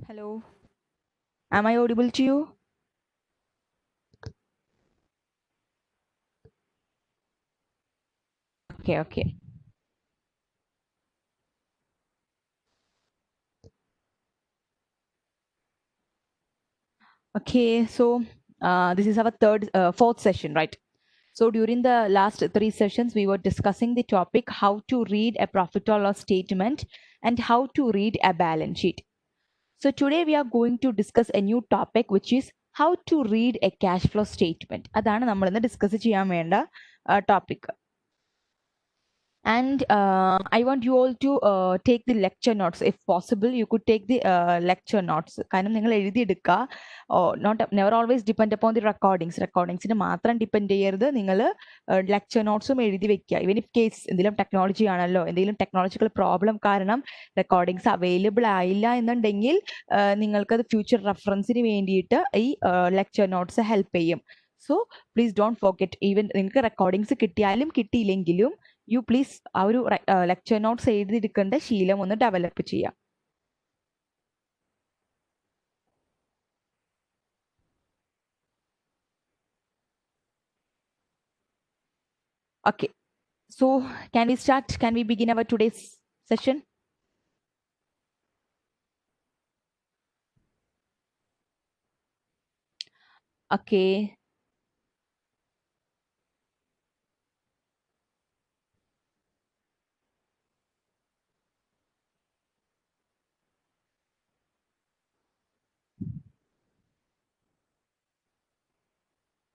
Hello, am I audible to you? Okay, okay. Okay, so this is our fourth session, right? So during the last three sessions, we were discussing the topic how to read a profit or loss statement and how to read a balance sheet. So today we are going to discuss a new topic, which is how to read a cash flow statement. അതാണ് നമ്മൾ ഇന്ന് discuss ചെയ്യാൻ വേണ്ട topic. And I want you all to take the lecture notes. If possible, you could take the lecture notes. കാരണം നിങ്ങൾ എഴുതിയെടുക്കുക. Note never always depend upon the റെക്കോർഡിങ്സിന് മാത്രം ഡിപ്പെൻഡ് ചെയ്യരുത്. നിങ്ങൾ ലെക്ചർ നോട്ട്സും എഴുതി വെക്കുക. ഇവൻ ഇഫ് കേസ് എന്തെങ്കിലും ടെക്നോളജി ആണല്ലോ, എന്തെങ്കിലും ടെക്നോളജിക്കൽ പ്രോബ്ലം കാരണം റെക്കോർഡിങ്സ് അവൈലബിൾ ആയില്ല എന്നുണ്ടെങ്കിൽ നിങ്ങൾക്കത് ഫ്യൂച്ചർ റെഫറൻസിന് വേണ്ടിയിട്ട് ഈ ലെക്ചർ നോട്ട്സ് ഹെൽപ്പ് ചെയ്യും. So please don't forget. Even നിങ്ങൾക്ക് റെക്കോർഡിങ്സ് കിട്ടിയാലും കിട്ടിയില്ലെങ്കിലും യു പ്ലീസ് ആ ഒരു ലെക്ചർ നോട്ട്സ് എഴുതിയെടുക്കേണ്ട ശീലം ഒന്ന് ഡെവലപ്പ് ചെയ്യാം. Okay, so can we start? Can we begin our today's session? Okay.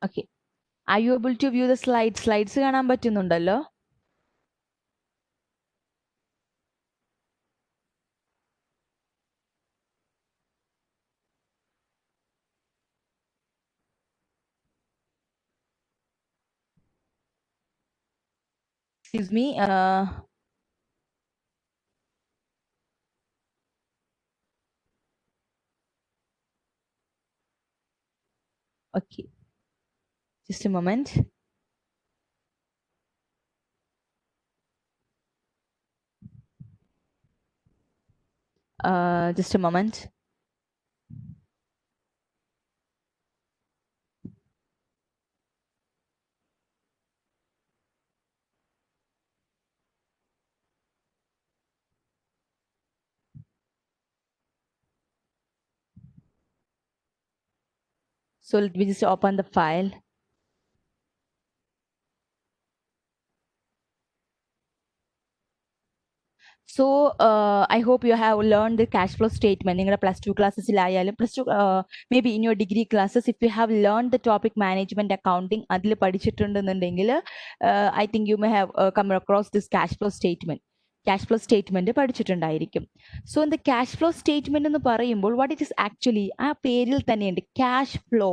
Okay. Are you able to view the slides? Slides കാണാൻ പറ്റുന്നുണ്ടല്ലോ? Excuse me. Okay. Just a moment. Just a moment. So let me just open the file. So I hope you have learned the cash flow statement. നിങ്ങളുടെ +2 ക്ലാസ്സസിലായാലും +2 maybe in your degree classes, if you have learned the topic management accounting, അതിൽ പഠിച്ചിട്ടുണ്ടെന്നുണ്ടെങ്കിൽ I think you may have come across this cash flow statement. Cash flow statement പഠിച്ചിട്ടുണ്ടായിരിക്കും. So in the cash flow statement എന്ന് പറയുമ്പോൾ what it is actually, ആ പേരിൽ തന്നെയുണ്ട് cash flow,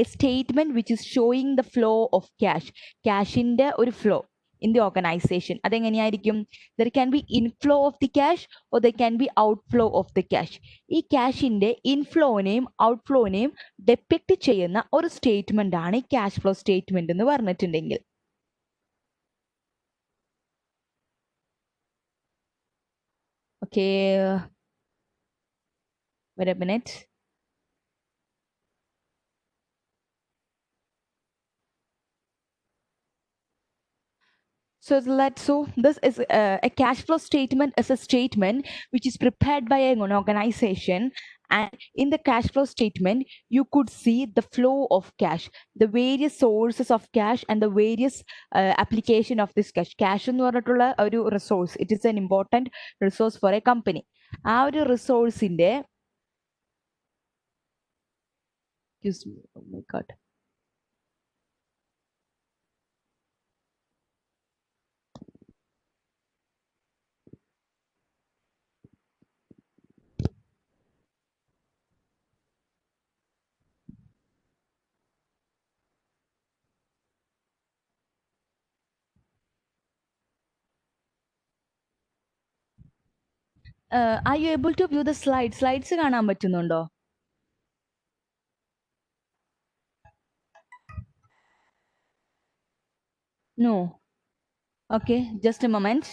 a statement which is showing the flow of cash, ക്യാഷിന്റെ ഒരു flow in the organisation. അതെങ്ങനെയായിരിക്കും? There can be inflow of the cash or there can be outflow of the cash. ഈ ക്യാഷിന്റെ ഇൻഫ്ലോനെയും ഔട്ട്ഫ്ലോനെയും depict ചെയ്യുന്ന ഒരു statement ആണ് ഈ cash flow statement എന്ന് പറഞ്ഞിട്ടുണ്ടെങ്കിൽ. Okay, wait a minute. So this is a cash flow statement is a statement which is prepared by an organization, and in the cash flow statement you could see the flow of cash, the various sources of cash and the various application of this cash. Cash എന്ന് പറഞ്ഞിട്ടുള്ള ഒരു resource, it is an important resource for a company. ആ ഒരു റിസോഴ്സിന്റെ excuse me, oh my god. Are you able to view the slides? Slides കാണാൻ പറ്റുന്നുണ്ടോ? No. Okay, just a moment.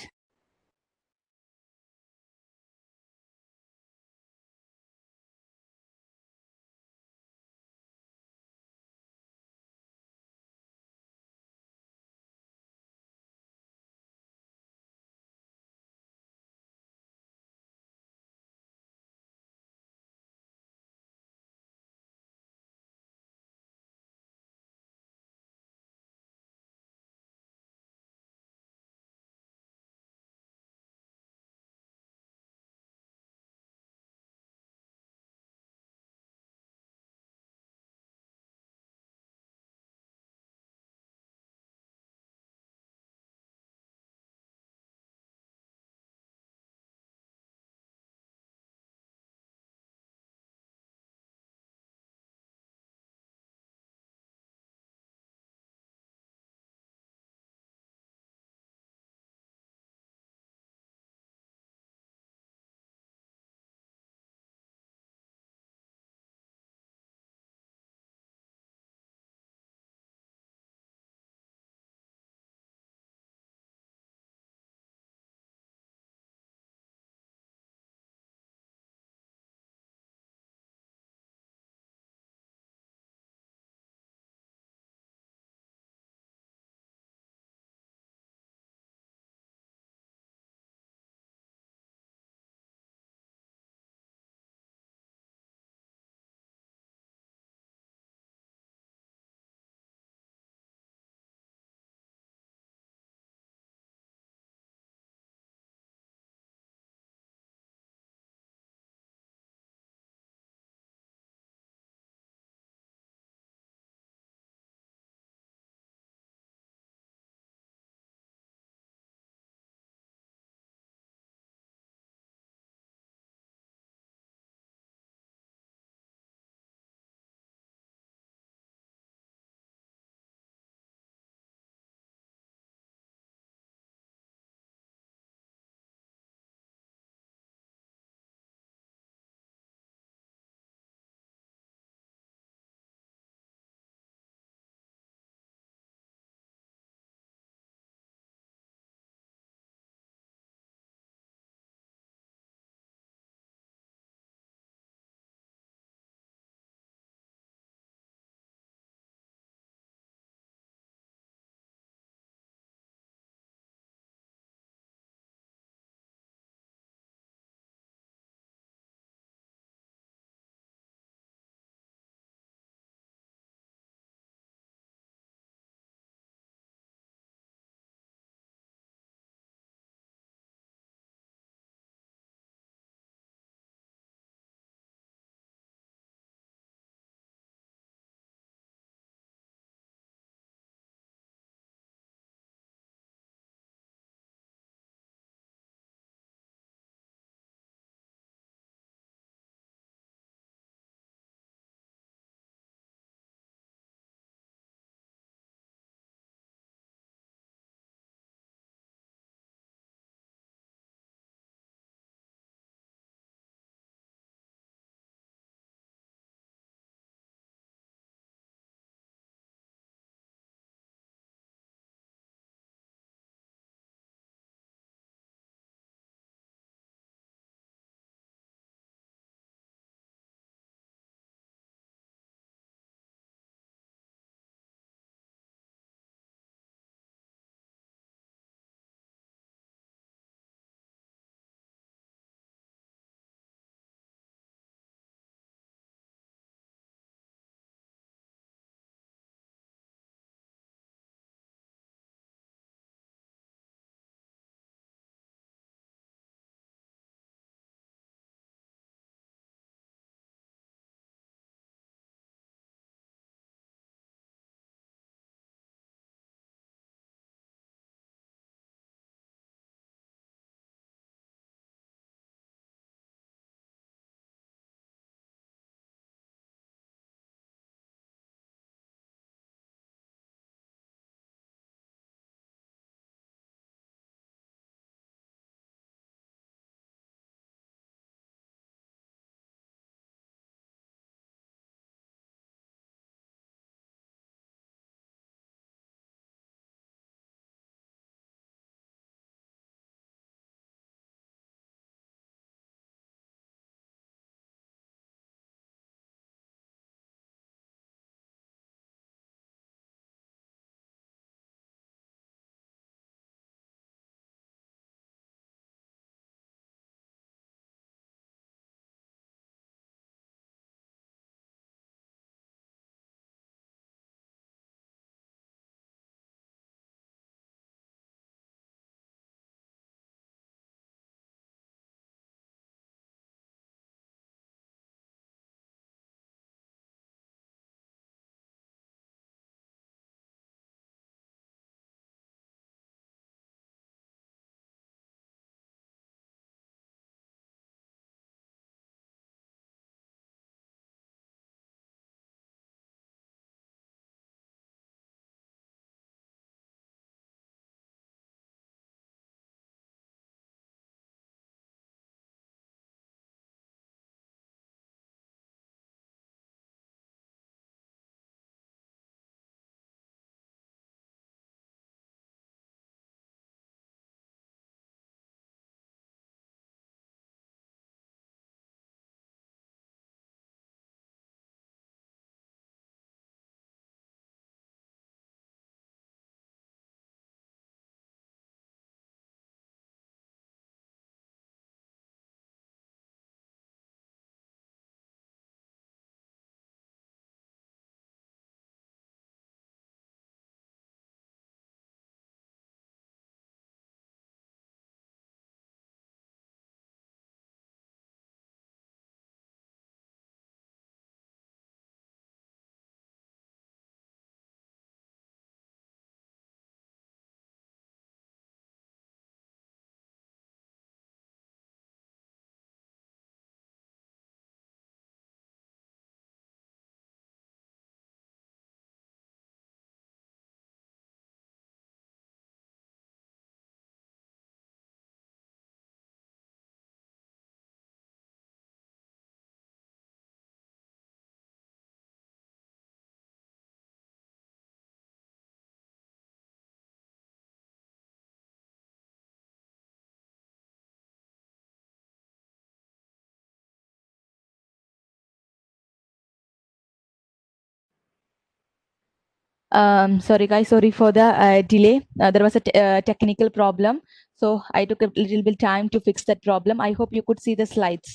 Sorry guys, sorry for the delay. There was a technical problem, so I took a little bit time to fix that problem. I hope you could see the slides.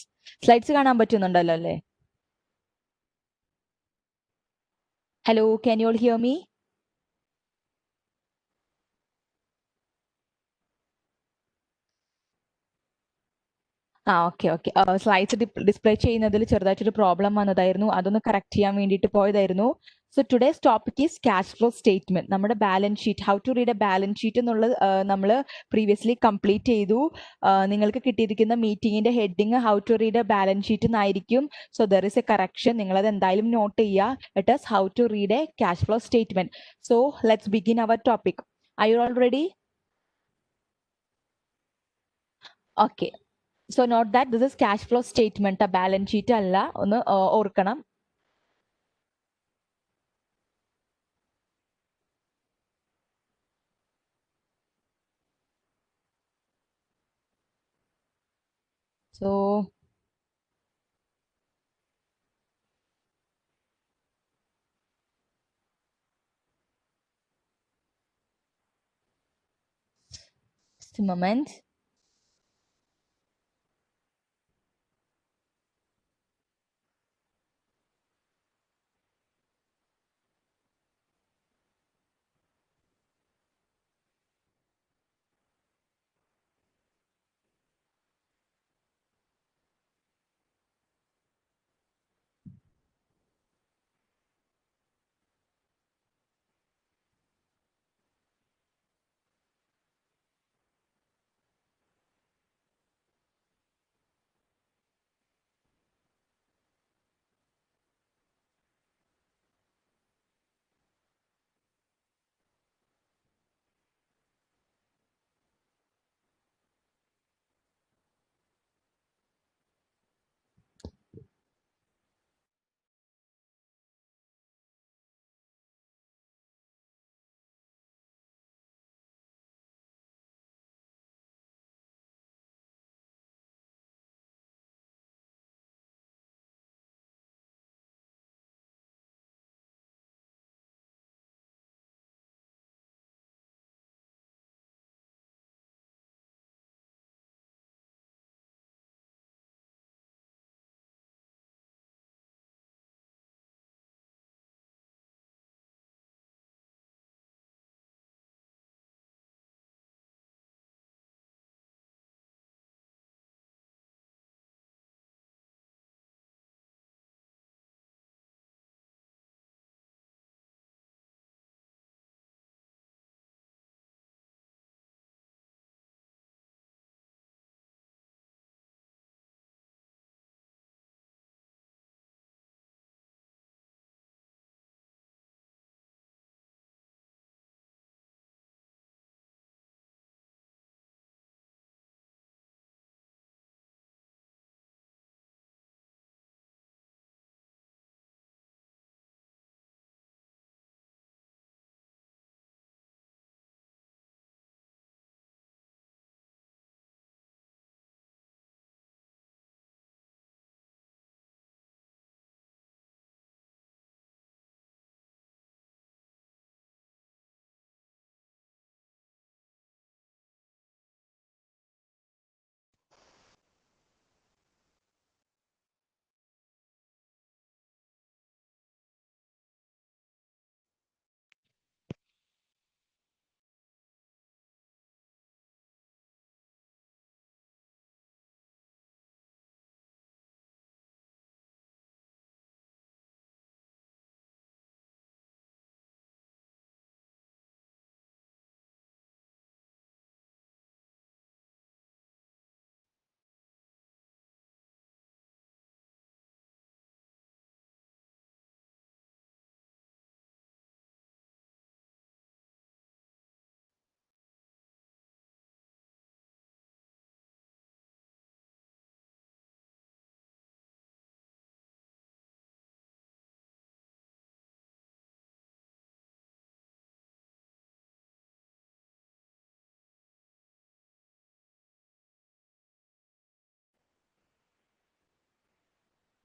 Slides കാണാൻ പറ്റുന്നുണ്ടല്ലോ അല്ലേ? Hello, can you all hear me? ആ okay okay. Slides display ചെയ്യുന്നതിൽ ചെറുതായിട്ടൊരു problem വന്നതായിരുന്നു. അതൊന്ന് correct ചെയ്യാൻ വേണ്ടിയിട്ട് പോയതായിരുന്നു. So today's topic is cash flow statement. നമ്മുടെ balance sheet, how to read a balance sheet എന്നുള്ളത് നമ്മൾ പ്രീവിയസ്ലി കംപ്ലീറ്റ് ചെയ്തു. നിങ്ങൾക്ക് കിട്ടിയിരിക്കുന്ന മീറ്റിംഗിന്റെ heading how to read a balance sheet എന്നായിരിക്കും. So there is a correction. നിങ്ങളത് എന്തായാലും നോട്ട് ചെയ്യുക. It is how to read a cash flow statement. So let's begin our topic. Are you all ready? Okay. So note that this is cash flow statement, balance sheet അല്ല. ഒന്ന് ഓർക്കണം. So just a moment.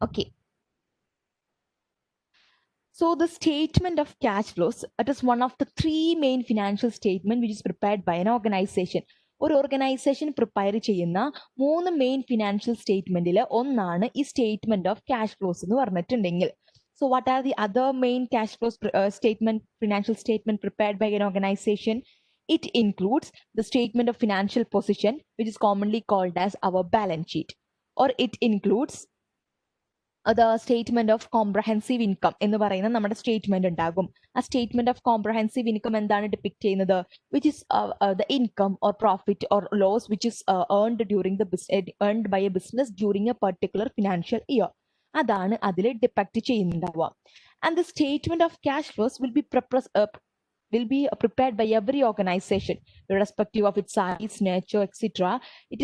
Okay. So the statement of cash flows, it is one of the three main financial statement which is prepared by an organization. ഒരു organisation prepare ചെയ്യുന്ന 3 main financial സ്റ്റേറ്റ്മെന്റിൽ ഒന്നാണ് ഈ statement of cash flows എന്ന് പറഞ്ഞിട്ടുണ്ടെങ്കിൽ. So what are the other main cash flows financial statement prepared by an organization? It includes the statement of financial position, which is commonly called as our balance sheet, or it includes the statement of comprehensive income എന്ന് പറയുന്ന നമ്മുടെ statement ഉണ്ടാകും. ആ statement of comprehensive income എന്താണ് depict ചെയ്യുന്നത്? Which is the income or profit or loss which is earned by a business during a particular financial year. അതാണ് അതിൽ depict ചെയ്യുന്നുണ്ടാവുക. And the statement of cash flows will be prepared by every organization, irrespective of its size, nature, etc.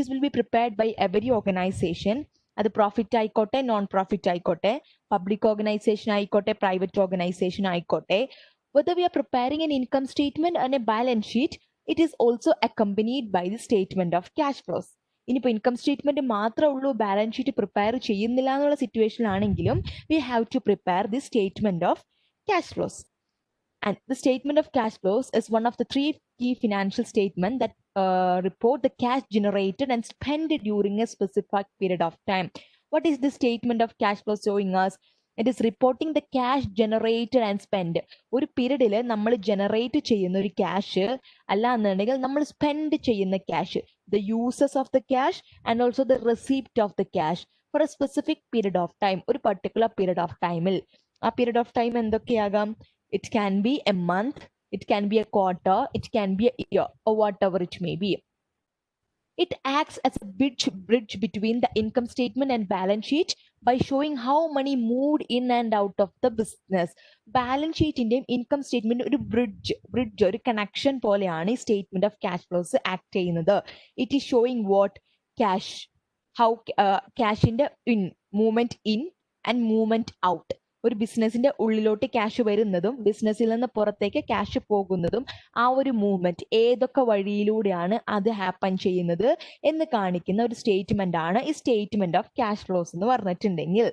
Will be prepared by every organization. അത് profit ആയിക്കോട്ടെ, non profit ആയിക്കോട്ടെ, public organisation ആയിക്കോട്ടെ, private organisation ആയിക്കോട്ടെ. Whether we are preparing an income statement and a balance sheet, it is also accompanied by the statement of cash flows. ഇനിയിപ്പോൾ income statement മാത്രമേ ഉള്ളൂ, balance sheet prepare ചെയ്യുന്നില്ല എന്നുള്ള situation ആണെങ്കിലും we have to prepare the statement of cash flows. And the statement of cash flows is one of the three key financial statements that report the cash generated and spent during a specific period of time. What is the statement of cash flows showing us? It is reporting the cash generated and spent. ഒരു പീരീഡിൽ നമ്മൾ generate ചെയ്യുന്ന ഒരു cash അല്ല എന്നുണ്ടെങ്കിൽ നമ്മൾ spend ചെയ്യുന്ന cash, the uses of the cash and also the receipt of the cash for a specific period of time. ഒരു പർട്ടിക്കുലർ പീരീഡ് ഓഫ് ടൈമിൽ, ആ പീരീഡ് ഓഫ് ടൈം എന്തൊക്കെയാകാം? It can be a month, it can be a quarter, it can be a year, or whatever it may be. It acts as a bridge between the income statement and balance sheet by showing how money moved in and out of the business. Balance sheet ഇന്റെയും income statement ഒരു bridge ഒരു connection പോലെയാണ് ഈ statement of cash flows act ചെയ്യുന്നത്. It is showing what cash, how ക്യാഷിന്റെ movement in and movement out. ഒരു ബിസിനസിന്റെ ഉള്ളിലോട്ട് ക്യാഷ് വരുന്നതും ബിസിനസ്സിൽ നിന്ന് പുറത്തേക്ക് ക്യാഷ് പോകുന്നതും ആ ഒരു മൂവ്മെന്റ് ഏതൊക്കെ വഴിയിലൂടെയാണ് അത് ഹാപ്പൻ ചെയ്യുന്നത് എന്ന് കാണിക്കുന്ന ഒരു സ്റ്റേറ്റ്മെന്റ് ആണ് ഈ സ്റ്റേറ്റ്മെന്റ് ഓഫ് ക്യാഷ് ഫ്ലോസ് എന്ന് പറഞ്ഞിട്ടുണ്ടെങ്കിൽ.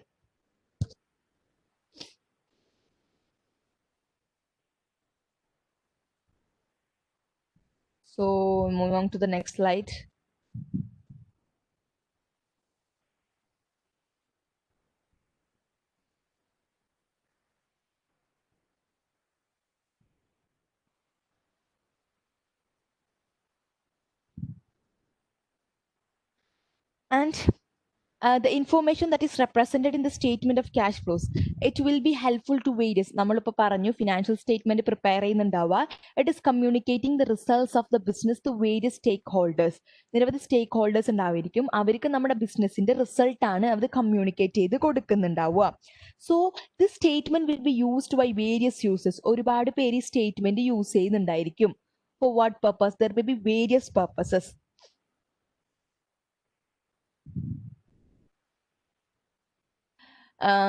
So moving on to the next slide. And the information that is represented in the statement of cash flows, it will be helpful to various. നമ്മളിപ്പോൾ പറഞ്ഞു ഫിനാൻഷ്യൽ സ്റ്റേറ്റ്മെന്റ് പ്രിപ്പയർ ചെയ്യുന്നുണ്ടാവുക. It is communicating the results of the business to various stakeholders. നിരവധി സ്റ്റേക്ക് holders ഉണ്ടായിരിക്കും, അവർക്ക് നമ്മുടെ ബിസിനസിന്റെ result ആണ് അത് കമ്മ്യൂണിക്കേറ്റ് ചെയ്ത് കൊടുക്കുന്നുണ്ടാവുക. So this statement will be used by various users. ഒരുപാട് പേര് ഈ സ്റ്റേറ്റ്മെന്റ് യൂസ് ചെയ്യുന്നുണ്ടായിരിക്കും. For what purpose? There may be various purposes.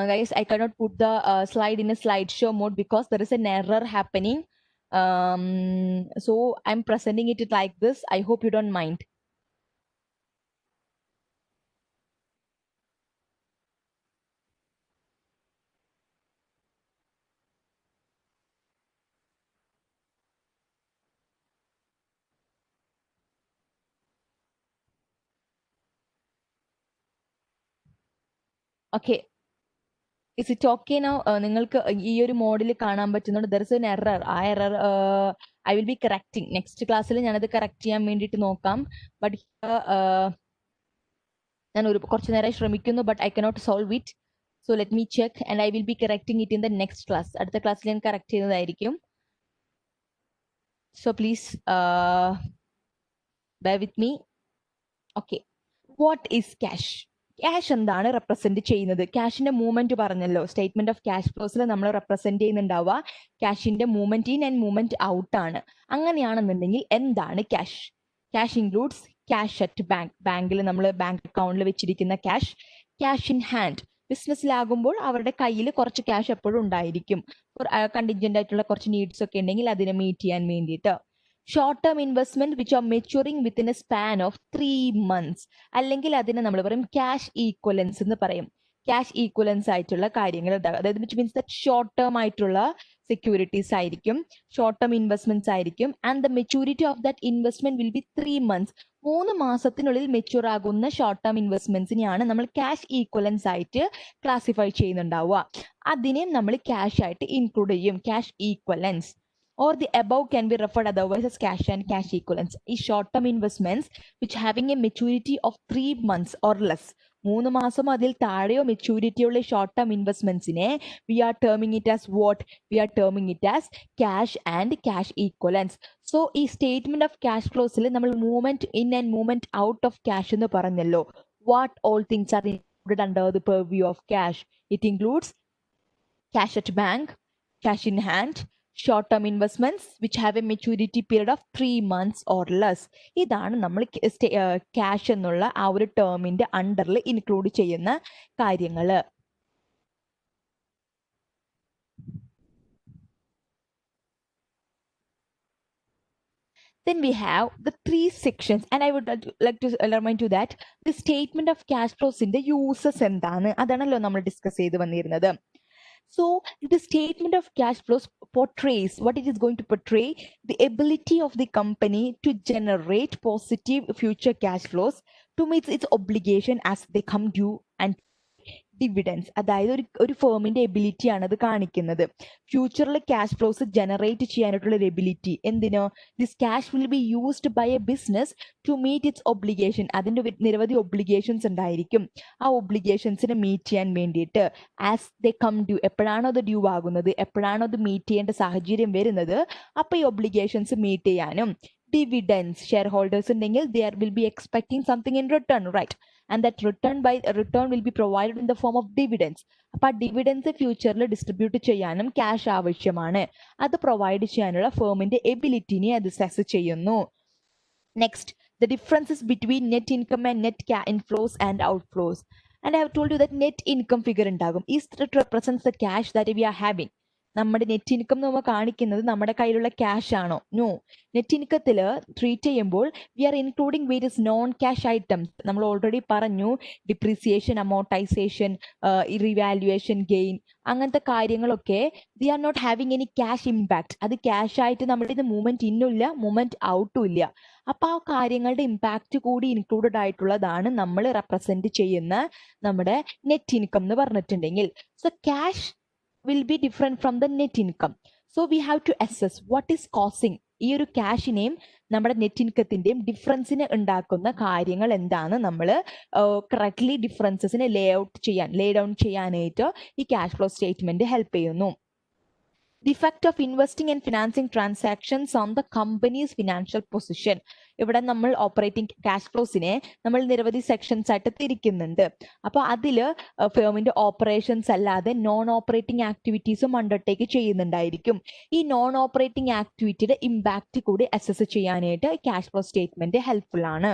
Guys, I cannot put the slide in a slideshow mode because there is an error happening. So I'm presenting it like this. I hope you don't mind. Okay. Is it okay now? നിങ്ങൾക്ക് ഈ ഒരു മോഡിൽ കാണാൻ പറ്റുന്നുണ്ട്. There is an error. ആ error I will be correcting. Next ക്ലാസ്സിൽ ഞാനത് correct ചെയ്യാൻ വേണ്ടിയിട്ട് നോക്കാം. ബട്ട് ഞാൻ കുറച്ച് നേരം ശ്രമിക്കുന്നു, but I cannot solve it. So let me check and I will be correcting it in the next class. അടുത്ത ക്ലാസ്സിൽ ഞാൻ കറക്റ്റ് ചെയ്യുന്നതായിരിക്കും. So please bear with me. Okay. What is cash? Cash എന്താണ് represent ചെയ്യുന്നത്? ക്യാഷിന്റെ movement പറഞ്ഞല്ലോ, statement of cash ഫ്ലോസിൽ നമ്മൾ റെപ്രസെന്റ് ചെയ്യുന്നുണ്ടാവുക ക്യാഷിന്റെ movement in and movement out ആണ്. അങ്ങനെയാണെന്നുണ്ടെങ്കിൽ എന്താണ് cash? Cash includes cash at bank. ബാങ്കിൽ നമ്മൾ ബാങ്ക് അക്കൗണ്ടിൽ വെച്ചിരിക്കുന്ന ക്യാഷ്. Cash in hand. ബിസിനസ്സിലാകുമ്പോൾ അവരുടെ കയ്യിൽ കുറച്ച് ക്യാഷ് എപ്പോഴും ഉണ്ടായിരിക്കും, കണ്ടിൻജന്റ് ആയിട്ടുള്ള കുറച്ച് നീഡ്സ് ഒക്കെ ഉണ്ടെങ്കിൽ അതിനെ മീറ്റ് ചെയ്യാൻ വേണ്ടിയിട്ട്. Short term investment which are maturing within a span of 3 months, അല്ലെങ്കിൽ അതിനെ നമ്മൾ പറയും ക്യാഷ് ഈക്വലൻസ് എന്ന് പറയും. ക്യാഷ് ഈക്വലൻസ് ആയിട്ടുള്ള കാര്യങ്ങൾ ഉണ്ടാകും. അതായത് which means that short term ആയിട്ടുള്ള സെക്യൂരിറ്റീസ് ആയിരിക്കും, ഷോർട്ട് ടേം ഇൻവെസ്റ്റ്മെന്റ്സ് ആയിരിക്കും. And the maturity of that investment will be 3 months. 3 മാസത്തിനുള്ളിൽ മെച്യൂർ ആകുന്ന ഷോർട്ട് ടേം ഇൻവെസ്റ്റ്മെന്റ്സിനെയാണ് നമ്മൾ ക്യാഷ് ഈക്വലൻസ് ആയിട്ട് ക്ലാസിഫൈ ചെയ്യുന്നുണ്ടാവുക. അതിനെ നമ്മൾ ക്യാഷ് ആയിട്ട് ഇൻക്ലൂഡ് ചെയ്യും, cash equivalence. Or the above can be referred otherwise as cash and cash equivalents. ഈ short term investments which having a maturity of 3 months or less, 3 മാസം അതിൽ താഴെയോ മെച്യൂരിറ്റി ഉള്ള ഷോർട്ട് ടേം ഇൻവെസ്റ്റ്മെന്റ്സിനെ we are terming it as what? We are terming it as cash and cash equivalents. So ഈ statement of cash ഫ്ലോസിൽ നമ്മൾ movement in and movement out of cash എന്ന് പറഞ്ഞല്ലോ. What all things are included under the purview of cash? It includes cash at bank, cash in hand, short-term investments which have a maturity period of 3 months or less. ഇതാണ് നമ്മൾ cash എന്നുള്ള ആ ഒരു ടേമിന്റെ അണ്ടറിൽ include ചെയ്യുന്ന കാര്യങ്ങൾ. Then we have the 3 sections, and I would like to remind you that the statement of cash flows in the uses എന്താണ്, അതാണല്ലോ നമ്മൾ ഡിസ്കസ് ചെയ്ത് വന്നിരുന്നത്. So the statement of cash flows portrays what it is going to portray: the ability of the company to generate positive future cash flows to meet its obligation as they come due and dividends. അതായത് ഒരു ഫേമിന്റെ ability ആണ് അത് കാണിക്കുന്നത്. ഫ്യൂച്ചറിൽ cash flows generate ചെയ്യാനായിട്ടുള്ള ഒരു ability. എന്തിനോ? This cash will be used by a business to meet its obligation. അതിന്റെ നിരവധി ഒബ്ലിഗേഷൻസ് ഉണ്ടായിരിക്കും. ആ ഒബ്ലിഗേഷൻസിനെ മീറ്റ് ചെയ്യാൻ വേണ്ടിയിട്ട് ആസ് ദേ കം ഡ്യൂ, എപ്പോഴാണോ അത് ഡ്യൂ ആകുന്നത്, എപ്പോഴാണോ അത് മീറ്റ് ചെയ്യേണ്ട സാഹചര്യം വരുന്നത്, അപ്പൊ ഈ ഒബ്ലിഗേഷൻസ് മീറ്റ് ചെയ്യാനും. ഡിവിഡൻസ്, ഷെയർ ഹോൾഡേഴ്സ് ഉണ്ടെങ്കിൽ they will be expecting something in return, right? And that return will be provided in the form of dividends. അപ്പൊ ആ ഡിവിഡൻസ് ഫ്യൂച്ചറിൽ ഡിസ്ട്രിബ്യൂട്ട് ചെയ്യാനും ക്യാഷ് ആവശ്യമാണ്. അത് പ്രൊവൈഡ് ചെയ്യാനുള്ള ഫേമിന്റെ എബിലിറ്റിനെ അത് സെസ് ചെയ്യുന്നു. Next, the differences between net income and net inflows and outflows. And I have told you that net income figure ഉണ്ടാകും. It represents the cash that we are having. നമ്മുടെ net income നമ്മൾ കാണിക്കുന്നത് നമ്മുടെ കയ്യിലുള്ള cash ആണോ? No. Net ഇൻകത്തിൽ treat ചെയ്യുമ്പോൾ we are including various non cash items. നമ്മൾ ഓൾറെഡി പറഞ്ഞു, ഡിപ്രീസിയേഷൻ, അമോർട്ടൈസേഷൻ, റിവാലുവേഷൻ ഗെയിൻ, അങ്ങനത്തെ കാര്യങ്ങളൊക്കെ we are not having any cash impact. അത് ക്യാഷ് ആയിട്ട് നമ്മുടെ ഇത് മൂവ്മെന്റ് ഇന്നും ഇല്ല, മൂവ്മെന്റ് ഔട്ടും ഇല്ല. അപ്പൊ ആ കാര്യങ്ങളുടെ ഇമ്പാക്റ്റ് കൂടി ഇൻക്ലൂഡഡ് ആയിട്ടുള്ളതാണ് നമ്മൾ റെപ്രസെന്റ് ചെയ്യുന്ന നമ്മുടെ നെറ്റ് ഇൻകം എന്ന് പറഞ്ഞിട്ടുണ്ടെങ്കിൽ. So cash will be different from the net income. So we have to assess what is causing ഈ ഒരു ക്യാഷിനെയും നമ്മുടെ നെറ്റ് ഇൻകത്തിന്റെയും ഡിഫറൻസിനെ ഉണ്ടാക്കുന്ന കാര്യങ്ങൾ എന്താണ് നമ്മൾ കറക്റ്റ്ലി ഡിഫറൻസസിനെ ലേ ഡൗൺ ചെയ്യാനായിട്ട് ഈ ക്യാഷ് ഫ്ലോ സ്റ്റേറ്റ്മെന്റ് ഹെൽപ്പ് ചെയ്യുന്നു. The effect of investing and financing transactions on the company's financial position. ഇവിടെ നമ്മൾ ഓപ്പറേറ്റിംഗ് ക്യാഷ് ഫ്ലോസിനെ നമ്മൾ നിരവധി സെക്ഷൻസ് ആയിട്ട് തിരിക്കുന്നുണ്ട്. അപ്പൊ അതില് ഫേമിന്റെ ഓപ്പറേഷൻസ് അല്ലാതെ നോൺ ഓപ്പറേറ്റിംഗ് ആക്ടിവിറ്റീസും അണ്ടർടേക്ക് ചെയ്യുന്നുണ്ടായിരിക്കും. ഈ നോൺ ഓപ്പറേറ്റിംഗ് ആക്ടിവിറ്റിയുടെ ഇമ്പാക്റ്റ് കൂടി അസസ് ചെയ്യാനായിട്ട് ക്യാഷ് ഫ്ലോ സ്റ്റേറ്റ്മെന്റ് ഹെൽപ്ഫുൾ ആണ്.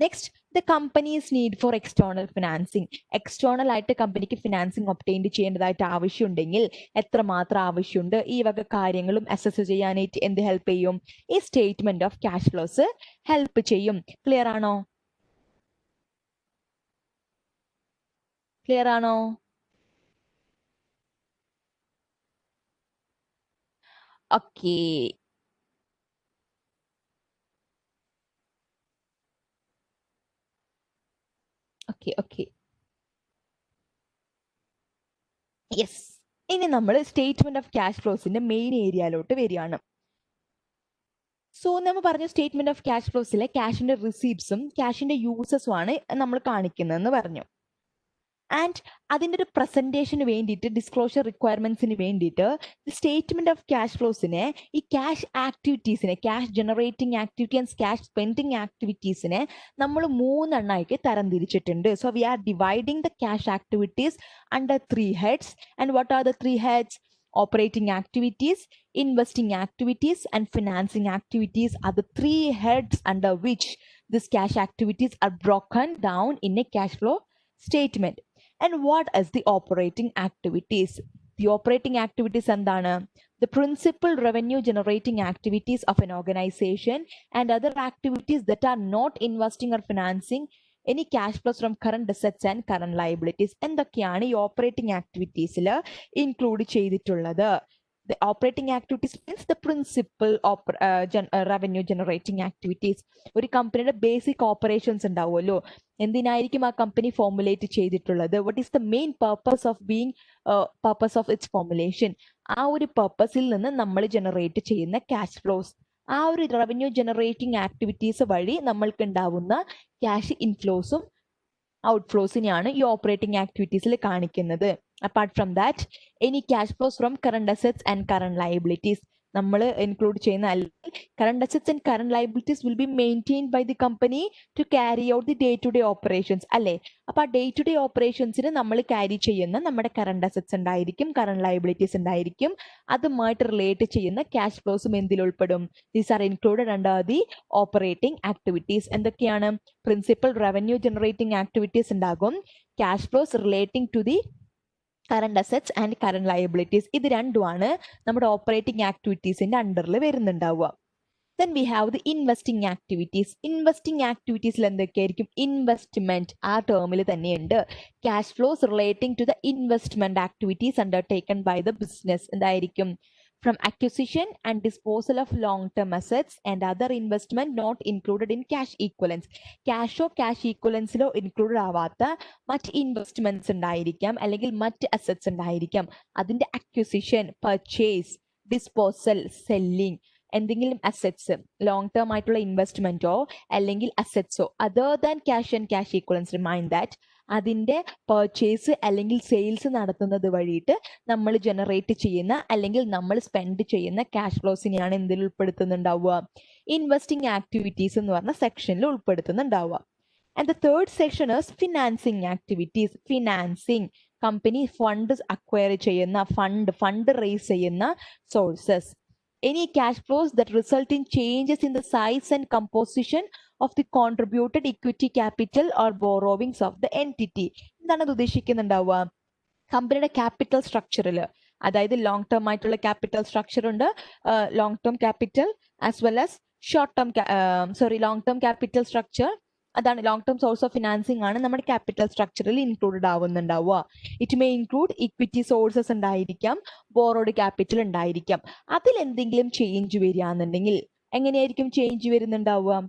Next, the companies need for external financing. External ആയിട്ട് കമ്പനിക്ക് ഫിനാൻസിങ് ഒബ്റ്റെയിൻ ചെയ്യേണ്ടതായിട്ട് ആവശ്യമുണ്ടെങ്കിൽ എത്രമാത്രം ആവശ്യമുണ്ട്, ഈ വക കാര്യങ്ങളും അസസ് ചെയ്യാനായിട്ട് എന്ത് ഹെൽപ്പ് ചെയ്യും? ഈ statement of cash flows help ചെയ്യും. ക്ലിയർ ആണോ? ക്ലിയർ ആണോ? ഓക്കേ. ഓക്കെ. യെസ്. ഇനി നമ്മൾ സ്റ്റേറ്റ്മെന്റ് ഓഫ് ക്യാഷ് ഫ്ലോസിന്റെ മെയിൻ ഏരിയയിലോട്ട് വരികയാണ്. സോ നമ്മൾ പറഞ്ഞ സ്റ്റേറ്റ്മെന്റ് ഓഫ് ക്യാഷ് ഫ്ലോസിലെ ക്യാഷിന്റെ റിസീപ്റ്റ്സും ക്യാഷിന്റെ യൂസസും ആണ് നമ്മൾ കാണിക്കുന്നതെന്ന് പറഞ്ഞു. ആൻഡ് അതിൻ്റെ ഒരു പ്രസന്റേഷന് വേണ്ടിയിട്ട്, ഡിസ്ക്ലോഷർ റിക്വയർമെന്റ്സിന് വേണ്ടിയിട്ട് സ്റ്റേറ്റ്മെന്റ് ഓഫ് ക്യാഷ് ഫ്ലോസിനെ ഈ ക്യാഷ് ആക്ടിവിറ്റീസിനെ, cash generating activity and cash spending ആക്ടിവിറ്റീസിനെ നമ്മൾ 3 എണ്ണമായിട്ട് തരംതിരിച്ചിട്ടുണ്ട്. So we are dividing the cash activities under 3 heads. And what are the 3 heads? Operating activities, investing activities, and financing activities are the 3 heads under which these cash activities are broken down in a cash flow statement. And what is the operating activities? The operating activities endana? The principal revenue generating activities of an organization and other activities that are not investing or financing ഇനി cash flows from current assets and current liabilities എന്തൊക്കെയാണ് ഈ operating ആക്ടിവിറ്റീസിൽ include ചെയ്തിട്ടുള്ളത്? The operating activities means the principal revenue generating activities. ഒരു കമ്പനിയുടെ basic operations ഉണ്ടാവുമല്ലോ, എന്തിനായിരിക്കും ആ കമ്പനി ഫോർമുലേറ്റ് ചെയ്തിട്ടുള്ളത്? What is the main purpose of being purpose of its formulation? ആ ഒരു പർപ്പസിൽ നിന്ന് നമ്മൾ ജനറേറ്റ് ചെയ്യുന്ന ക്യാഷ് ഫ്ലോസ്, ആ ഒരു റവന്യൂ ജനറേറ്റിംഗ് ആക്ടിവിറ്റീസ് വഴി നമ്മൾക്ക് ഉണ്ടാവുന്ന ക്യാഷ് ഇൻഫ്ലോസും ഔട്ട്ഫ്ലോസിനെയാണ് ഈ ഓപ്പറേറ്റിംഗ് ആക്ടിവിറ്റീസിൽ കാണിക്കുന്നത്. Apart from that, any cash flows from current assets and current liabilities നമ്മൾ ഇൻക്ലൂഡ് ചെയ്യുന്ന അല്ലെങ്കിൽ current assets and current liabilities will be maintained by the company to carry out the day to day operations അല്ലേ? അപ്പോൾ ആ day to day ഓപ്പറേഷൻസിന് നമ്മൾ carry ചെയ്യുന്ന നമ്മുടെ current assets ഉണ്ടായിരിക്കും, കറണ്ട് ലയബിലിറ്റീസ് ഉണ്ടായിരിക്കും, അതുമായിട്ട് റിലേറ്റ് ചെയ്യുന്ന ക്യാഷ് ഫ്ലോസും എന്തിൽ ഉൾപ്പെടും? These are included under the operating activities. എന്തൊക്കെയാണ്? പ്രിൻസിപ്പൽ റവന്യൂ ജനറേറ്റിംഗ് ആക്ടിവിറ്റീസ് ഉണ്ടാകും, cash flows relating to the current assets and current liabilities. ഇത് രണ്ടുമാണ് നമ്മുടെ ഓപ്പറേറ്റിംഗ് ആക്ടിവിറ്റീസിന്റെ അണ്ടറിൽ വരുന്നുണ്ടാവുക. Then we have the investing activities. Investing activities എന്തൊക്കെയായിരിക്കും? ഇൻവെസ്റ്റ്മെന്റ് ആ ടേമിൽ തന്നെയുണ്ട്. Cash flows relating to the investment activities undertaken by the business എന്തായിരിക്കും? From acquisition and disposal of long-term assets and other investment not included in cash equivalents. ക്യാഷോ cash ഈക്വലൻസിലോ included ആവാത്ത മറ്റ് investments ഉണ്ടായിരിക്കാം, അല്ലെങ്കിൽ മറ്റ് അസറ്റ്സ് ഉണ്ടായിരിക്കാം. അതിന്റെ അക്വിസിഷൻ, പർച്ചേസ്, ഡിസ്പോസൽ, സെല്ലിംഗ്, എന്തെങ്കിലും അസറ്റ്സ് ലോങ് ടേം ആയിട്ടുള്ള ഇൻവെസ്റ്റ്മെന്റോ അല്ലെങ്കിൽ അസറ്റ്സോ other than cash and cash equivalents, remind that അതിന്റെ പർച്ചേസ് അല്ലെങ്കിൽ സെയിൽസ് നടത്തുന്നത് വഴിയിട്ട് നമ്മൾ ജനറേറ്റ് ചെയ്യുന്ന അല്ലെങ്കിൽ നമ്മൾ സ്പെൻഡ് ചെയ്യുന്ന ക്യാഷ് ഫ്ലോസിനെയാണ് എന്തിൽ ഉൾപ്പെടുത്തുന്നുണ്ടാവുക? ഇൻവെസ്റ്റിംഗ് ആക്ടിവിറ്റീസ് എന്ന് പറഞ്ഞ സെക്ഷനിൽ ഉൾപ്പെടുത്തുന്നുണ്ടാവുക. And the third section is financing activities. Financing, company fund acquire ചെയ്യുന്ന, ഫണ്ട് റേസ് ചെയ്യുന്ന sources. Any cash flows that result in changes in the size and composition of the contributed equity capital or borrowings of the entity. എന്താണ് അത് ഉദ്ദേശിക്കുന്നുണ്ടാവുക? കമ്പനിയുടെ capital സ്ട്രക്ചറിൽ, അതായത് long term ആയിട്ടുള്ള capital structure ഉണ്ട്, long term capital as well as short term long term capital structure, അതാണ് long term source of financing ആണ് നമ്മുടെ ക്യാപിറ്റൽ സ്ട്രക്ചറിൽ ഇൻക്ലൂഡഡ് ആവുന്നുണ്ടാവുക. It may include equity sources ഉണ്ടായിരിക്കാം, ബോറോഡ് ക്യാപിറ്റൽ ഉണ്ടായിരിക്കാം. അതിൽ എന്തെങ്കിലും ചേഞ്ച് വരികയാണെന്നുണ്ടെങ്കിൽ എങ്ങനെയായിരിക്കും ചേഞ്ച് വരുന്നുണ്ടാവുക?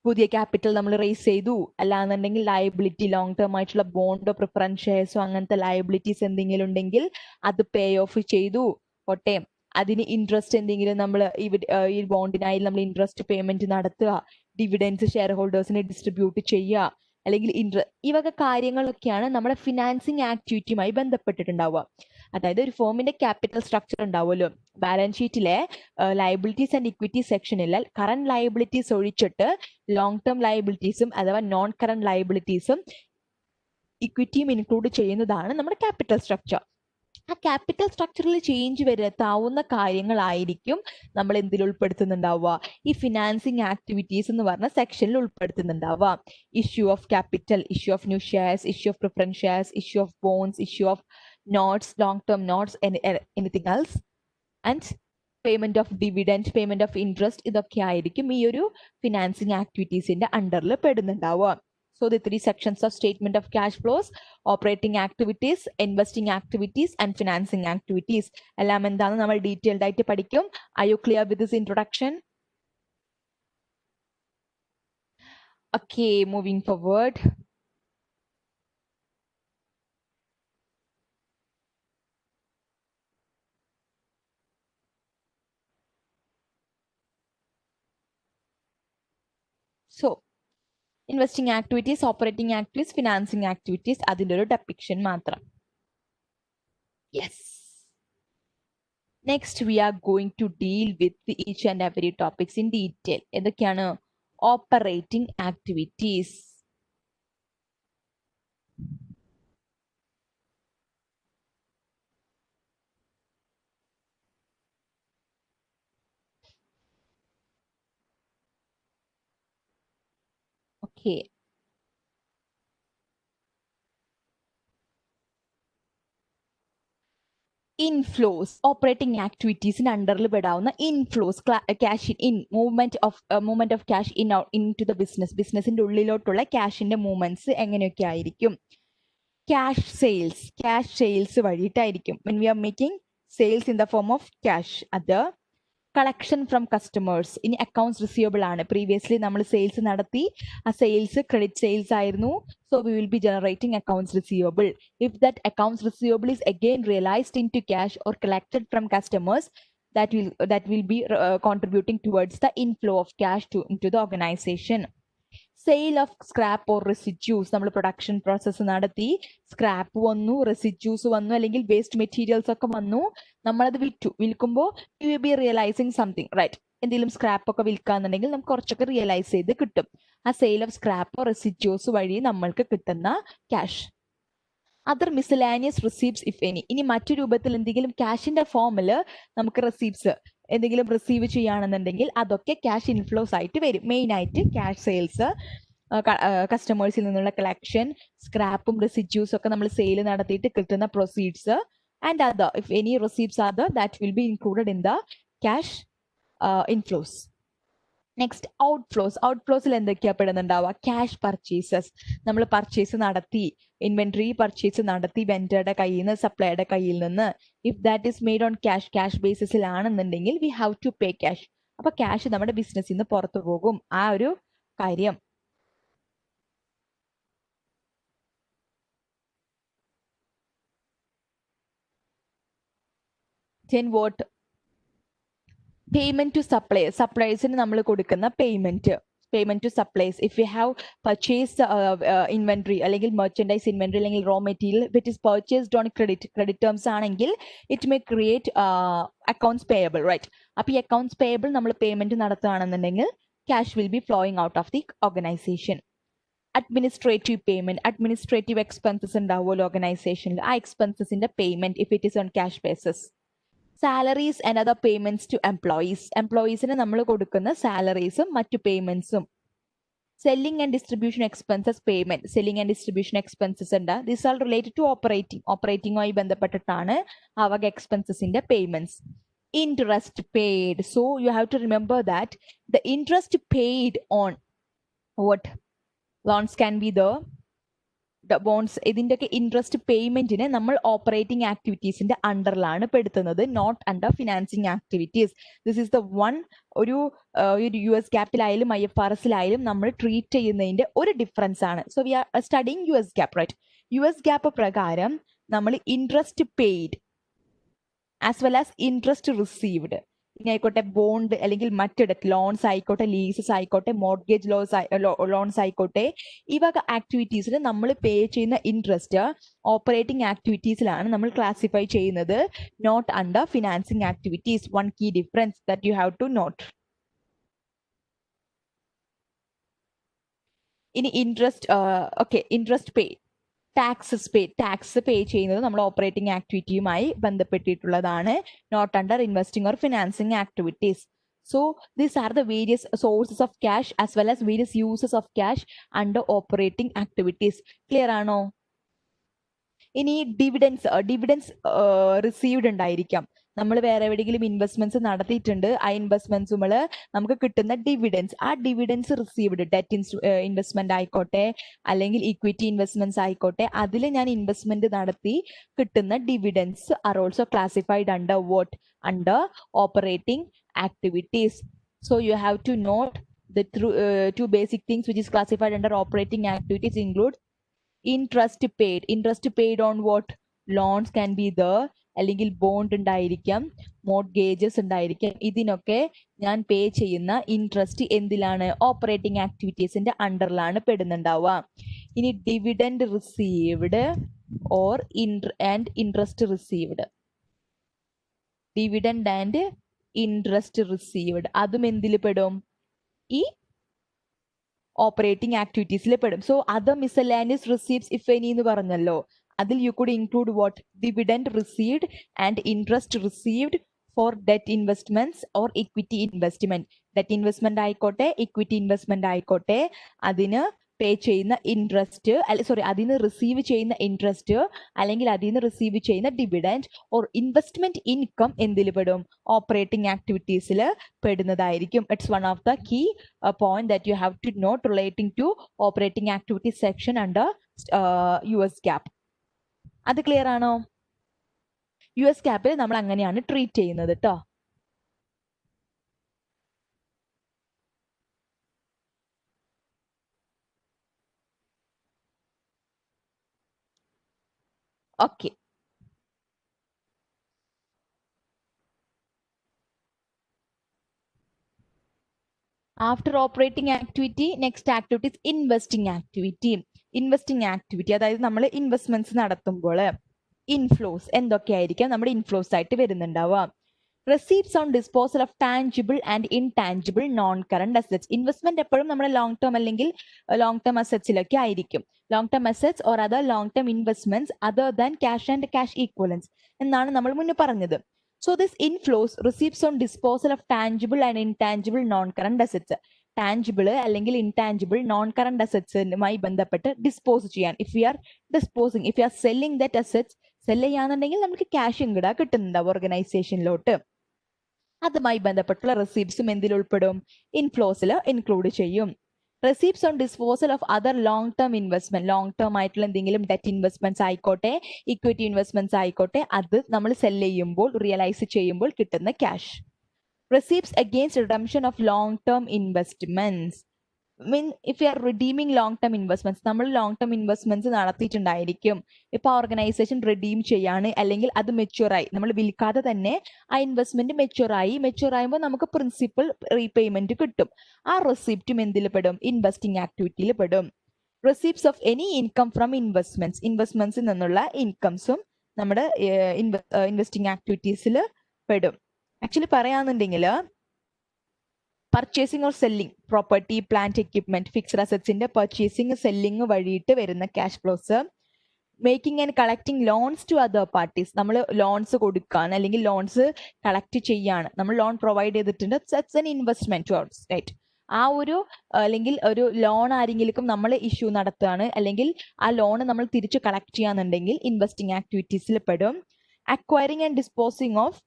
പുതിയ ക്യാപിറ്റൽ നമ്മൾ റേസ് ചെയ്തു, അല്ലാന്നുണ്ടെങ്കിൽ ലയബിലിറ്റി, ലോങ് ടേം ആയിട്ടുള്ള ബോണ്ടോ പ്രിഫറൻസ് ഷെയർസോ അങ്ങനത്തെ ലയബിലിറ്റീസ് എന്തെങ്കിലും ഉണ്ടെങ്കിൽ അത് പേ ഓഫ് ചെയ്തു കോട്ടെ, അതിന് ഇൻട്രസ്റ്റ് എന്തെങ്കിലും നമ്മൾ ഈ ബോണ്ടിനായി നമ്മൾ ഇൻട്രസ്റ്റ് പേയ്മെന്റ് നടത്തുക, ഡിവിഡൻസ് ഷെയർ ഹോൾഡേഴ്സിനെ ഡിസ്ട്രിബ്യൂട്ട് ചെയ്യുക, അല്ലെങ്കിൽ ഈ വക കാര്യങ്ങളൊക്കെയാണ് നമ്മുടെ ഫിനാൻസിങ് ആക്ടിവിറ്റിയുമായി ബന്ധപ്പെട്ടിട്ടുണ്ടാവുക. അതായത് ഒരു ഫോമിന്റെ ക്യാപിറ്റൽ സ്ട്രക്ചർ ഉണ്ടാവുമല്ലോ, ബാലൻസ് ഷീറ്റിലെ ലയബിലിറ്റീസ് ആൻഡ് ഇക്വിറ്റി സെക്ഷനിൽ കറന്റ് ലയബിലിറ്റീസ് ഒഴിച്ചിട്ട് ലോങ് ടേം ലയബിലിറ്റീസും അഥവാ നോൺ കറന്റ് ലയബിലിറ്റീസും ഇക്വിറ്റിയും ഇൻക്ലൂഡ് ചെയ്യുന്നതാണ് നമ്മുടെ ക്യാപിറ്റൽ സ്ട്രക്ചർ. ആ ക്യാപിറ്റൽ സ്ട്രക്ചറിൽ ചേഞ്ച് വരുത്താവുന്ന കാര്യങ്ങളായിരിക്കും നമ്മൾ എന്തിൽ ഉൾപ്പെടുത്തുന്നുണ്ടാവുക? ഈ ഫിനാൻസിങ് ആക്ടിവിറ്റീസ് എന്ന് പറഞ്ഞ സെക്ഷനിൽ ഉൾപ്പെടുത്തുന്നുണ്ടാവുക. Issue of capital, issue of new shares, issue of preference shares, issue of bonds, issue of notes, long term notes, anything else, and payment of dividend, payment of interest, ഇതൊക്കെ ആയിരിക്കും ഈ ഒരു financing ആക്ടിവിറ്റീസിന്റെ അണ്ടറിൽ പെടുന്നുണ്ടാവുക. So the three sections of statement of cash flows: operating activities, investing activities and financing activities. എല്ലാം എന്താണ് നമ്മൾ detailed ആയിട്ട് പഠിക്കും. Are you clear with this introduction? Okay, moving forward. So investing activities, operating activities, financing activities, അതിൻ്റെ ഒരു depiction മാത്രം. Yes. Next we are going to deal with each and every topics in detail. എന്തൊക്കെയാണ്? Operating activities. Okay. Inflows operating ആക്ടിവിറ്റീസിന് അണ്ടറിൽ പെടാവുന്ന inflows cash in movement of cash into the ബിസിനസിന്റെ ഉള്ളിലോട്ടുള്ള ക്യാഷിന്റെ മൂവ്മെന്റ്സ് എങ്ങനെയൊക്കെ ആയിരിക്കും? ക്യാഷ് സെയിൽസ് വഴിയിട്ടായിരിക്കും. when we are making sales in the form of cash. അത് കളക്ഷൻ ഫ്രം കസ്റ്റമേഴ്സ്. ഇനി അക്കൗണ്ട്സ് റിസീവബിൾ ആണ്. പ്രീവിയസ്ലി നമ്മൾ സെയിൽസ് നടത്തി, ആ സെയിൽസ് ക്രെഡിറ്റ് സെയിൽസ് ആയിരുന്നു. So we will B generating accounts receivable. If that accounts receivable is again realized into cash or collected from customers, that will be contributing towards the inflow of cash into the organization. Sale of scrap or residues. നമ്മൾ production process നടത്തി, scrap വന്നു, residues വന്നു, അല്ലെങ്കിൽ waste materials ഒക്കെ വന്നു, നമ്മളത് വിൽക്കുമ്പോൾ you will be realising something, right? എന്തെങ്കിലും സ്ക്രാപ്പ് ഒക്കെ വിൽക്കാന്നുണ്ടെങ്കിൽ നമുക്ക് കുറച്ചൊക്കെ റിയലൈസ് ചെയ്ത് കിട്ടും. ആ sale of scrap or residues വഴി നമ്മൾക്ക് കിട്ടുന്ന cash. Other miscellaneous receipts if any. ഇനി മറ്റു രൂപത്തിൽ എന്തെങ്കിലും ക്യാഷിന്റെ ഫോമിൽ നമുക്ക് റെസീപ്റ്റ്സ് എന്തെങ്കിലും റിസീവ് ചെയ്യുകയാണെന്നുണ്ടെങ്കിൽ അതൊക്കെ ക്യാഷ് ഇൻഫ്ലോസ് ആയിട്ട് വരും. മെയിൻ ആയിട്ട് ക്യാഷ് സെയിൽസ്, കസ്റ്റമേഴ്സിൽ നിന്നുള്ള കളക്ഷൻ, സ്ക്രാപ്പും റെസിഡ്യൂസും ഒക്കെ നമ്മൾ സെയിൽ നടത്തിയിട്ട് കിട്ടുന്ന proceeds, and other if any receipts other that will be included in the cash inflows. Next ഔട്ട്ഫ്ലോസിൽ എന്തൊക്കെയാ പെടുന്നുണ്ടാവുക? Cash purchases. നമ്മൾ പർച്ചേസ് നടത്തി, ഇൻവെന്ററി പർച്ചേസ് നടത്തി വെൻഡറുടെ കയ്യിൽ നിന്ന്, സപ്ലൈയുടെ കയ്യിൽ നിന്ന്. If that is made on cash ബേസിസിലാണെന്നുണ്ടെങ്കിൽ we have to pay cash. അപ്പൊ ക്യാഷ് നമ്മുടെ ബിസിനസ്സിൽ നിന്ന് പുറത്തു പോകും. ആ ഒരു കാര്യം. Then what? പേയ്മെന്റ് ടു സപ്ലൈസിന് നമ്മൾ കൊടുക്കുന്ന payment to supplies. If you have purchased inventory അല്ലെങ്കിൽ മെർച്ചൻഡൈസ് ഇൻവെന്ററി അല്ലെങ്കിൽ raw material with is purchased on credit terms ആണെങ്കിൽ it may create accounts payable, right? അപ്പൊ ഈ അക്കൗണ്ട്സ് പേയബിൾ നമ്മൾ പേയ്മെന്റ് നടത്തുകയാണെന്നുണ്ടെങ്കിൽ cash will be flowing out of the organisation. Administrative expenses ഉണ്ടാവുമല്ലോ ഓർഗനൈസേഷനിൽ. ആ എക്സ്പെൻസസിന്റെ payment if it is on cash basis. Salaries and other payments to എംപ്ലോയീസിന് നമ്മൾ കൊടുക്കുന്ന സാലറീസും മറ്റു പേയ്മെന്റ്സും. Selling and distribution expenses payment. Selling and distribution expenses ഉണ്ട്. ദിസ് ആർ റിലേറ്റഡ് ടു ഓപ്പറേറ്റിംഗുമായി ബന്ധപ്പെട്ടിട്ടാണ് ആ വക എക്സ്പെൻസസിന്റെ payments. Interest paid. So you have to remember that the interest paid on what loans can be the bonds. ഇതിന്റെയൊക്കെ interest പേയ്മെന്റിന് നമ്മൾ operating ആക്ടിവിറ്റീസിന്റെ അണ്ടറിലാണ് പെടുത്തുന്നത്, not under financing activities. This is the one. ഒരു US ഗാപ്പിലായാലും IFRSലായാലും നമ്മൾ ട്രീറ്റ് ചെയ്യുന്നതിന്റെ ഒരു ഡിഫറൻസ് ആണ്. So we are studying US GAAP, right? US GAAP പ്രകാരം നമ്മൾ interest paid as well as interest received, ഇനി ആയിക്കോട്ടെ ബോണ്ട് അല്ലെങ്കിൽ മറ്റിടത്ത് ലോൺസ് ആയിക്കോട്ടെ, ലീസസ് ആയിക്കോട്ടെ, മോർഗേജ് ലോൺസ് ആയിക്കോട്ടെ, ഈ വക ആക്ടിവിറ്റീസിന് നമ്മൾ പേ ചെയ്യുന്ന ഇൻട്രസ്റ്റ് ഓപ്പറേറ്റിംഗ് ആക്ടിവിറ്റീസിലാണ് നമ്മൾ ക്ലാസിഫൈ ചെയ്യുന്നത്, not under financing activities. One key difference that you have to note. ഇനി ഇൻട്രസ്റ്റ് പേ, ടാക്സ് പേ ചെയ്യുന്നത് നമ്മൾ ഓപ്പറേറ്റിംഗ് ആക്ടിവിറ്റിയുമായി ബന്ധപ്പെട്ടിട്ടുള്ളതാണ്, not under investing or financing activities. So these are the various sources of cash as well as various uses of cash under operating activities. Clear ആണോ? ഇനി dividends received ഉണ്ടായിരിക്കാം. നമ്മൾ വേറെ എവിടെയെങ്കിലും ഇൻവെസ്റ്റ്മെന്റ്സ് നടത്തിയിട്ടുണ്ട്, ആ ഇൻവെസ്റ്റ്മെന്റ്സുകൾ നമുക്ക് കിട്ടുന്ന ഡിവിഡൻസ്, ആ ഡിവിഡൻസ് റിസീവ്ഡ്, ഡെറ്റ് ഇൻവെസ്റ്റ്മെന്റ് ആയിക്കോട്ടെ അല്ലെങ്കിൽ ഇക്വിറ്റി ഇൻവെസ്റ്റ്മെന്റ്സ് ആയിക്കോട്ടെ, അതിൽ ഞാൻ ഇൻവെസ്റ്റ്മെന്റ് നടത്തി കിട്ടുന്ന dividends are also classified under what? Under operating activities. So you have to note the two basic things which is classified under operating activities include interest paid on what? Loans can be there, അല്ലെങ്കിൽ bond ഉണ്ടായിരിക്കാം, mortgages ഉണ്ടായിരിക്കാം. ഇതിനൊക്കെ ഞാൻ പേ ചെയ്യുന്ന interest എന്തിലാണ്? Operating ആക്ടിവിറ്റീസിന്റെ അണ്ടറിലാണ് പെടുന്നുണ്ടാവുക. ഇനി dividend received or interest received, dividend and interest received അതും എന്തിൽ പെടും? ഈ ഓപ്പറേറ്റിംഗ് ആക്ടിവിറ്റീസിൽ പെടും. So other miscellaneous receipts if any എന്ന് പറഞ്ഞല്ലോ, അതിൽ you could include what? Dividend received and interest received for debt investments or equity investment. Debt investment ആയിക്കോട്ടെ, ഇക്വിറ്റി ഇൻവെസ്റ്റ്മെന്റ് ആയിക്കോട്ടെ, അതിന് പേ ചെയ്യുന്ന ഇൻട്രസ്റ്റ് അതിൽ നിന്ന് റിസീവ് ചെയ്യുന്ന ഇൻട്രസ്റ്റ് അല്ലെങ്കിൽ അതിൽ നിന്ന് റിസീവ് ചെയ്യുന്ന ഡിവിഡൻഡ് ഓർ ഇൻവെസ്റ്റ്മെന്റ് ഇൻകം എന്തിൽ പെടും? ഓപ്പറേറ്റിംഗ് ആക്ടിവിറ്റീസിൽ പെടുന്നതായിരിക്കും. It's one of the key point that you have to note relating to operating activities section under US GAAP. അത് ക്ലിയർ ആണോ? US GAAP നമ്മൾ അങ്ങനെയാണ് ട്രീറ്റ് ചെയ്യുന്നത് കേട്ടോ. Okay. After operating activity, next activity is investing activity. Investing activity അതായത് നമ്മൾ investments നടത്തുമ്പോൾ inflows എന്തൊക്കെയായിരിക്കാം നമ്മുടെ ഇൻഫ്ലോസ് ആയിട്ട് വരുന്നുണ്ടാവുക? Receipts on disposal of tangible and intangible non current assets. Investment എപ്പോഴും നമ്മുടെ ലോങ് ടേം അല്ലെങ്കിൽ ലോങ് ടേം അസറ്റ്സിലൊക്കെ ആയിരിക്കും. Long term assets or other long term investments other than cash and cash equivalents എന്നാണ് നമ്മൾ മുന്നേ പറഞ്ഞത്. So this inflows receipts on disposal of tangible and intangible non-current assets. Tangible അല്ലെങ്കിൽ intangible non-current assetsമായി ബന്ധപ്പെട്ട് dispose ചെയ്യാൻ. If we are disposing, if we are selling that assets, sell ചെയ്യാന്നുണ്ടെങ്കിൽ നമുക്ക് cash ഇങ്ങടാ കിട്ടുന്നുണ്ടാവും ഓർഗനൈസേഷനിലോട്ട്. അതുമായി ബന്ധപ്പെട്ടുള്ള റെസീപ്റ്റ്സും എന്തിൽ ഉൾപ്പെടും? ഇൻഫ്ലോസിൽ ഇൻക്ലൂഡ് ചെയ്യും. Receipts on disposal of other long term investment, long term ആയിട്ടുള്ള എന്തെങ്കിലും ഡെറ്റ് ഇൻവെസ്റ്റ്മെന്റ്സ് ആയിക്കോട്ടെ, ഇക്വിറ്റി ഇൻവെസ്റ്റ്മെന്റ്സ് ആയിക്കോട്ടെ, അത് നമ്മൾ സെൽ ചെയ്യുമ്പോൾ റിയലൈസ് ചെയ്യുമ്പോൾ കിട്ടുന്ന cash. Receipts against redemption of long term investments mean if you R redeeming long term investments, നമ്മൾ ലോങ് ടേം ഇൻവെസ്റ്റ്മെന്റ്സ് നടത്തിയിട്ടുണ്ടായിരിക്കും. ഇപ്പൊ ഓർഗനൈസേഷൻ റിഡീം ചെയ്യാണ് അല്ലെങ്കിൽ അത് മെച്യൂറായി, നമ്മൾ വിൽക്കാതെ തന്നെ ആ ഇൻവെസ്റ്റ്മെന്റ് മെച്യൂർ ആയുമ്പോൾ നമുക്ക് പ്രിൻസിപ്പൽ റീപേയ്മെന്റ് കിട്ടും. ആ റെസിപ്റ്റും എന്തിൽ പെടും? ഇൻവെസ്റ്റിംഗ് ആക്ടിവിറ്റിയിൽ പെടും. Receipts of any income from ഇൻവെസ്റ്റ്മെന്റ്സിൽ നിന്നുള്ള ഇൻകംസും നമ്മുടെ ഇൻവെസ്റ്റിംഗ് ആക്ടിവിറ്റീസിൽ പെടും. ആക്ച്വലി പറയാന്നുണ്ടെങ്കിൽ purchasing or selling property, plant, equipment, fixed അസറ്റ്സിന്റെ പർച്ചേസിംഗ് സെല്ലിംഗ് വഴിയിട്ട് വരുന്ന cash flows. Making and collecting loans to other parties, നമ്മൾ ലോൺസ് കൊടുക്കാൻ അല്ലെങ്കിൽ ലോൺസ് കളക്ട് ചെയ്യാണ്, നമ്മൾ ലോൺ പ്രൊവൈഡ് ചെയ്തിട്ടുണ്ട്, സറ്റ്സ് ആൻ ഇൻവെസ്റ്റ്മെന്റ് ടു റൈറ്റ്. ആ ഒരു അല്ലെങ്കിൽ ഒരു ലോൺ ആരെങ്കിലും നമ്മൾ ഇഷ്യൂ നടത്തുകയാണ് അല്ലെങ്കിൽ ആ ലോൺ നമ്മൾ തിരിച്ച് കളക്ട് ചെയ്യാന്നുണ്ടെങ്കിൽ ഇൻവെസ്റ്റിംഗ് ആക്ടിവിറ്റീസിൽ പെടും. Acquiring and disposing of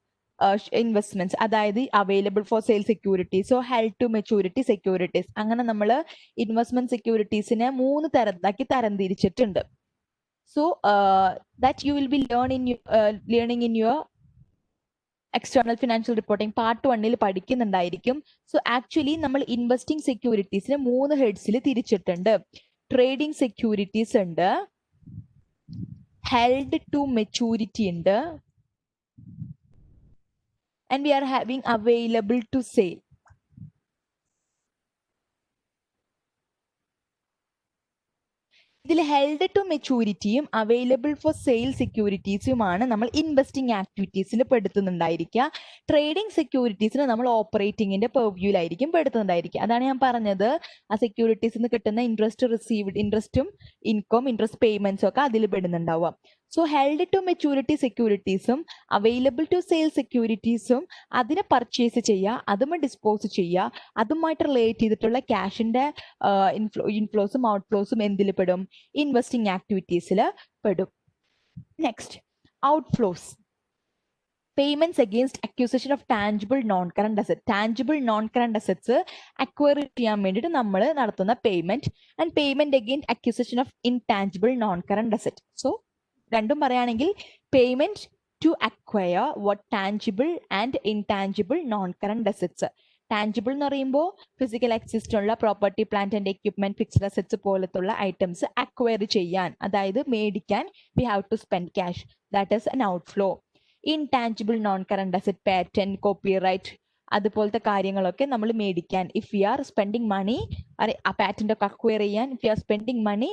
investments, അതായത് available for sale securities, held to maturity securities. അങ്ങനെ നമ്മൾ ഇൻവെസ്റ്റ്മെന്റ് സെക്യൂരിറ്റീസിനെ 3 തരത്തിലാക്കി തരംതിരിച്ചിട്ടുണ്ട്. So that you will be learning in your external financial reporting part 1 പഠിക്കുന്നുണ്ടായിരിക്കും. സോ ആക്ച്വലി നമ്മൾ ഇൻവെസ്റ്റിംഗ് സെക്യൂരിറ്റീസിനെ 3 ഹെഡ്സിൽ തിരിച്ചിട്ടുണ്ട്. ട്രേഡിംഗ് സെക്യൂരിറ്റീസ് ഉണ്ട്, ഹെൽഡ് ടു മെച്യൂരിറ്റി ഉണ്ട്, and we are having available to sale. ഇതിൽ ഹെൽഡ് ടു മെച്യൂരിറ്റിയും അവൈലബിൾ ഫോർ സെയിൽ സെക്യൂരിറ്റീസുമാണ് നമ്മൾ ഇൻവെസ്റ്റിംഗ് ആക്ടിവിറ്റീസിൽ പെടുത്തുന്നുണ്ടായിരിക്കുക. ട്രേഡിംഗ് സെക്യൂരിറ്റീസിന് നമ്മൾ ഓപ്പറേറ്റിംഗിന്റെ പെർവ്യൂലായിരിക്കും പെടുത്തുന്നുണ്ടായിരിക്കുക. അതാണ് ഞാൻ പറഞ്ഞത്, ആ സെക്യൂരിറ്റീസിൽ നിന്ന് കിട്ടുന്ന ഇൻട്രസ്റ്റും ഇൻട്രസ്റ്റ് പേയ്മെന്റ്സും ഒക്കെ അതിൽ പെടുന്നുണ്ടാവുക. സോ ഹെൽഡ് ടു മെച്യൂരിറ്റി സെക്യൂരിറ്റീസും അവൈലബിൾ ടു സെയിൽ സെക്യൂരിറ്റീസും അതിനെ പർച്ചേസ് ചെയ്യുക, അതുമായി ഡിസ്പോസ് ചെയ്യുക, അതുമായിട്ട് റിലേറ്റ് ചെയ്തിട്ടുള്ള ക്യാഷിന്റെ ഇൻഫ്ലോസും ഔട്ട്ഫ്ലോസും എന്തിൽ പെടും? ഇൻവെസ്റ്റിംഗ് ആക്ടിവിറ്റീസിൽ പെടും. Next, outflows. Payments against acquisition of tangible non current asset. Tangible non current assets acquire ചെയ്യാൻ വേണ്ടിയിട്ട് നമ്മൾ നടത്തുന്ന payment. And payment against acquisition of intangible non current asset. So രണ്ടും പറയുകയാണെങ്കിൽ payment to acquire what tangible and intangible non current assets. Tangible എന്ന് പറയുമ്പോൾ physical exist ഉള്ള property, plant and equipment, fixed assets പോലത്തുള്ള ഐറ്റംസ് അക്വയർ ചെയ്യാൻ, അതായത് മേടിക്കാൻ we have to spend cash, that is an outflow. Intangible non current asset, patent, copyright അതുപോലത്തെ കാര്യങ്ങളൊക്കെ നമ്മൾ മേടിക്കാൻ, if you are spending money, ആ പാറ്റന്റ് ഒക്കെ അക്വയർ ചെയ്യാൻ, if you are spending money,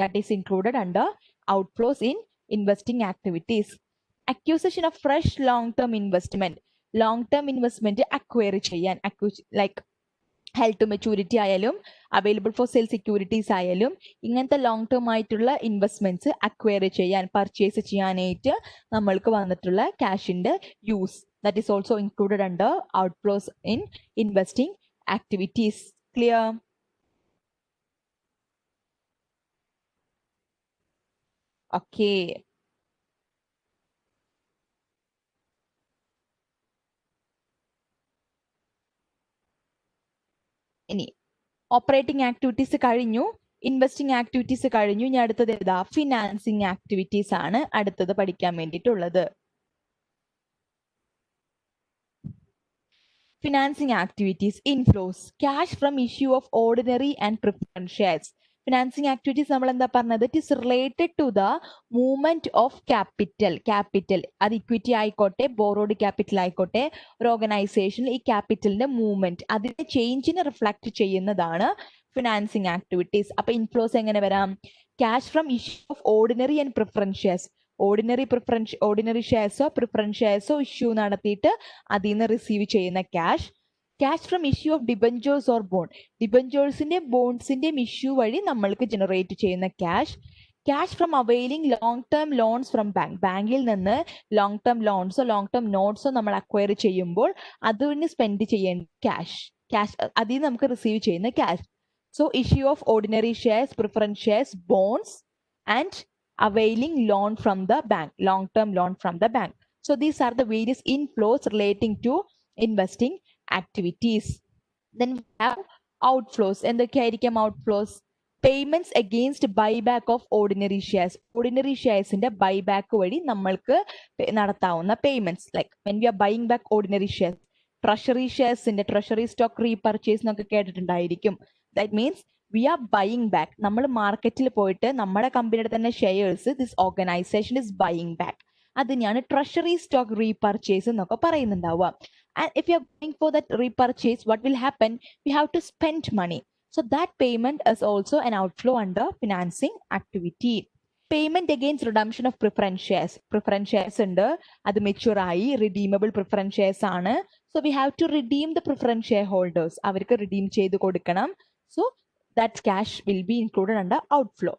that is included under outflows in investing activities. Acquisition of fresh long-term investment. Long-term investment acquire ചെയ്യാൻ, like held to maturity ആയാലും available for sale securities ആയാലും ഇങ്ങനത്തെ long term ആയിട്ടുള്ള investments acquire ചെയ്യാൻ, purchase ചെയ്യാനായിട്ട് നമ്മൾക്ക് വന്നിട്ടുള്ള ക്യാഷിന്റെ use, that is also included under outflows in investing activities. Clear? Okay. ഇനി ഓപ്പറേറ്റിംഗ് ആക്ടിവിറ്റീസ് കഴിഞ്ഞു, ഇൻവെസ്റ്റിംഗ് ആക്ടിവിറ്റീസ് കഴിഞ്ഞു. ഇനി അടുത്തത് ഏതാ? ഫിനാൻസിങ് ആക്ടിവിറ്റീസ് ആണ് അടുത്തത് പഠിക്കാൻ വേണ്ടിയിട്ടുള്ളത്. Financing activities, inflows, cash from issue of ordinary and preference shares. Financing activities നമ്മൾ എന്താ പറഞ്ഞത്? It is related to the movement of capital. അത് ഇക്വിറ്റി ആയിക്കോട്ടെ, ബോറോഡ് ക്യാപിറ്റൽ ആയിക്കോട്ടെ, ഒരു ഓർഗനൈസേഷനിൽ ഈ ക്യാപിറ്റലിന്റെ മൂവ്മെന്റ്, അതിന്റെ ചേഞ്ചിനെ റിഫ്ലക്ട് ചെയ്യുന്നതാണ് ഫിനാൻസിങ് ആക്ടിവിറ്റീസ്. അപ്പൊ ഇൻഫ്ലോസ് എങ്ങനെ വരാം? Cash from issue of ordinary and preference shares. Ordinary ഷെയർസോ പ്രിഫറൻസ് ഷെയർസോ ഇഷ്യൂ നടത്തിയിട്ട് അതിൽ നിന്ന് റിസീവ് ചെയ്യുന്ന cash from issue of debentures or bond. ഡിബഞ്ചേഴ്സിന്റെ ബോണ്ട്സിന്റെയും ഇഷ്യൂ വഴി നമ്മൾക്ക് ജനറേറ്റ് ചെയ്യുന്ന cash from availing long term loans from ബാങ്കിൽ നിന്ന് ലോങ് ടേം ലോൺസോ ലോങ് ടേം നോട്ട്സോ നമ്മൾ അക്വയർ ചെയ്യുമ്പോൾ അതിന് സ്പെൻഡ് ചെയ്യേണ്ട ക്യാഷ് അതിൽ നിന്ന് നമുക്ക് റിസീവ് ചെയ്യുന്ന cash. So issue of ordinary shares, preference shares, bonds and availing loan from the bank, long-term loan from the bank. So these are the various inflows relating to investing activities. Then we have outflows. എന്തൊക്കെയായിരിക്കും outflows? Payments against buyback of ordinary shares. Ordinary shares in the buyback വഴി നമ്മൾക്ക് നടത്താവുന്ന payments, like when we are buying back ordinary shares. Treasury shares in the treasury stock repurchase എന്നൊക്കെ കേട്ടിട്ടുണ്ടായിരിക്കും. That means we are buying back. നമ്മൾ മാർക്കറ്റിൽ പോയിട്ട് നമ്മുടെ കമ്പനിയുടെ തന്നെ shares this organisation is buying back. അതിനെയാണ് ട്രഷറി സ്റ്റോക്ക് റീപർച്ചേസ് എന്നൊക്കെ പറയുന്നുണ്ടാവുക. And if you are going for that repurchase, what will happen? We have to spend money. So that payment is also an outflow under financing activity. Payment against redemption of preference shares. Preference shares ഉണ്ട്, അത് mature ആയി, redeemable preference shares ആണ്. So we have to redeem the preference shareholders. അവർക്ക് redeem ചെയ്ത് കൊടുക്കണം. So that cash will be included under outflow.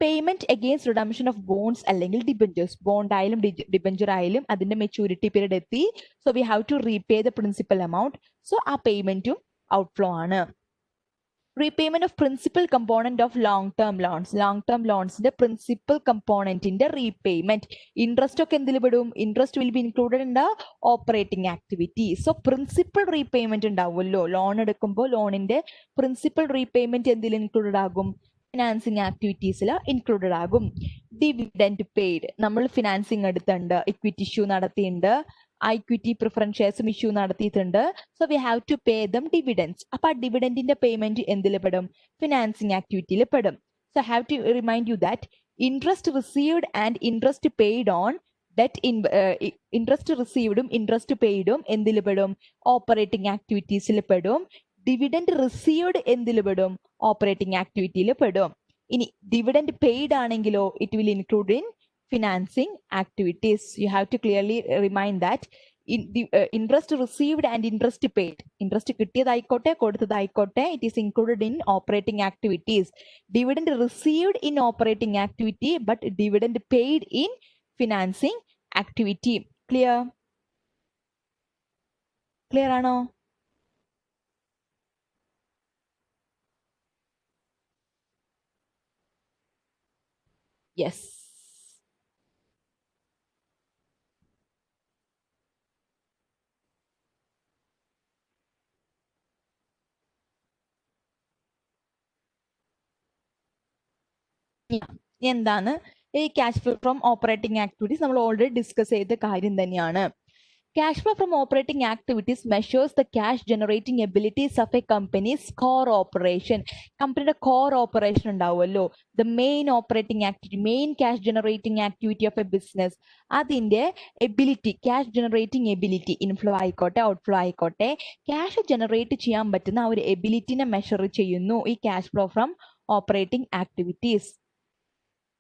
Payment against redemption of bonds അല്ലെങ്കിൽ debentures. Bond ആയാലും debenture ആയാലും അതിന്റെ മെച്യൂരിറ്റി പീരീഡ് എത്തി. So we have to repay the principal amount. So ആ പേയ്മെന്റും outflow ആണ്. Repayment of principal component of long-term loans. Long-term loansന്റെ principal componentന്റെ repayment. Interest ഒക്കെ എന്തിൽ പെടും? Interest will be included in the operating activity. So principal repayment ഉണ്ടാവുമല്ലോ, loan എടുക്കുമ്പോൾ ലോണിന്റെ principal repayment എന്തിൽ included ആകും? ഫിനാൻസിങ് ആക്ടിവിറ്റീസിൽ ഇൻക്ലൂഡഡ് ആകും. Dividend paid. നമ്മൾ ഫിനാൻസിങ് എടുത്തിട്ടുണ്ട്, ഇക്വിറ്റി ഇഷ്യൂ നടത്തിയിട്ടുണ്ട്, ഇക്വിറ്റി പ്രിഫറൻസ് ഷെയർസും ഇഷ്യൂ നടത്തിയിട്ടുണ്ട്. So we have to pay them dividends. അപ്പൊ ആ ഡിവിഡൻഡിന്റെ പേയ്മെന്റ് എന്തിൽ പെടും? ഫിനാൻസിങ് ആക്ടിവിറ്റിയിൽ പെടും. So have to remind you that interest received and interest paid on debt interest റിസീവ്ഡും ഇൻട്രസ്റ്റ് പെയ്ഡും എന്തിൽ പെടും? ഓപ്പറേറ്റിംഗ് ആക്ടിവിറ്റീസിൽ പെടും. ഡിവിഡൻഡ് റിസീവ്ഡ് എന്തിൽ പെടും? ഓപ്പറേറ്റിംഗ് ആക്ടിവിറ്റിയിൽ പെടും. ഇനി ഡിവിഡൻഡ് പെയ്ഡ് ആണെങ്കിലോ it will include in financing activities. You have to clearly remind that interest received and interest paid. Interest കിട്ടിയതായിക്കോട്ടെ കൊടുത്തതായിക്കോട്ടെ, it is included in operating activities. Dividend received in operating activity, but dividend paid in financing activity. Clear? Clear ആണോ? Yes. എന്താണ് ഈ cash flow from operating activities? നമ്മൾ already discuss ചെയ്ത കാര്യം തന്നെയാണ്. Cash flow from operating activities measures the cash generating abilities of a company's core operation. കമ്പനിയുടെ core operation ഉണ്ടാവുമല്ലോ, the main operating activity, main cash generating activity of a business. അതിന്റെ ability, cash generating ability, inflow ആയിക്കോട്ടെ outflow ആയിക്കോട്ടെ, cash generate ചെയ്യാൻ പറ്റുന്ന ആ ഒരു എബിലിറ്റിനെ മെഷർ ചെയ്യുന്നു ഈ cash flow from operating activities.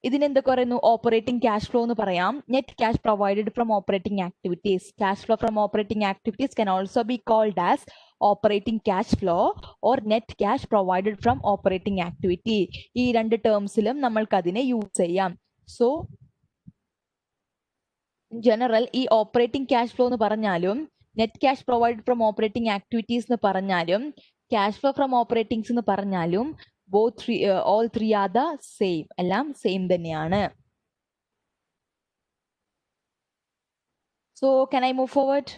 ഇതിനെന്തൊക്കെ പറയുന്നു? ഓപ്പറേറ്റിംഗ് ക്യാഷ് ഫ്ലോ എന്ന് പറയാം. Net cash provided from operating activities. Cash flow from operating activities can also be called as operating cash flow or net cash provided from operating activity. ഈ രണ്ട് ടേംസിലും നമ്മൾക്ക് അതിനെ use ചെയ്യാം. So general ഈ operating cash flow എന്ന് പറഞ്ഞാലും net cash provided from operating activities എന്ന് പറഞ്ഞാലും ക്യാഷ് ഫ്ലോ ഫ്രം ഓപ്പറേറ്റിംഗ്സ് എന്ന് പറഞ്ഞാലും all three are the same. എല്ലാം സെയിം തന്നെയാണ്. So can I move forward?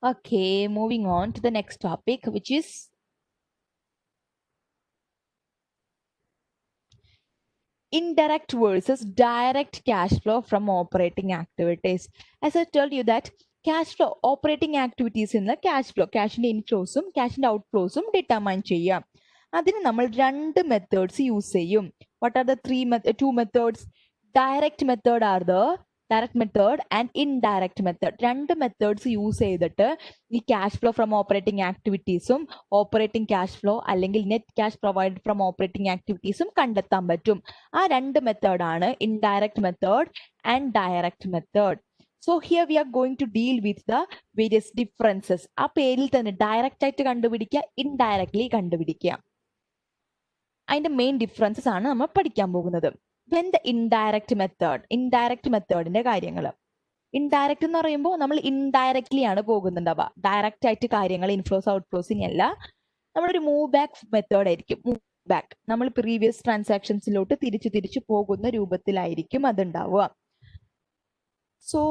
Okay, moving on to the next topic, which is indirect versus direct cash flow from operating activities. As I told you that cash flow, operating activities in the cash flow, cash inflows, cash outflows determine ചെയ്യാം. അതിന് നമ്മൾ രണ്ട് methods use ചെയ്യും. What are the two methods? Direct method are the direct method and indirect method. രണ്ട് methods use ചെയ്തിട്ട് ഈ cash flow from operating ആക്ടിവിറ്റീസും operating cash flow അല്ലെങ്കിൽ net cash provide from operating ആക്ടിവിറ്റീസും കണ്ടെത്താൻ പറ്റും. ആ രണ്ട് മെത്തേഡാണ് indirect method and direct method. So here we are going to deal with the various differences. ആ പേരിൽ തന്നെ ഡയറക്റ്റ് ആയിട്ട് കണ്ടുപിടിക്കുക, ഇൻഡയറക്ട്ലി കണ്ടുപിടിക്കുക. അതിന്റെ മെയിൻ ഡിഫറൻസസ് ആണ് നമ്മൾ പഠിക്കാൻ പോകുന്നത്. Then the indirect method, indirect മെത്തേഡിന്റെ കാര്യങ്ങൾ. ഇൻഡയറക്റ്റ് എന്ന് പറയുമ്പോൾ നമ്മൾ ഇൻഡയറക്ട്ലി ആണ് പോകുന്നുണ്ടാവുക. ഡയറക്റ്റ് ആയിട്ട് കാര്യങ്ങൾ ഇൻഫ്ലോസ് ഔട്ട്ഫ്ലോസിങ് അല്ല. നമ്മളൊരു മൂവ് ബാക്ക് മെത്തേഡ് ആയിരിക്കും. മൂവ് ബാക്ക് നമ്മൾ പ്രീവിയസ് ട്രാൻസാക്ഷൻസിലോട്ട് തിരിച്ചു പോകുന്ന രൂപത്തിലായിരിക്കും അതുണ്ടാവുക. So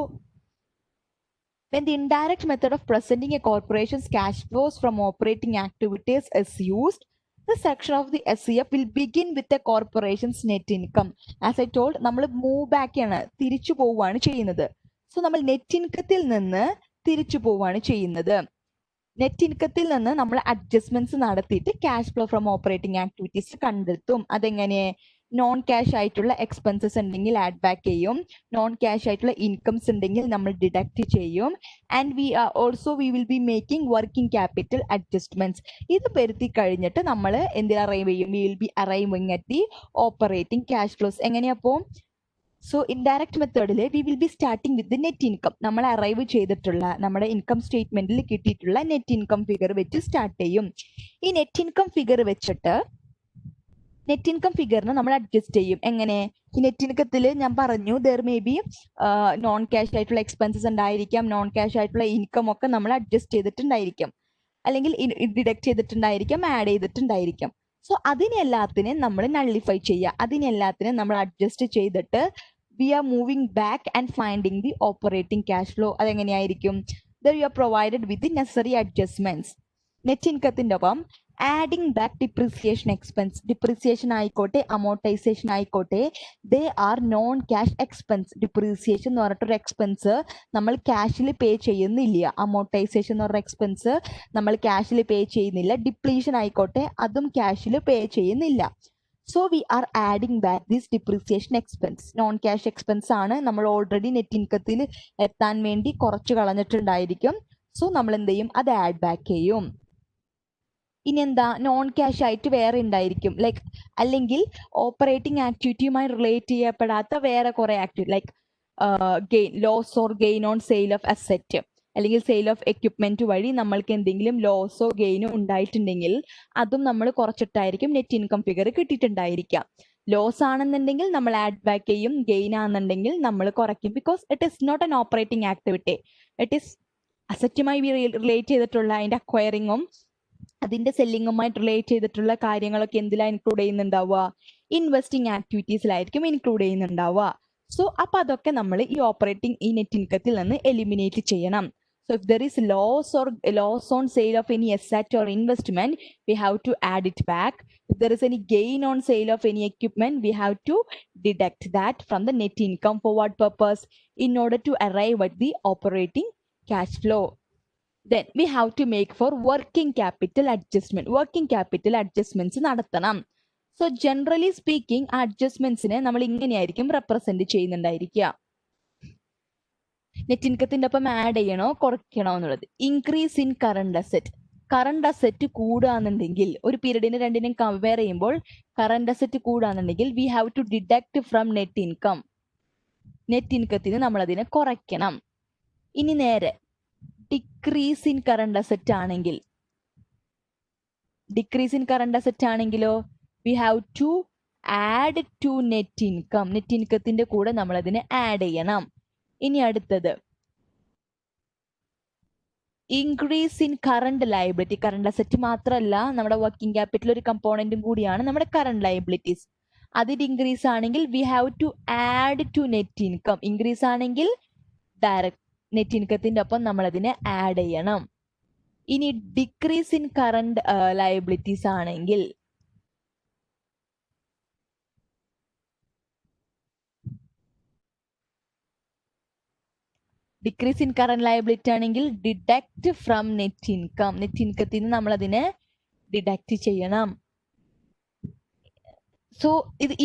when the indirect method of presenting a corporation's cash flows from operating activities is used, the section of the SCF will begin with the corporation's net income. As I told, നമ്മൾ move back ആണ്, തിരിച്ചു പോവുകയാണ് ചെയ്യുന്നത്. So നമ്മൾ net ഇൻകത്തിൽ നിന്ന് തിരിച്ചു പോവുകയാണ് ചെയ്യുന്നത്. നെറ്റ് ഇൻകത്തിൽ നിന്ന് നമ്മൾ അഡ്ജസ്റ്റ്മെന്റ്സ് നടത്തിയിട്ട് cash flow from operating activities കണ്ടെത്തും. അതെങ്ങനെ? നോൺ ക്യാഷ് ആയിട്ടുള്ള എക്സ്പെൻസസ് ഉണ്ടെങ്കിൽ ആഡ് ബാക്ക് ചെയ്യും, നോൺ ക്യാഷ് ആയിട്ടുള്ള ഇൻകംസ് ഉണ്ടെങ്കിൽ നമ്മൾ ഡിഡക്റ്റ് ചെയ്യും. And we will be making working capital adjustments. ഇത് വരുത്തി കഴിഞ്ഞിട്ട് നമ്മൾ എന്തിൽ അറൈവ് ചെയ്യും? We will be arriving at the operating cash flows. എങ്ങനെയപ്പോ? സോ ഇൻഡയറക്റ്റ് മെത്തേഡിൽ we will be starting with net income. നമ്മൾ അറൈവ് ചെയ്തിട്ടുള്ള നമ്മുടെ ഇൻകം സ്റ്റേറ്റ്മെന്റിൽ കിട്ടിയിട്ടുള്ള നെറ്റ് ഇൻകം ഫിഗർ വെച്ച് സ്റ്റാർട്ട് ചെയ്യും. ഈ നെറ്റ് ഇൻകം ഫിഗർ വെച്ചിട്ട് നെറ്റ് ഇൻകം ഫിഗറിന് നമ്മൾ അഡ്ജസ്റ്റ് ചെയ്യും. എങ്ങനെ? ഈ നെറ്റ് ഇൻകത്തിൽ ഞാൻ പറഞ്ഞു there may B non cash ആയിട്ടുള്ള എക്സ്പെൻസസ് ഉണ്ടായിരിക്കാം, നോൺ ക്യാഷ് ആയിട്ടുള്ള ഇൻകം ഒക്കെ നമ്മൾ അഡ്ജസ്റ്റ് ചെയ്തിട്ടുണ്ടായിരിക്കും, അല്ലെങ്കിൽ ഡിഡക്ട് ചെയ്തിട്ടുണ്ടായിരിക്കാം, ആഡ് ചെയ്തിട്ടുണ്ടായിരിക്കാം. സോ അതിനെല്ലാത്തിനും നമ്മൾ നള്ളിഫൈ ചെയ്യുക, അതിനെല്ലാത്തിനും നമ്മൾ അഡ്ജസ്റ്റ് ചെയ്തിട്ട് we are moving back and finding the operating cash flow. അതെങ്ങനെയായിരിക്കും? There you are provided with the necessary adjustments. Net ഇൻകത്തിന്റെ ഒപ്പം adding back depreciation expense, depreciation ആയിക്കോട്ടെ അമോർട്ടൈസേഷൻ ആയിക്കോട്ടെ, they are non cash expense. Depreciation എന്ന് പറഞ്ഞിട്ടൊരു expense നമ്മൾ ക്യാഷിൽ പേ ചെയ്യുന്നില്ല, amortisation എന്ന് പറഞ്ഞ എക്സ്പെൻസ് നമ്മൾ ക്യാഷിൽ പേ ചെയ്യുന്നില്ല, ഡിപ്ലീഷൻ ആയിക്കോട്ടെ അതും ക്യാഷിൽ പേ ചെയ്യുന്നില്ല. So we are adding back this depreciation expense. Non cash expense ആണ്, നമ്മൾ ഓൾറെഡി നെറ്റ് ഇൻകത്തിൽ എത്താൻ വേണ്ടി കുറച്ച് കളഞ്ഞിട്ടുണ്ടായിരിക്കും. സോ നമ്മൾ എന്ത് ചെയ്യും? അത് ആഡ് ബാക്ക് ചെയ്യും. ഇനി എന്താ? നോൺ ക്യാഷ് ആയിട്ട് വേറെ ഉണ്ടായിരിക്കും, ലൈക്ക് അല്ലെങ്കിൽ ഓപ്പറേറ്റിംഗ് ആക്ടിവിറ്റിയുമായി റിലേറ്റ് ചെയ്യപ്പെടാത്ത വേറെ കുറെ activity, like gain, loss or gain on sale of asset, അല്ലെങ്കിൽ സെയിൽ ഓഫ് എക്യുപ്മെന്റ് വഴി നമ്മൾക്ക് എന്തെങ്കിലും ലോസോ ഗെയിനോ ഉണ്ടായിട്ടുണ്ടെങ്കിൽ അതും നമ്മൾ കുറച്ചിട്ടായിരിക്കും നെറ്റ് ഇൻകം ഫിഗർ കിട്ടിയിട്ടുണ്ടായിരിക്കാം. ലോസ് ആണെന്നുണ്ടെങ്കിൽ നമ്മൾ ആഡ് ബാക്ക് ചെയ്യും, ഗെയിൻ ആണെന്നുണ്ടെങ്കിൽ നമ്മൾ കുറയ്ക്കും. Because it is not an operating activity, it is അസറ്റുമായി റിലേറ്റ് ചെയ്തിട്ടുള്ള അതിന്റെ അക്വയറിങ്ങും അതിന്റെ സെല്ലിങ്ങുമായിട്ട് റിലേറ്റ് ചെയ്തിട്ടുള്ള കാര്യങ്ങളൊക്കെ എന്തിലാണ് ഇൻക്ലൂഡ് ചെയ്യുന്നുണ്ടാവുക? ഇൻവെസ്റ്റിംഗ് ആക്ടിവിറ്റീസിലായിരിക്കും ഇൻക്ലൂഡ് ചെയ്യുന്നുണ്ടാവുക. സോ അപ്പൊ അതൊക്കെ നമ്മൾ ഈ ഓപ്പറേറ്റിംഗ് ഈ നെറ്റ് ഇൻകത്തിൽ നിന്ന് എലിമിനേറ്റ് ചെയ്യണം. So if there is loss on sale of any asset or investment, we have to add it back. If there is any gain on sale of any equipment, we have to deduct that from the net income. For what purpose? In order to arrive at the operating cash flow. Then we have to make for working capital adjustment. Working capital adjustments നടത്തണം. So generally speaking, adjustmentsനെ നമ്മൾ ഇങ്ങനെയായിരിക്കും represent ചെയ്യുന്നുണ്ടായിരിക്കുക. Net ഇൻകത്തിന്റെ ഒപ്പം add ചെയ്യണോ കുറയ്ക്കണോ എന്നുള്ളത്. Increase in current asset. Current asset കൂടുകയാണെന്നുണ്ടെങ്കിൽ, ഒരു പീരീഡിനെ രണ്ടിനെയും കമ്പയർ ചെയ്യുമ്പോൾ കറണ്ട് അസെറ്റ് കൂടുകയാണെന്നുണ്ടെങ്കിൽ we have to deduct from net income. Net ഇൻകത്തിന് നമ്മൾ അതിനെ കുറയ്ക്കണം. ഇനി നേരെ ഡിക്രീസ് ഇൻ കറണ്ട് അസെറ്റ് ആണെങ്കിൽ, ഡിക്രീസ് ഇൻ കറണ്ട് അസെറ്റ് ആണെങ്കിലോ we have to add to net income. Net ഇൻകത്തിന്റെ കൂടെ നമ്മൾ അതിനെ ആഡ് ചെയ്യണം. ഇനി അടുത്തത് increase in current liability. Current asset മാത്രമല്ല, നമ്മുടെ വർക്കിംഗ് ക്യാപിറ്റൽ ഒരു കമ്പോണന്റും കൂടിയാണ് നമ്മുടെ കറണ്ട് ലയബിലിറ്റീസ്. അതിൽ ഇൻക്രീസ് ആണെങ്കിൽ we have to add to net income. Increase ആണെങ്കിൽ ഡയറക്റ്റ് നെറ്റ് ഇൻകത്തിന്റെ ഒപ്പം നമ്മൾ അതിനെ ആഡ് ചെയ്യണം. ഇനി ഡിക്രീസ് ഇൻ കറണ്ട് ലയബിലിറ്റീസ് ആണെങ്കിൽ ഡിക്രീസ് ഇൻ കറണ്ട് ലയബിലിറ്റി ആണെങ്കിൽ deduct from net income. Net ഇൻകത്തിൽ നിന്ന് നമ്മൾ അതിനെ ഡിഡക്റ്റ് ചെയ്യണം. സോ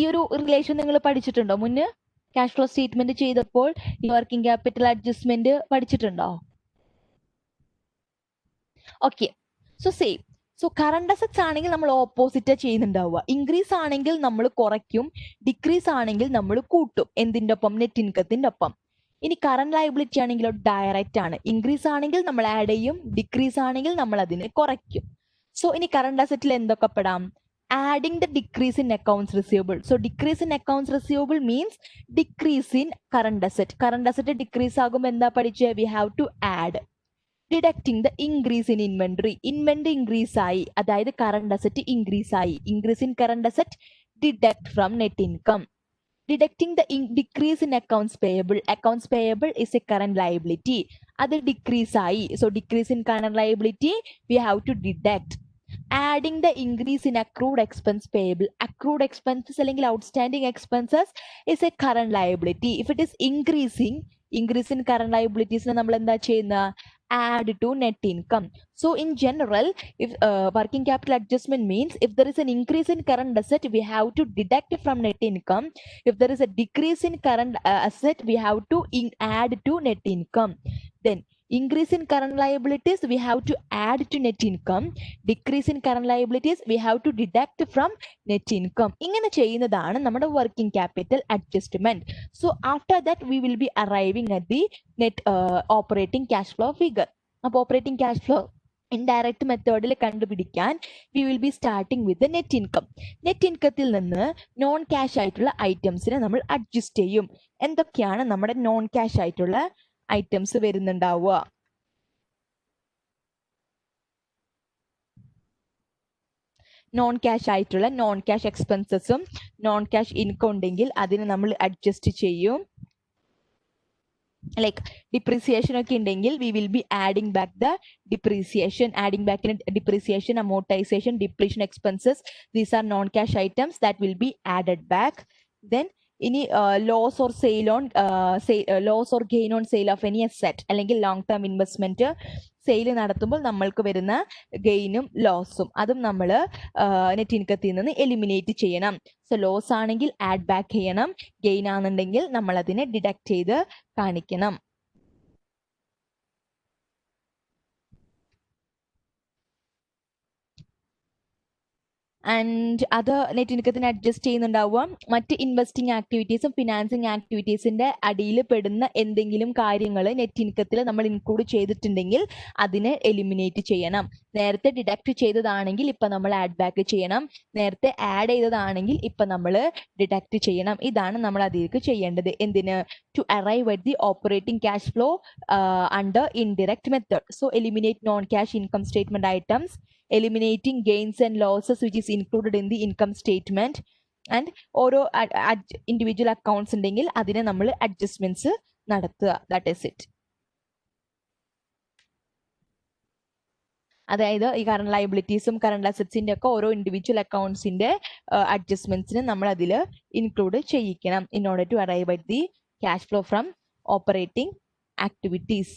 ഈ ഒരു റിലേഷൻ നിങ്ങൾ പഠിച്ചിട്ടുണ്ടോ മുന്നേ? ക്യാഷ് ഫ്ലോ സ്റ്റേറ്റ്മെന്റ് ചെയ്തപ്പോൾ ഈ വർക്കിംഗ് ക്യാപിറ്റൽ അഡ്ജസ്റ്റ്മെന്റ് പഠിച്ചിട്ടുണ്ടോ? Okay, so same. So current assets ആണെങ്കിൽ നമ്മൾ ഓപ്പോസിറ്റ് ചെയ്യുന്നുണ്ടാവുക. ഇൻക്രീസ് ആണെങ്കിൽ നമ്മൾ കുറയ്ക്കും, ഡിക്രീസ് ആണെങ്കിൽ നമ്മൾ കൂട്ടും. എന്തിന്റെ ഒപ്പം? നെറ്റ് ഇൻകത്തിന്റെ ഒപ്പം. ഇനി കറണ്ട് ലയബിലിറ്റി ആണെങ്കിലോ ഡയറക്റ്റ് ആണ്. ഇൻക്രീസ് ആണെങ്കിൽ നമ്മൾ ആഡ് ചെയ്യും, ഡിക്രീസ് ആണെങ്കിൽ നമ്മൾ അതിനെ കുറയ്ക്കും. സോ ഇനി കറണ്ട് അസറ്റിൽ എന്തൊക്കെ പെടാം? Adding the decrease in accounts receivable. So decrease in accounts receivable means decrease in current asset. Current asset decrease ആകുമ്പോൾ എന്താ പഠിച്ചേ? We have to add. Deducting the increase in inventory. Inventory increase ആയി, അതായത് current asset increase ആയി. Increase in current asset deduct from net income. Deducting the decrease in accounts payable. Accounts payable is a current liability. അത് decrease ആയി. So decrease in current liability we have to deduct. Adding the increase in accrued expense payable. Accrued expenses അല്ലെങ്കിൽ outstanding expenses is a current liability. If it is increasing, increase in current liabilities നമ്മൾ എന്താ ചെയ്യുന്ന? Add to net income. So in general, if working capital adjustment means if there is an increase in current asset, we have to deduct from net income. If there is a decrease in current asset, we have to add to net income. Then increase in current liabilities, we have to add to net income. Decrease in current liabilities, we have to deduct from net income. ഇങ്ങനെ ചെയ്യുന്നതാണ് നമ്മുടെ working capital adjustment. So after that we will be arriving at the net operating cash flow figure. അപ്പോൾ operating cash flow indirect മെത്തേഡിൽ കണ്ടുപിടിക്കാൻ we will be starting with net income. Net ഇൻകത്തിൽ നിന്ന് non cash ആയിട്ടുള്ള ഐറ്റംസിനെ നമ്മൾ adjust ചെയ്യും. എന്തൊക്കെയാണ് നമ്മുടെ നോൺ ക്യാഷ് ആയിട്ടുള്ള ഐറ്റംസ് വരുന്നുണ്ടാവുക? നോൺ ക്യാഷ് ആയിട്ടുള്ള നോൺ ക്യാഷ് എക്സ്പെൻസസും നോൺ ക്യാഷ് ഇൻകം ഉണ്ടെങ്കിൽ അതിനെ നമ്മൾ അഡ്ജസ്റ്റ് ചെയ്യും. ലൈക്ക് ഡിപ്രീസിയേഷൻ ഒക്കെ ഉണ്ടെങ്കിൽ we will be adding back the depreciation. Adding ബാക്കിന് depreciation, amortisation, depletion expenses, these are non cash items that will be added back. Then ഇനി loss or sale on loss or gain on sale of any asset അല്ലെങ്കിൽ long term investment sale നടത്തുമ്പോൾ നമ്മൾക്ക് വരുന്ന ഗെയിനും ലോസും അതും നമ്മൾ net ഇൻകത്തിൽ നിന്ന് eliminate ചെയ്യണം. സോ ലോസ് ആണെങ്കിൽ ആഡ് ബാക്ക് ചെയ്യണം, ഗെയിൻ ആണെന്നുണ്ടെങ്കിൽ നമ്മൾ അതിനെ ഡിഡക്ട് ചെയ്ത് കാണിക്കണം. ആൻഡ് അത് നെറ്റ് ഇൻകത്തിന് അഡ്ജസ്റ്റ് ചെയ്യുന്നുണ്ടാവുക. മറ്റ് ഇൻവെസ്റ്റിംഗ് ആക്ടിവിറ്റീസും ഫിനാൻസിങ് ആക്ടിവിറ്റീസിന്റെ അടിയിൽ പെടുന്ന എന്തെങ്കിലും കാര്യങ്ങൾ നെറ്റ് ഇൻകത്തിൽ നമ്മൾ ഇൻക്ലൂഡ് ചെയ്തിട്ടുണ്ടെങ്കിൽ അതിനെ എലിമിനേറ്റ് ചെയ്യണം. നേരത്തെ ഡിഡക്ട് ചെയ്തതാണെങ്കിൽ ഇപ്പൊ നമ്മൾ ആഡ് ബാക്ക് ചെയ്യണം, നേരത്തെ ആഡ് ചെയ്തതാണെങ്കിൽ ഇപ്പൊ നമ്മൾ ഡിഡക്ട് ചെയ്യണം. ഇതാണ് നമ്മൾ അതിലേക്ക് ചെയ്യേണ്ടത്. എന്തിന്? To arrive at the operating cash flow under indirect method. So eliminate non cash income statement items, eliminating gains and losses which is included in the income statement, and ഓരോ individual accounts ഉണ്ടെങ്കിൽ അതിനെ നമ്മൾ adjustments നടത്തുക. That is it. അതായത് ഈ current ലയബിലിറ്റീസും current അസറ്റ്സിന്റെ ഒക്കെ ഓരോ individual അക്കൗണ്ട്സിന്റെ അഡ്ജസ്റ്റ്മെന്റ്സിന് നമ്മൾ അതിൽ ഇൻക്ലൂഡ് ചെയ്യിക്കണം in order to arrive at the cash flow from operating activities.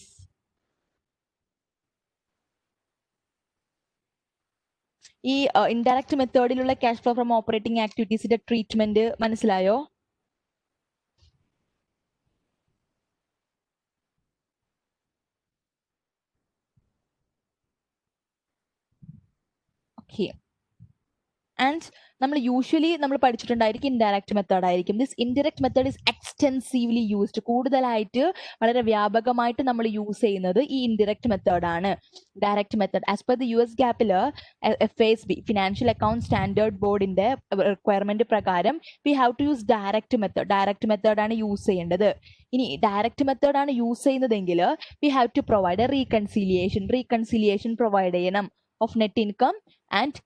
ഈ ഇൻഡയറക്റ്റ് മെത്തേഡിലുള്ള ക്യാഷ് ഫ്ലോ ഫ്രം ഓപ്പറേറ്റിംഗ് ആക്ടിവിറ്റീസിന്റെ ട്രീറ്റ്മെന്റ് മനസ്സിലായോ? ഓക്കെ. ആൻഡ് നമ്മൾ യൂഷ്വലി നമ്മൾ പഠിച്ചിട്ടുണ്ടായിരിക്കും ഇൻഡയറക്റ്റ് മെത്തേഡ് ആയിരിക്കും. This indirect method is extensively used. കൂടുതലായിട്ട് വളരെ വ്യാപകമായിട്ട് നമ്മൾ യൂസ് ചെയ്യുന്നത് ഈ ഇൻഡയറക്റ്റ് മെത്തേഡാണ്. Direct method as per the US GAAP FASB financial account standard ബോർഡിന്റെ റിക്വയർമെന്റ് പ്രകാരം we have to use direct method. Direct മെത്തേഡാണ് യൂസ് ചെയ്യേണ്ടത്. ഇനി ഡയറക്റ്റ് മെത്തേഡാണ് യൂസ് ചെയ്യുന്നതെങ്കിൽ we have to provide a reconciliation provide ചെയ്യണം of net income and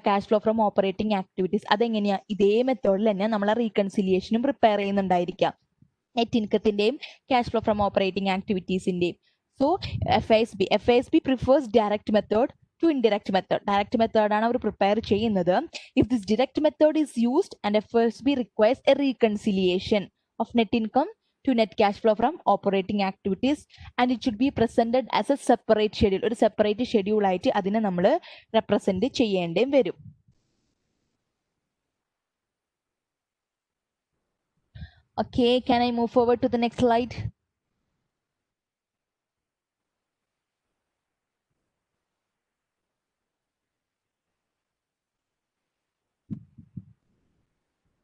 cash flow from operating activities. അതെങ്ങനെയാ? ഇതേ മെത്തേഡിൽ തന്നെ നമ്മൾ ആ റീകൺസിലിയേഷനും പ്രിപ്പയർ ചെയ്യുന്നുണ്ടായിരിക്കാം, നെറ്റ് ഇൻകത്തിന്റെയും ക്യാഷ് ഫ്ലോ ഫ്രം ഓപ്പറേറ്റിംഗ് ആക്ടിവിറ്റീസിന്റെയും. So FASB prefers direct method to indirect method. Direct മെത്തേഡാണ് അവർ പ്രിപ്പയർ ചെയ്യുന്നത്. If this direct method is used and FASB requires a reconciliation of net income to net cash flow from operating activities and it should be presented as a separate schedule. ഒരു separate schedule ആയിട്ട് അതിനെ നമ്മൾ represent ചെയ്യേണ്ടേം വരും. Okay, can I move forward to the next slide?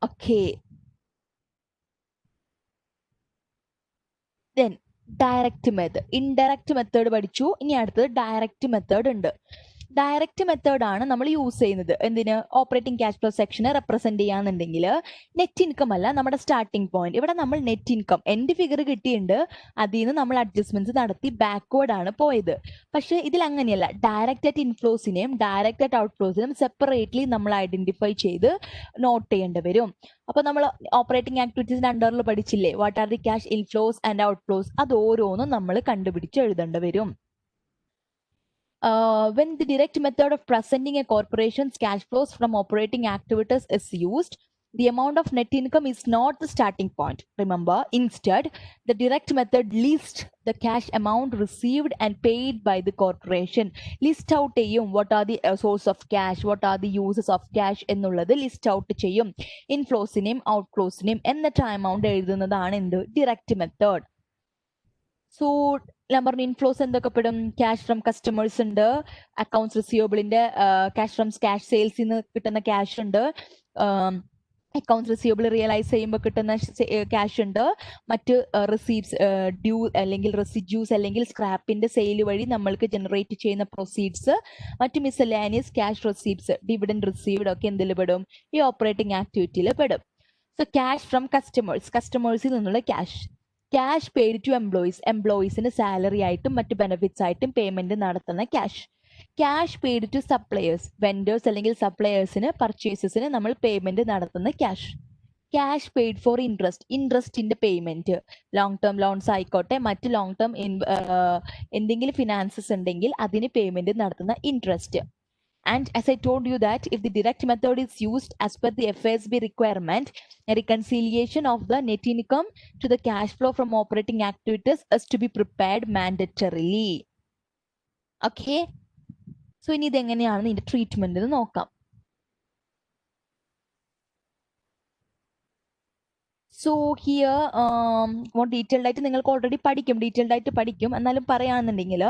Okay. Then direct method, indirect method പഠിച്ചു. ഇനി അടുത്തത് direct method ഉണ്ട്. Direct method ആണ് നമ്മൾ യൂസ് ചെയ്യുന്നത് എന്തിന്? ഓപ്പറേറ്റിംഗ് ക്യാഷ് ഫ്ലോ സെക്ഷനെ റെപ്രസെന്റ് ചെയ്യാന്നുണ്ടെങ്കിൽ നെറ്റ് ഇൻകം അല്ല നമ്മുടെ സ്റ്റാർട്ടിംഗ് പോയിന്റ്. ഇവിടെ നമ്മൾ നെറ്റ് ഇൻകം എൻഡ് ഫിഗർ കിട്ടിയിട്ടുണ്ട്, അതിൽ നിന്ന് നമ്മൾ അഡ്ജസ്റ്റ്മെന്റ്സ് നടത്തി ബാക്ക്വേർഡ് ആണ് പോയത്. പക്ഷെ ഇതിൽ അങ്ങനെയല്ല. ഡയറക്റ്റ് അറ്റ് ഇൻഫ്ലോസിനെയും ഡയറക്റ്റ് അറ്റ് ഔട്ട്ഫ്ലോസിനെയും സെപ്പറേറ്റ്ലി നമ്മൾ ഐഡന്റിഫൈ ചെയ്ത് നോട്ട് ചെയ്യേണ്ടി വരും. അപ്പൊ നമ്മൾ ഓപ്പറേറ്റിംഗ് ആക്ടിവിറ്റീസിന്റെ അണ്ടറിൽ പഠിച്ചില്ലേ, what are the cash inflows and outflows? അത് ഓരോന്നും നമ്മൾ കണ്ടുപിടിച്ച് എഴുതേണ്ടി വരും. When the direct method of presenting a corporation's cash flows from operating activities is used, the amount of net income is not the starting point. Remember, instead, the direct method lists the cash amount received and paid by the corporation. List out ചെയ്യും what are the source of cash, what are the uses of cash എന്നുള്ളത് list out ചെയ്യും. ഇൻഫ്ലോസിനെയും ഔട്ട്ഫ്ലോസിനെയും എന്നിട്ട് amount എഴുതുന്നതാണ് എന്ത്? Direct method. So ഞാൻ പറഞ്ഞു inflows എന്തൊക്കെ പെടും? ക്യാഷ് ഫ്രം കസ്റ്റമേഴ്സ് ഉണ്ട്, അക്കൗണ്ട്സ് റിസീവബിളിന്റെ ക്യാഷ് ഫ്രം ക്യാഷ് സെയിൽസിൽ നിന്ന് കിട്ടുന്ന ക്യാഷ് ഉണ്ട്, അക്കൗണ്ട്സ് റിസീവബിൾ റിയലൈസ് ചെയ്യുമ്പോൾ കിട്ടുന്ന ക്യാഷ് ഉണ്ട്, മറ്റ് റിസീപ്റ്റ്സ് ഡ്യൂ അല്ലെങ്കിൽ റെസിഡ്യൂസ് അല്ലെങ്കിൽ സ്ക്രാപ്പിന്റെ സെയിൽ വഴി നമ്മൾക്ക് ജനറേറ്റ് ചെയ്യുന്ന പ്രൊസീഡ്സ്, മറ്റ് മിസ്സെലാനിയസ് ക്യാഷ് റെസീപ്റ്റ്സ്, ഡിവിഡൻഡ് റിസീവ്ഡ് ഒക്കെ എന്തിൽ പെടും? ഈ ഓപ്പറേറ്റിംഗ് ആക്ടിവിറ്റിയിൽ പെടും. സോ ക്യാഷ് ഫ്രം കസ്റ്റമേഴ്സിൽ നിന്നുള്ള ക്യാഷ് പെയ്ഡ് ടു എംപ്ലോയീസിന് സാലറി ആയിട്ടും മറ്റ് ബെനിഫിറ്റ്സ് ആയിട്ടും പേയ്മെന്റ് നടത്തുന്ന cash paid to suppliers, vendors അല്ലെങ്കിൽ സപ്ലയേഴ്സിന് പർച്ചേസസിന് നമ്മൾ പേയ്മെന്റ് നടത്തുന്ന ക്യാഷ് പെയ്ഡ് ഫോർ ഇൻട്രസ്റ്റിന്റെ പേയ്മെന്റ്, ലോങ് ടേം ലോൺസ് ആയിക്കോട്ടെ മറ്റ് ലോങ് ടേം എന്തെങ്കിലും ഫിനാൻസസ് ഉണ്ടെങ്കിൽ അതിന് പേയ്മെന്റ് നടത്തുന്ന interest. And as I told you that if the direct method is used as per the FASB requirement, a reconciliation of the net income to the cash flow from operating activities is to be prepared mandatorily. Okay. So ഇനി ഇതെങ്ങനെയാണ് ഇതിന്റെ treatment എന്ന് നോക്കാം. So here detailed ആയിട്ട് നിങ്ങൾക്ക് already detailed ആയിട്ട് പഠിക്കും. എന്നാലും പറയുകയാണെന്നുണ്ടെങ്കിൽ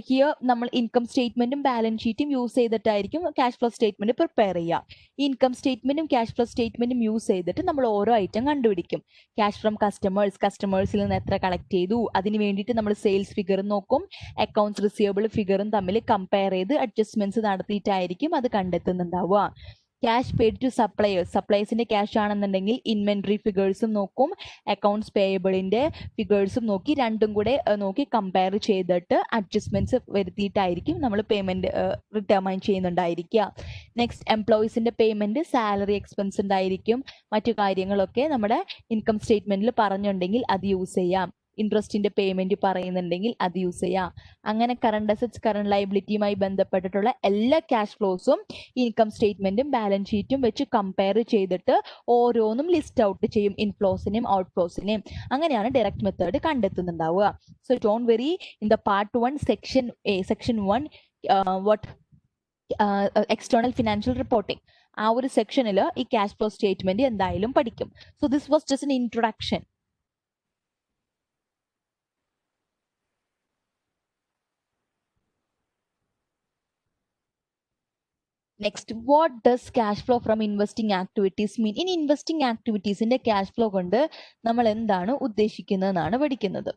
ഹിയർ നമ്മൾ ഇൻകം സ്റ്റേറ്റ്മെന്റും ബാലൻസ് ഷീറ്റും യൂസ് ചെയ്തിട്ടായിരിക്കും ക്യാഷ് ഫ്ലോ സ്റ്റേറ്റ്മെന്റ് പ്രിപ്പയർ ചെയ്യുക. ഈ ഇൻകം സ്റ്റേറ്റ്മെന്റും ക്യാഷ് ഫ്ലോ സ്റ്റേറ്റ്മെന്റും യൂസ് ചെയ്തിട്ട് നമ്മൾ ഓരോ ഐറ്റം കണ്ടുപിടിക്കും. ക്യാഷ് ഫ്രം കസ്റ്റമേഴ്സിൽ നിന്ന് എത്ര കളക്ട് ചെയ്തു, അതിന് വേണ്ടിയിട്ട് നമ്മൾ സെയിൽസ് ഫിഗറും നോക്കും, അക്കൗണ്ട്സ് റിസീവബിൾ ഫിഗറും തമ്മിൽ കമ്പയർ ചെയ്ത് അഡ്ജസ്റ്റ്മെന്റ്സ് നടത്തിയിട്ടായിരിക്കും അത് കണ്ടെത്തുന്നുണ്ടാവുക. ക്യാഷ് പെയ്ഡ് ടു സപ്ലയേഴ്സിന്റെ ക്യാഷ് ആണെന്നുണ്ടെങ്കിൽ ഇൻവെന്ററി ഫിഗേഴ്സും നോക്കും, അക്കൗണ്ട്സ് പേയബിളിന്റെ ഫിഗേഴ്സും നോക്കി രണ്ടും കൂടെ നോക്കി കമ്പയർ ചെയ്തിട്ട് അഡ്ജസ്റ്റ്മെന്റ്സ് വരുത്തിയിട്ടായിരിക്കും നമ്മൾ പേയ്മെന്റ് ഡിറ്റർമൈൻ ചെയ്യുന്നുണ്ടായിരിക്കുക. നെക്സ്റ്റ് എംപ്ലോയീസിന്റെ പേയ്മെന്റ്, സാലറി എക്സ്പെൻസ് ഉണ്ടായിരിക്കും, മറ്റു കാര്യങ്ങളൊക്കെ നമ്മുടെ ഇൻകം സ്റ്റേറ്റ്മെന്റിൽ പറഞ്ഞിട്ടുണ്ടെങ്കിൽ അത് യൂസ് ചെയ്യാം. ഇൻട്രസ്റ്റിന്റെ പേയ്മെന്റ് പറയുന്നുണ്ടെങ്കിൽ അത് യൂസ് ചെയ്യാം. അങ്ങനെ കറണ്ട് അസറ്റ്സ് കറണ്ട് ലയബിലിറ്റിയുമായി ബന്ധപ്പെട്ടിട്ടുള്ള എല്ലാ ക്യാഷ് ഫ്ലോസും ഇൻകം സ്റ്റേറ്റ്മെന്റും ബാലൻസ് ഷീറ്റും വെച്ച് കമ്പയർ ചെയ്തിട്ട് ഓരോന്നും ലിസ്റ്റ് ഔട്ട് ചെയ്യും, ഇൻഫ്ലോസിനെയും ഔട്ട്ഫ്ലോസിനെയും. അങ്ങനെയാണ് ഡയറക്റ്റ് മെത്തേഡ് കണ്ടെത്തുന്നുണ്ടാവുക. So don't worry, in the part 1 section 1 what external financial reporting, ആ ഒരു സെക്ഷനിൽ ഈ ക്യാഷ് ഫ്ലോ സ്റ്റേറ്റ്മെന്റ് എന്തായാലും പഠിക്കും. So this was just an introduction. Next, what does cash flow from investing activities mean? ഇനി investing ആക്ടിവിറ്റീസിന്റെ cash flow കൊണ്ട് നമ്മൾ എന്താണ് ഉദ്ദേശിക്കുന്നതെന്നാണ് പഠിക്കുന്നത്.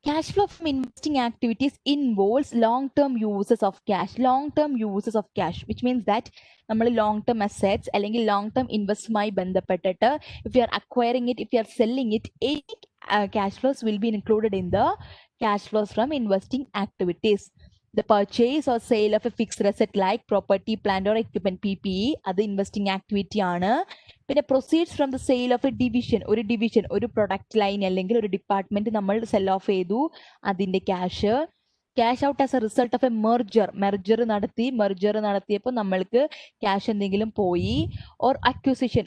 Cash flow from investing activities involves long-term uses of cash. Long-term uses of cash, which means that നമ്മൾ long term assets അല്ലെങ്കിൽ long term ഇൻവെസ്റ്റ്മായി ബന്ധപ്പെട്ടിട്ട് if you R acquiring it, if you are selling it, any cash flows will be included in the cash flows from investing activities. The purchase or sale of a fixed asset like property, plant or equipment, PPE, അത് investing activity ആണ്. പിന്നെ proceeds from the sale of a division, ഒരു product line അല്ലെങ്കിൽ ഒരു department നമ്മൾ sell off ചെയ്തു, അതിന്റെ cash out as a result of a merger നടത്തിയപ്പോൾ നമ്മൾക്ക് ക്യാഷ് എന്തെങ്കിലും പോയി. Or acquisition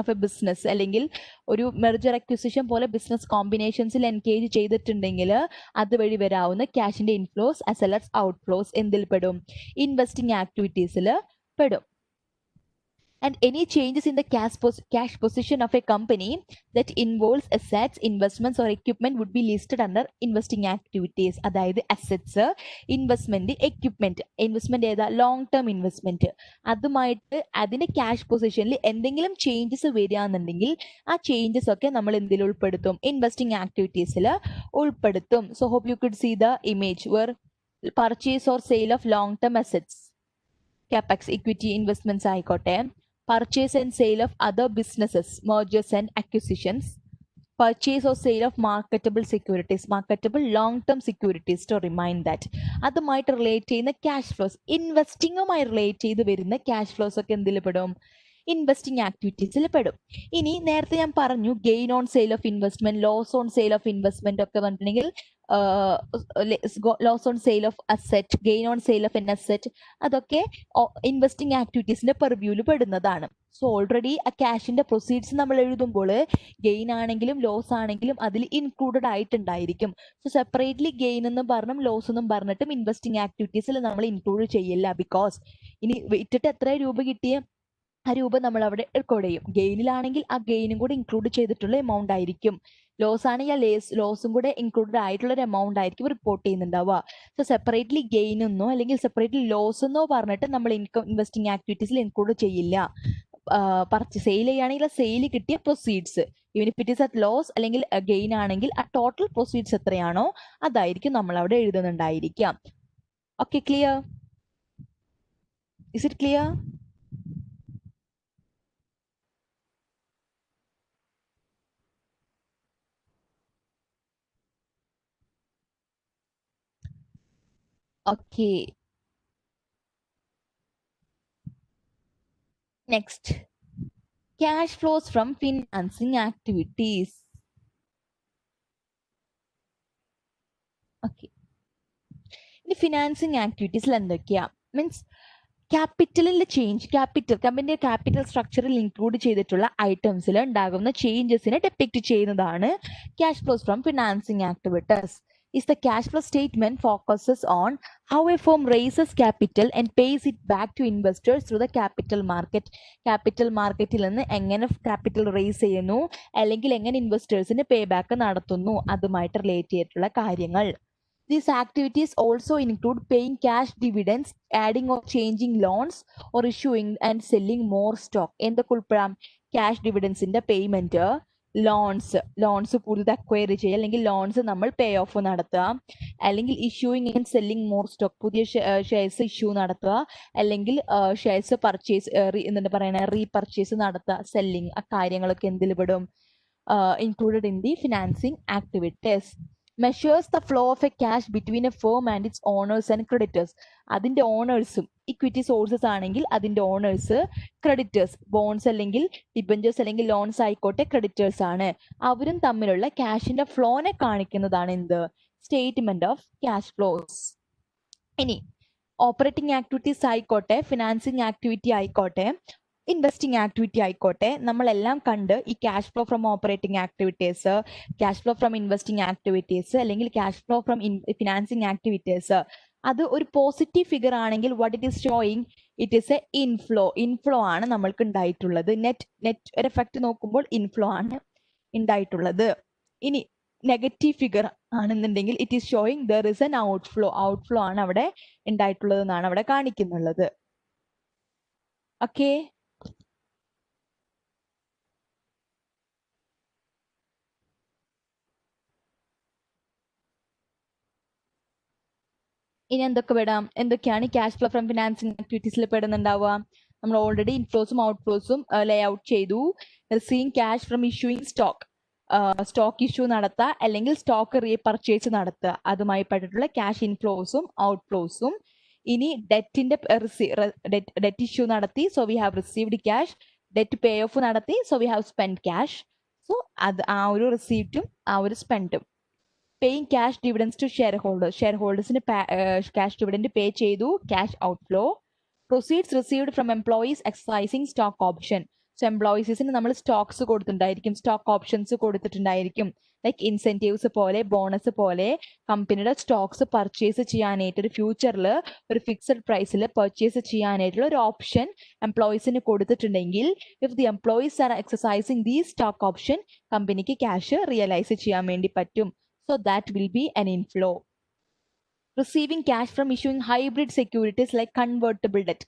of a business, അല്ലെങ്കിൽ ഒരു മെർജർ അക്വിസിഷൻ പോലെ ബിസിനസ് കോമ്പിനേഷൻസിൽ എൻഗേജ് ചെയ്തിട്ടുണ്ടെങ്കിൽ അതുവഴി വരാവുന്ന ക്യാഷിന്റെ inflows as well as outflows എന്തിൽ പെടും? ഇൻവെസ്റ്റിംഗ് ആക്ടിവിറ്റീസിൽ പെടും. And any changes in the cash position of a company that involves assets, investments or equipment would be listed under investing activities. അതായത് അസറ്റ്സ്, ഇൻവെസ്റ്റ്മെന്റ്, എക്യുപ്മെന്റ്. ഇൻവെസ്റ്റ്മെന്റ് ഏതാ? Long term investment. അതുമായിട്ട് അതിന്റെ cash പൊസിഷനിൽ എന്തെങ്കിലും changes വരികയാണെന്നുണ്ടെങ്കിൽ ആ changes ഒക്കെ നമ്മൾ എന്തിൽ ഉൾപ്പെടുത്തും? ഇൻവെസ്റ്റിംഗ് ആക്ടിവിറ്റീസിൽ ഉൾപ്പെടുത്തും. So hope you could see the image where purchase or sale of long term assets, capex, equity investments ആയിക്കോട്ടെ, purchase and sale of other businesses, mergers and acquisitions, purchase or sale of marketable securities, marketable long-term securities, to remind that. അതുമായിട്ട് relate ചെയ്യുന്ന cash flows, ഇൻവെസ്റ്റിങ്ങുമായി relate ചെയ്ത് വരുന്ന cash flows ഒക്കെ എന്തിൽ പെടും? Investing ആക്ടിവിറ്റീസിൽ പെടും. ഇനി നേരത്തെ ഞാൻ പറഞ്ഞു gain on sale of investment, loss on sale of investment ഒക്കെ പറഞ്ഞിട്ടുണ്ടെങ്കിൽ loss on sale of asset, gain on sale of an asset, അതൊക്കെ ഇൻവെസ്റ്റിംഗ് ആക്ടിവിറ്റീസിന്റെ പെർവ്യൂവിൽ പെടുന്നതാണ്. സോ ഓൾറെഡി ആ ക്യാഷിന്റെ പ്രൊസീഡ്സ് നമ്മൾ എഴുതുമ്പോൾ ഗെയിൻ ആണെങ്കിലും ലോസ് ആണെങ്കിലും അതിൽ ഇൻക്ലൂഡഡ് ആയിട്ടുണ്ടായിരിക്കും. സോ സെപ്പറേറ്റ്ലി ഗെയിൻ എന്നും പറഞ്ഞും ലോസ് എന്നും പറഞ്ഞിട്ടും ഇൻവെസ്റ്റിംഗ് ആക്ടിവിറ്റീസിൽ നമ്മൾ ഇൻക്ലൂഡ് ചെയ്യില്ല. ബിക്കോസ് ഇനി വിറ്റിട്ട് എത്ര രൂപ കിട്ടിയ ആ രൂപ നമ്മൾ അവിടെ റെക്കോർഡ് ചെയ്യും. ഗെയിനിലാണെങ്കിൽ ആ ഗെയിനും കൂടെ ഇൻക്ലൂഡ് ചെയ്തിട്ടുള്ള എമൗണ്ട് ആയിരിക്കും. ലോസ് ആണെങ്കിൽ ആ ലോസും കൂടെ ഇൻക്ലൂഡഡ് ആയിട്ടുള്ള ഒരു എമൗണ്ട് ആയിരിക്കും റിപ്പോർട്ട് ചെയ്യുന്നുണ്ടാവുക. സോ സെപ്പറേറ്റ്ലി ഗെയിൻ എന്നോ അല്ലെങ്കിൽ സെപ്പറേറ്റ്ലി ലോസ് എന്നോ പറഞ്ഞിട്ട് നമ്മൾ ഇൻവെസ്റ്റിംഗ് ആക്ടിവിറ്റീസിൽ ഇൻക്ലൂഡ് ചെയ്യില്ല. സെയിൽ ചെയ്യുകയാണെങ്കിൽ ആ സെയിൽ കിട്ടിയ proceeds, even if it is at loss അല്ലെങ്കിൽ ഗെയിൻ ആണെങ്കിൽ ആ ടോട്ടൽ പ്രൊസീഡ്സ് എത്രയാണോ അതായിരിക്കും നമ്മൾ അവിടെ എഴുതുന്നുണ്ടായിരിക്കാം. Okay, clear? Is it clear? Okay. Next, cash flows from financing activities. Okay. ഇനി ഫിനാൻസിങ് ആക്ടിവിറ്റീസിൽ എന്തൊക്കെയാ? മീൻസ് ക്യാപിറ്റലിൽ ചേഞ്ച്, കമ്പനിയുടെ ക്യാപിറ്റൽ സ്ട്രക്ചറിൽ ഇൻക്ലൂഡ് ചെയ്തിട്ടുള്ള ഐറ്റംസിൽ ഉണ്ടാകുന്ന ചേഞ്ചസിനെ ഡെപ്പിക്റ്റ് ചെയ്യുന്നതാണ് cash flows from financing activities. Is the cash flow statement focuses on how a firm raises capital and pays it back to investors through the capital market. Capital marketൽ നിന്ന് എങ്ങനെ capital raise ചെയ്യുന്നു അല്ലെങ്കിൽ എങ്ങനെ ഇൻവെസ്റ്റേഴ്സിന് pay back നടത്തുന്നു അതുമായിട്ട് relate ചെയ്തിട്ടുള്ള കാര്യങ്ങൾ. These activities also include paying cash dividends, adding or changing loans, or issuing and selling more stock. എന്തൊക്കെ ഉൾപ്പെടാം? ക്യാഷ് ഡിവിഡൻസിന്റെ പേയ്മെന്റ്, ലോൺസ് പുതിയത് അക്വയർ ചെയ്യുക അല്ലെങ്കിൽ ലോൺസ് നമ്മൾ പേ ഓഫ് നടത്തുക, അല്ലെങ്കിൽ issuing and selling more stock, പുതിയ ഷെയർസ് ഇഷ്യൂ നടത്തുക, അല്ലെങ്കിൽ ഷെയർസ് പർച്ചേസ് എന്താ പറയുക റീപർച്ചേസ് നടത്തുക, സെല്ലിംഗ്, ആ കാര്യങ്ങളൊക്കെ എന്തിൽ പെടും? Included in the financing activities. Measures the flow of a cash between a firm and its owners and creditors. അതിന്റെ ഓണേഴ്സും ഇക്വിറ്റി സോഴ്സസ് ആണെങ്കിൽ അതിന്റെ ഓണേഴ്സ്, ക്രെഡിറ്റേഴ്സ്, ബോൺസ് അല്ലെങ്കിൽ ഡിബഞ്ചേഴ്സ് അല്ലെങ്കിൽ ലോൺസ് ആയിക്കോട്ടെ ക്രെഡിറ്റേഴ്സ് ആണ്. അവരും തമ്മിലുള്ള ക്യാഷിന്റെ ഫ്ലോനെ കാണിക്കുന്നതാണ് എന്ത്? Statement of cash flows. ഇനി ഓപ്പറേറ്റിംഗ് ആക്ടിവിറ്റീസ് ആയിക്കോട്ടെ, ഫിനാൻസിങ് ആക്ടിവിറ്റി ആയിക്കോട്ടെ, ഇൻവെസ്റ്റിംഗ് ആക്ടിവിറ്റി ആയിക്കോട്ടെ, നമ്മളെല്ലാം കണ്ട് ഈ cash flow from operating activities, cash flow from investing activities അല്ലെങ്കിൽ cash flow from financing activities, അത് ഒരു പോസിറ്റീവ് ഫിഗർ ആണെങ്കിൽ what it is showing? It is a inflow ആണ് നമ്മൾക്ക് ഉണ്ടായിട്ടുള്ളത്. നെറ്റ് ഒരു എഫക്റ്റ് നോക്കുമ്പോൾ ഇൻഫ്ലോ ആണ് ഉണ്ടായിട്ടുള്ളത്. ഇനി നെഗറ്റീവ് ഫിഗർ ആണെന്നുണ്ടെങ്കിൽ it is showing there is N outflow ആണ് അവിടെ ഉണ്ടായിട്ടുള്ളത് എന്നാണ് അവിടെ കാണിക്കുന്നുള്ളത്. ഓക്കെ, ഇനി എന്തൊക്കെയാണ് ക്യാഷ് ഫ്ലോ ഫ്രം ഫിനാൻസിങ് ആക്ടിവിറ്റീസിൽ പെടുന്നുണ്ടാവുക? നമ്മൾ ഓൾറെഡി ഇൻഫ്ലോസും ഔട്ട്ഫ്ലോസും ലേ ഔട്ട് ചെയ്തു. Receiving cash from issuing stock issue നടത്തുക അല്ലെങ്കിൽ സ്റ്റോക്ക് റീപർച്ചേസ് നടത്തുക, അതുമായി പെട്ടിട്ടുള്ള ക്യാഷ് ഇൻഫ്ലോസും ഔട്ട്ഫ്ലോസും. ഇനി ഡെറ്റ് ഇഷ്യൂ നടത്തി, so we have received cash. Debt pay off നടത്തി, so we have spend cash. So അത് ആ ഒരു റിസീപ്റ്റും ആ ഒരു സ്പെൻഡും. പേയിങ് ക്യാഷ് ഡിവിഡൻസ് ടു ഷെയർഹോൾഡേഴ്സിന് ക്യാഷ് ഡിവിഡൻഡ് പേ ചെയ്തു, cash outflow. Proceeds received from employees exercising stock option. So എംപ്ലോയീസിന് നമ്മൾ സ്റ്റോക്സ് കൊടുത്തിട്ടുണ്ടായിരിക്കും, സ്റ്റോക്ക് ഓപ്ഷൻസ് കൊടുത്തിട്ടുണ്ടായിരിക്കും. ലൈക്ക് ഇൻസെന്റീവ്സ് പോലെ, ബോണസ് പോലെ കമ്പനിയുടെ സ്റ്റോക്സ് പർച്ചേസ് ചെയ്യാനായിട്ട് ഒരു ഫ്യൂച്ചറിൽ ഒരു ഫിക്സഡ് പ്രൈസിൽ പർച്ചേസ് ചെയ്യാനായിട്ടുള്ള ഒരു ഓപ്ഷൻ എംപ്ലോയീസിന് കൊടുത്തിട്ടുണ്ടെങ്കിൽ, if the employees R exercising these stock option, കമ്പനിക്ക് ക്യാഷ് റിയലൈസ് ചെയ്യാൻ വേണ്ടി പറ്റും. So that will be an inflow. Receiving cash from issuing hybrid securities like convertible debt,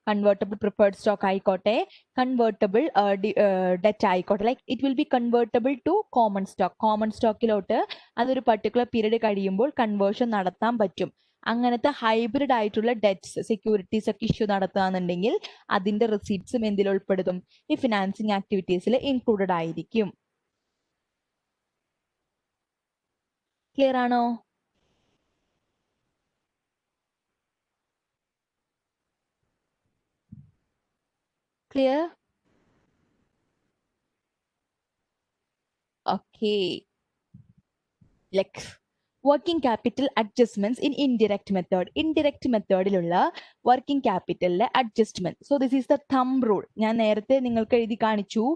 convertible preferred stock ആയിക്കോട്ടെ, convertible debt ആയിക്കോട്ടെ, like it will be convertible to common stockലോട്ട് അതൊരു particular period കഴിയുമ്പോൾ conversion നടത്താൻ പറ്റും. അങ്ങനത്തെ ഹൈബ്രിഡ് ആയിട്ടുള്ള debts, securities ഒക്കെ issue നടത്തുകയാണെന്നുണ്ടെങ്കിൽ അതിന്റെ റിസീപ്റ്റ്സും എന്തിൽ ഉൾപ്പെടുത്തും? ഈ ഫിനാൻസിങ് ആക്ടിവിറ്റീസിൽ ഇൻക്ലൂഡഡ് ആയിരിക്കും. ക്ലിയർ ആണോ? Clear? Okay, working capital adjustments in indirect മെത്തേഡിലുള്ള വർക്കിംഗ് ക്യാപിറ്റലിലെ adjustment. So this is the thumb rule. ഞാൻ നേരത്തെ നിങ്ങൾക്ക് എഴുതി കാണിച്ചു.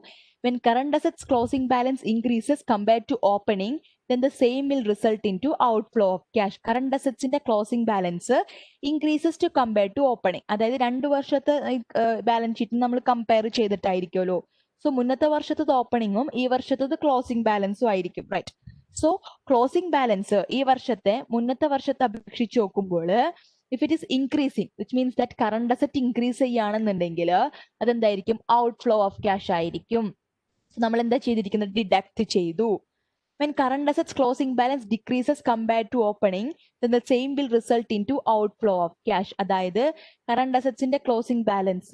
When current assets closing balance increases compared to opening, then the same will result into outflow of cash. Current assets ന്റെ closing balance increases to compare to opening. അതായത് 2 വർഷത്തെ balance sheet നമ്മൾ compare ചെയ്തിട്ടായിരിക്കുമല്ലോ. So മുന്നത്തെ വർഷത്തത് ഓപ്പണിങ്ങും ഈ വർഷത്തത് closing ബാലൻസും ആയിരിക്കും, right? So closing balance ഈ വർഷത്തെ മുന്നത്തെ വർഷത്തെ അപേക്ഷിച്ച് നോക്കുമ്പോൾ if it is increasing, which means that current asset increase ചെയ്യുകയാണെന്നുണ്ടെങ്കിൽ അതെന്തായിരിക്കും? ഔട്ട്ഫ്ലോ ഓഫ് ക്യാഷ് ആയിരിക്കും. സോ നമ്മൾ എന്താ ചെയ്തിരിക്കുന്നത്? ഡിഡക്ട് ചെയ്തു. When current assets closing balance decreases compared to opening, then the same will result into outflow of cash. അതായത് current assets ന്റെ closing balance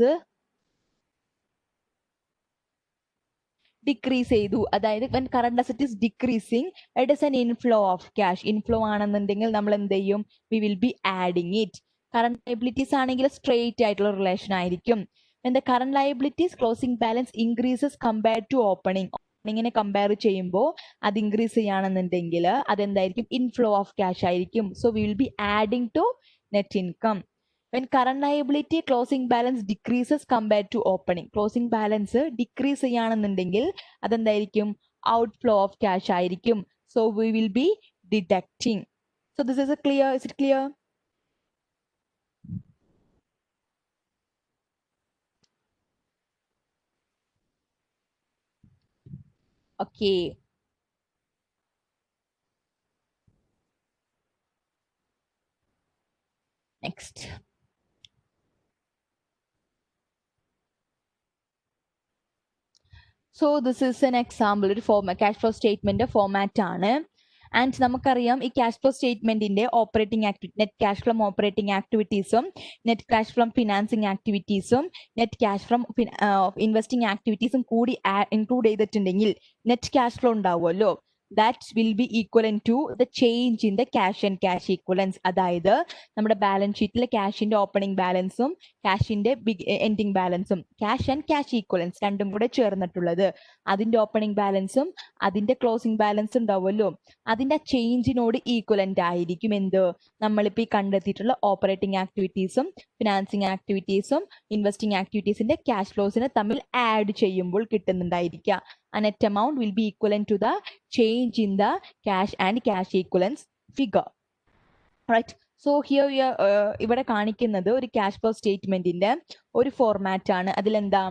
decrease ചെയ്തു. അതായത് when current asset is decreasing, it is an inflow of cash. Inflow ആണെന്നുണ്ടെങ്കിൽ നമ്മൾ എന്ത് ചെയ്യും? We will be adding it. Current liabilities ആണെങ്കിൽ straight ആയിട്ടുള്ള റിലേഷൻ ആയിരിക്കും. When the current liabilities closing balance increases compared to opening, ഇങ്ങനെ compare ചെയ്യുമ്പോൾ അത് ഇൻക്രീസ് ചെയ്യുകയാണെന്നുണ്ടെങ്കിൽ അതെന്തായിരിക്കും? ഇൻഫ്ലോ ഓഫ് ക്യാഷ് ആയിരിക്കും. So we will be adding to net income. When current liability closing balance decreases compared to opening, closing balance decrease ചെയ്യാണെന്നുണ്ടെങ്കിൽ അതെന്തായിരിക്കും? Outflow of cash ആയിരിക്കും. So we will be deducting. So this is clear? Is it clear? Okay. Next. So this is an example, ഒരു cash flow statement format ആണ്. And നമുക്കറിയാം ഈ cash flow സ്റ്റേറ്റ്മെന്റിന്റെ operating activity, net cash from operating ആക്ടിവിറ്റീസും net cash from financing ആക്ടിവിറ്റീസും net cash from investing ആക്ടിവിറ്റീസും കൂടി include ചെയ്തിട്ടുണ്ടെങ്കിൽ നെറ്റ് ക്യാഷ് ഫ്ലോ ഉണ്ടാവുമല്ലോ. that will be equivalent to the change in the cash and cash equivalents. അതായത് നമ്മുടെ balance ഷീറ്റിലെ ക്യാഷിന്റെ opening ബാലൻസും ക്യാഷിന്റെ എൻഡിങ് ബാലൻസും ക്യാഷ് ആൻഡ് ക്യാഷ് ഈക്വലൻസ് രണ്ടും കൂടെ ചേർന്നിട്ടുള്ളത്, അതിന്റെ ഓപ്പണിംഗ് ബാലൻസും അതിന്റെ ക്ലോസിംഗ് ബാലൻസും ഉണ്ടാവുമല്ലോ, അതിന്റെ ചേഞ്ചിനോട് ഈക്വലന്റ് ആയിരിക്കും എന്ത്? നമ്മളിപ്പോൾ ഈ കണ്ടെത്തിയിട്ടുള്ള ഓപ്പറേറ്റിംഗ് ആക്ടിവിറ്റീസും ഫിനാൻസിങ് ആക്ടിവിറ്റീസും ഇൻവെസ്റ്റിംഗ് ആക്ടിവിറ്റീസിന്റെ ക്യാഷ് ഫ്ലോസിനെ തമ്മിൽ ആഡ് ചെയ്യുമ്പോൾ കിട്ടുന്നുണ്ടായിരിക്കുക. A net amount will be equivalent to the change in the cash and cash equivalents figure. Right. So here we are, ഇവിടെ കാണിക്കുന്നത് ഒരു ക്യാഷ് ഫ്ലോ സ്റ്റേറ്റ്മെന്റിന്റെ ഒരു ഫോർമാറ്റ് ആണ്. അതിലെന്താ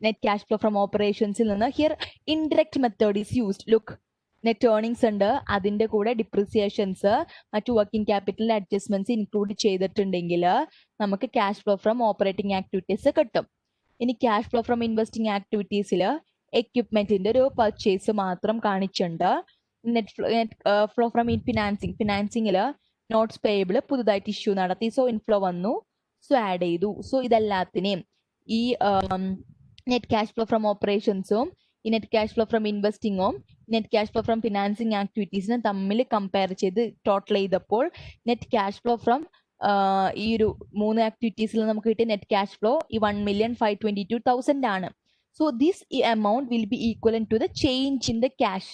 നെറ്റ് ക്യാഷ് ഫ്ലോ ഫ്രം ഓപ്പറേഷൻസിൽ നിന്ന് here indirect method is used. Look, net earnings ഉണ്ട്, അതിന്റെ കൂടെ ഡിപ്രിസിയേഷൻസ്, മറ്റു വർക്കിംഗ് ക്യാപിറ്റൽ അഡ്ജസ്റ്റ്മെന്റ്സ് ഇൻക്ലൂഡ് ചെയ്തിട്ടുണ്ടെങ്കിൽ നമുക്ക് cash flow from operating activities കിട്ടും. ഇനി ക്യാഷ് ഫ്ലോ ഫ്രം ഇൻവെസ്റ്റിംഗ് ആക്ടിവിറ്റീസിൽ എക്യുപ്മെന്റിന്റെ ഒരു പർച്ചേസ് മാത്രം കാണിച്ചിട്ടുണ്ട്. നെറ്റ് ഫ്ലോ ഫ്രം ഫിനാൻസിങ്ങിൽ നോട്ട്സ് പേയബിൾ പുതുതായിട്ട് ഇഷ്യൂ നടത്തി, സോ ഇൻഫ്ലോ വന്നു, സോ ആഡ് ചെയ്തു. സോ ഇതെല്ലാത്തിനെയും ഈ നെറ്റ് ക്യാഷ് ഫ്ലോ ഫ്രം ഓപ്പറേഷൻസും ഈ നെറ്റ് ക്യാഷ് ഫ്ലോ ഫ്രം ഇൻവെസ്റ്റിങ്ങും net cash flow from financing ആക്ടിവിറ്റീസിനെ തമ്മിൽ കമ്പയർ ചെയ്ത് ടോട്ടൽ ചെയ്തപ്പോൾ നെറ്റ് ക്യാഷ് ഫ്ലോ ഫ്രം ഈ ഒരു 3 ആക്ടിവിറ്റീസിൽ നമുക്ക് കിട്ടിയ നെറ്റ് ക്യാഷ് ഫ്ലോ ഈ 1,522,000 ആണ്. So this amount will be equivalent to the change in the cash.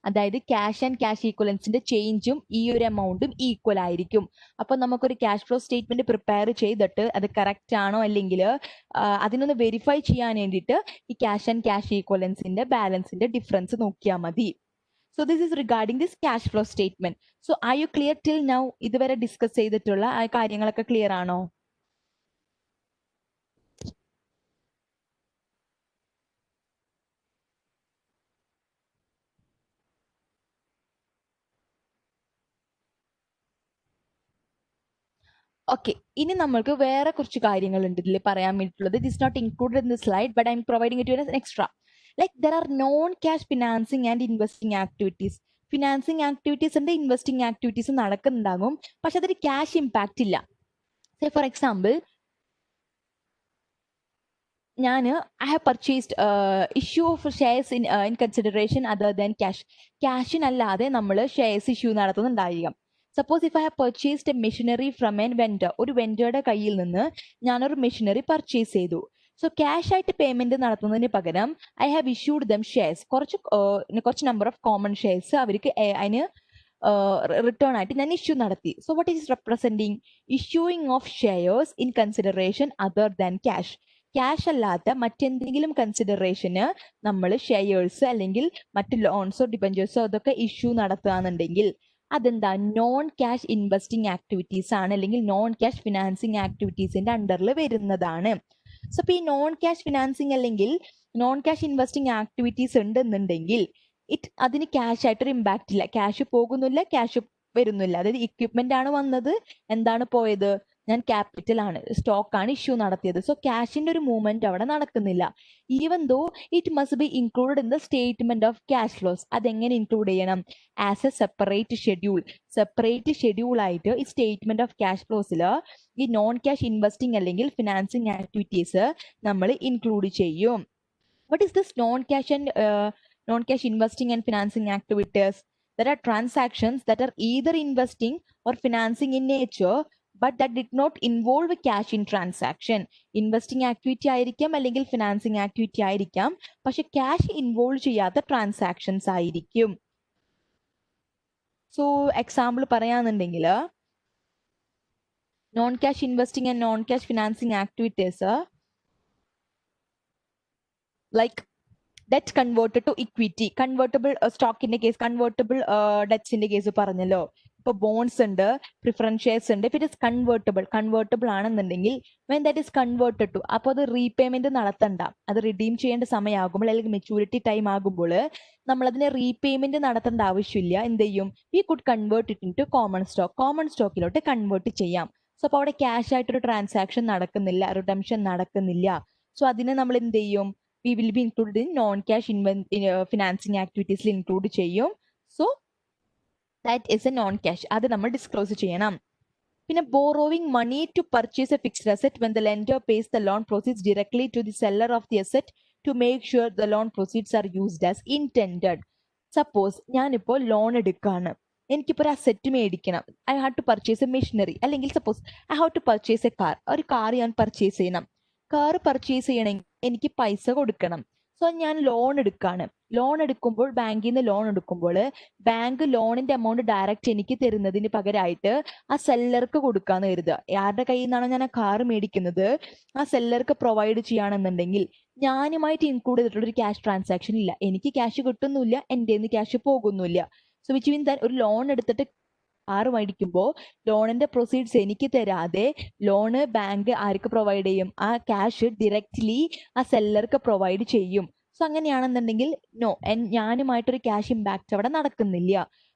അതായത് ക്യാഷ് ആൻഡ് ക്യാഷ് ഈക്വലൻസിന്റെ ചേഞ്ചും ഈ ഒരു എമൗണ്ടും ഈക്വൽ ആയിരിക്കും. അപ്പൊ നമുക്കൊരു ക്യാഷ് ഫ്ലോ സ്റ്റേറ്റ്മെന്റ് പ്രിപ്പയർ ചെയ്തിട്ട് അത് കറക്റ്റ് ആണോ അല്ലെങ്കിൽ അതിനൊന്ന് വെരിഫൈ ചെയ്യാൻ വേണ്ടിയിട്ട് ഈ ക്യാഷ് ആൻഡ് ക്യാഷ് ഈക്വലൻസിന്റെ ബാലൻസിന്റെ ഡിഫറൻസ് നോക്കിയാൽ മതി. So this is regarding this cash flow statement. So are you clear till now? ഇതുവരെ ഡിസ്കസ് ചെയ്തിട്ടുള്ള ആ കാര്യങ്ങളൊക്കെ ക്ലിയർ ആണോ? ഓക്കെ, ഇനി നമ്മൾക്ക് വേറെ കുറച്ച് കാര്യങ്ങളുണ്ട് ഇതിൽ പറയാൻ വേണ്ടിയിട്ടുള്ളത്. It is not included in the slide but I am providing it as extra. Like there are non cash financing and investing activities. Financing activities ഉണ്ട്, ഇൻവെസ്റ്റിംഗ് ആക്ടിവിറ്റീസ് നടക്കുന്നുണ്ടാകും, പക്ഷെ അതൊരു ക്യാഷ് ഇമ്പാക്റ്റ് ഇല്ല. സേ ഫോർ എക്സാമ്പിൾ, ഞാൻ I have purchased issue of shares in consideration other than cash. ക്യാഷിനല്ലാതെ നമ്മൾ shares issue നടത്തുന്നുണ്ടായിരിക്കാം. Suppose if I have purchased a machinery from an vendor, ഒരു വെൻഡറുടെ കയ്യിൽ നിന്ന് ഞാനൊരു മെഷീനറി പർച്ചേസ് ചെയ്തു. സോ ക്യാഷ് ആയിട്ട് പേയ്മെന്റ് നടത്തുന്നതിന് പകരം I have issued dum shares, കുറച്ച് നമ്പർ ഓഫ് കോമൺ ഷെയർസ് അവർക്ക് അതിന് റിട്ടേൺ ആയിട്ട് ഞാൻ ഇഷ്യൂ നടത്തി. So what is representing? Issuing of shares in consideration other than cash. Cash അല്ലാത്ത മറ്റെന്തെങ്കിലും കൺസിഡറേഷന് നമ്മൾ ഷെയർസ് അല്ലെങ്കിൽ മറ്റ് ലോൺസോ ഡിബഞ്ചേഴ്സോ അതൊക്കെ ഇഷ്യൂ നടത്തുകയാണെന്നുണ്ടെങ്കിൽ അതെന്താ? നോൺ ക്യാഷ് ഇൻവെസ്റ്റിംഗ് ആക്ടിവിറ്റീസ് ആണ്, അല്ലെങ്കിൽ നോൺ ക്യാഷ് ഫിനാൻസിങ് ആക്ടിവിറ്റീസിന്റെ അണ്ടറിൽ വരുന്നതാണ്. സോ ഇപ്പൊ ഈ നോൺ ക്യാഷ് ഫിനാൻസിങ് അല്ലെങ്കിൽ നോൺ ക്യാഷ് ഇൻവെസ്റ്റിംഗ് ആക്ടിവിറ്റീസ് ഉണ്ടെന്നുണ്ടെങ്കിൽ അതിന് ക്യാഷ് ആയിട്ടൊരു ഇമ്പാക്റ്റ് ഇല്ല. ക്യാഷ് പോകുന്നില്ല, ക്യാഷ് വരുന്നില്ല. അതായത് ഇക്വിപ്മെന്റ് ആണ് വന്നത്, എന്താണ് പോയത്? ഞാൻ ക്യാപിറ്റൽ ആണ്, സ്റ്റോക്ക് ആണ് ഇഷ്യൂ നടത്തിയത്. സോ ക്യാഷിന്റെ ഒരു മൂവ്മെന്റ് അവിടെ നടക്കുന്നില്ല. Even though it must be included in the statement of cash flows. അതെങ്ങനെ ഇൻക്ലൂഡ് ചെയ്യണം? ആസ് എ സെപ്പറേറ്റ് ഷെഡ്യൂൾ ആയിട്ട് ഈ സ്റ്റേറ്റ്മെന്റ് ഓഫ് ക്യാഷ് ഫ്ലോസിൽ ഈ നോൺ ക്യാഷ് ഇൻവെസ്റ്റിംഗ് അല്ലെങ്കിൽ ഫിനാൻസിങ് ആക്ടിവിറ്റീസ് നമ്മൾ ഇൻക്ലൂഡ് ചെയ്യും. What is this non-cash investing and financing activities? There are transactions that are either investing or financing in nature, but that did not involve cash in transaction. Investing activity ആയിരിക്കാം അല്ലെങ്കിൽ financing activity ആയിരിക്കാം, പക്ഷെ cash involve ചെയ്യാത്ത transactions ആയിരിക്കും. So example പറയാന്നുണ്ടെങ്കിൽ non cash investing and non cash financing activities like debt converted to equity, convertible stock in the case, convertible debts in the case പറഞ്ഞല്ലോ. ഇപ്പൊ bones ഉണ്ട്, preference shares ഉണ്ട്. If it is convertible ആണെന്നുണ്ടെങ്കിൽ when that is converted to, അപ്പോൾ അത് repayment നടത്തണ്ട. അത് redeem ചെയ്യേണ്ട സമയമാകുമ്പോൾ അല്ലെങ്കിൽ മെച്ചൂരിറ്റി ടൈം ആകുമ്പോൾ നമ്മൾ അതിനെ റീപേയ്മെന്റ് നടത്തേണ്ട ആവശ്യമില്ല. എന്ത് ചെയ്യും? We could convert it into common സ്റ്റോക്കിലോട്ട് കൺവേർട്ട് ചെയ്യാം. സോ അപ്പോൾ അവിടെ ക്യാഷ് ആയിട്ടൊരു ട്രാൻസാക്ഷൻ നടക്കുന്നില്ല, റിഡംഷൻ നടക്കുന്നില്ല. സോ അതിനെ നമ്മൾ എന്ത് ചെയ്യും? we will be included in non-cash financing activities include ചെയ്യും. So that is a non-cash. അത് നമ്മൾ ഡിസ്ക്ലോസ് ചെയ്യണം. പിന്നെ borrowing money to purchase a fixed asset when the lender pays the loan proceeds directly to the seller of the asset to make sure the loan proceeds are used as intended. Suppose ഞാനിപ്പോൾ loan എടുക്കുകയാണ്, എനിക്കിപ്പോൾ ഒരു asset മേടിക്കണം. I have to purchase a machinery, അല്ലെങ്കിൽ suppose I have to purchase a car. ഒരു car ഞാൻ purchase ചെയ്യണം. Car purchase ചെയ്യണമെങ്കിൽ എനിക്ക് പൈസ കൊടുക്കണം. സോ ഞാൻ ലോൺ എടുക്കുകയാണ്. ലോൺ എടുക്കുമ്പോൾ ബാങ്കിൽ നിന്ന് ലോൺ എടുക്കുമ്പോൾ ബാങ്ക് ലോണിന്റെ എമൗണ്ട് ഡയറക്റ്റ് എനിക്ക് തരുന്നതിന് പകരമായിട്ട് ആ സെല്ലർക്ക് കൊടുക്കാന്ന് കരുതുക. ആരുടെ കയ്യിൽ നിന്നാണോ ഞാൻ ആ കാർ മേടിക്കുന്നത് ആ സെല്ലർക്ക് പ്രൊവൈഡ് ചെയ്യുകയാണെന്നുണ്ടെങ്കിൽ ഞാനുമായിട്ട് ഇൻക്ലൂഡ് ചെയ്തിട്ടുള്ള ഒരു ക്യാഷ് ട്രാൻസാക്ഷൻ ഇല്ല. എനിക്ക് ക്യാഷ് കിട്ടുന്നില്ല, എൻ്റെ നിന്ന് ക്യാഷ് പോകുന്നില്ല. സോ വിച്ച് മീൻ ദാറ്റ് ഒരു ലോൺ എടുത്തിട്ട് കാർ മേടിക്കുമ്പോൾ ലോണിന്റെ പ്രൊസീഡ്സ് എനിക്ക് തരാതെ ലോണ് ബാങ്ക് ആർക്ക് പ്രൊവൈഡ് ചെയ്യും? ആ ക്യാഷ് ഡയറക്റ്റ്ലി ആ സെല്ലർക്ക് പ്രൊവൈഡ് ചെയ്യും. സോ അങ്ങനെയാണെന്നുണ്ടെങ്കിൽ നോ, ഞാനുമായിട്ടൊരു ക്യാഷ് ഇമ്പാക്റ്റ് അവിടെ നടക്കുന്നില്ല.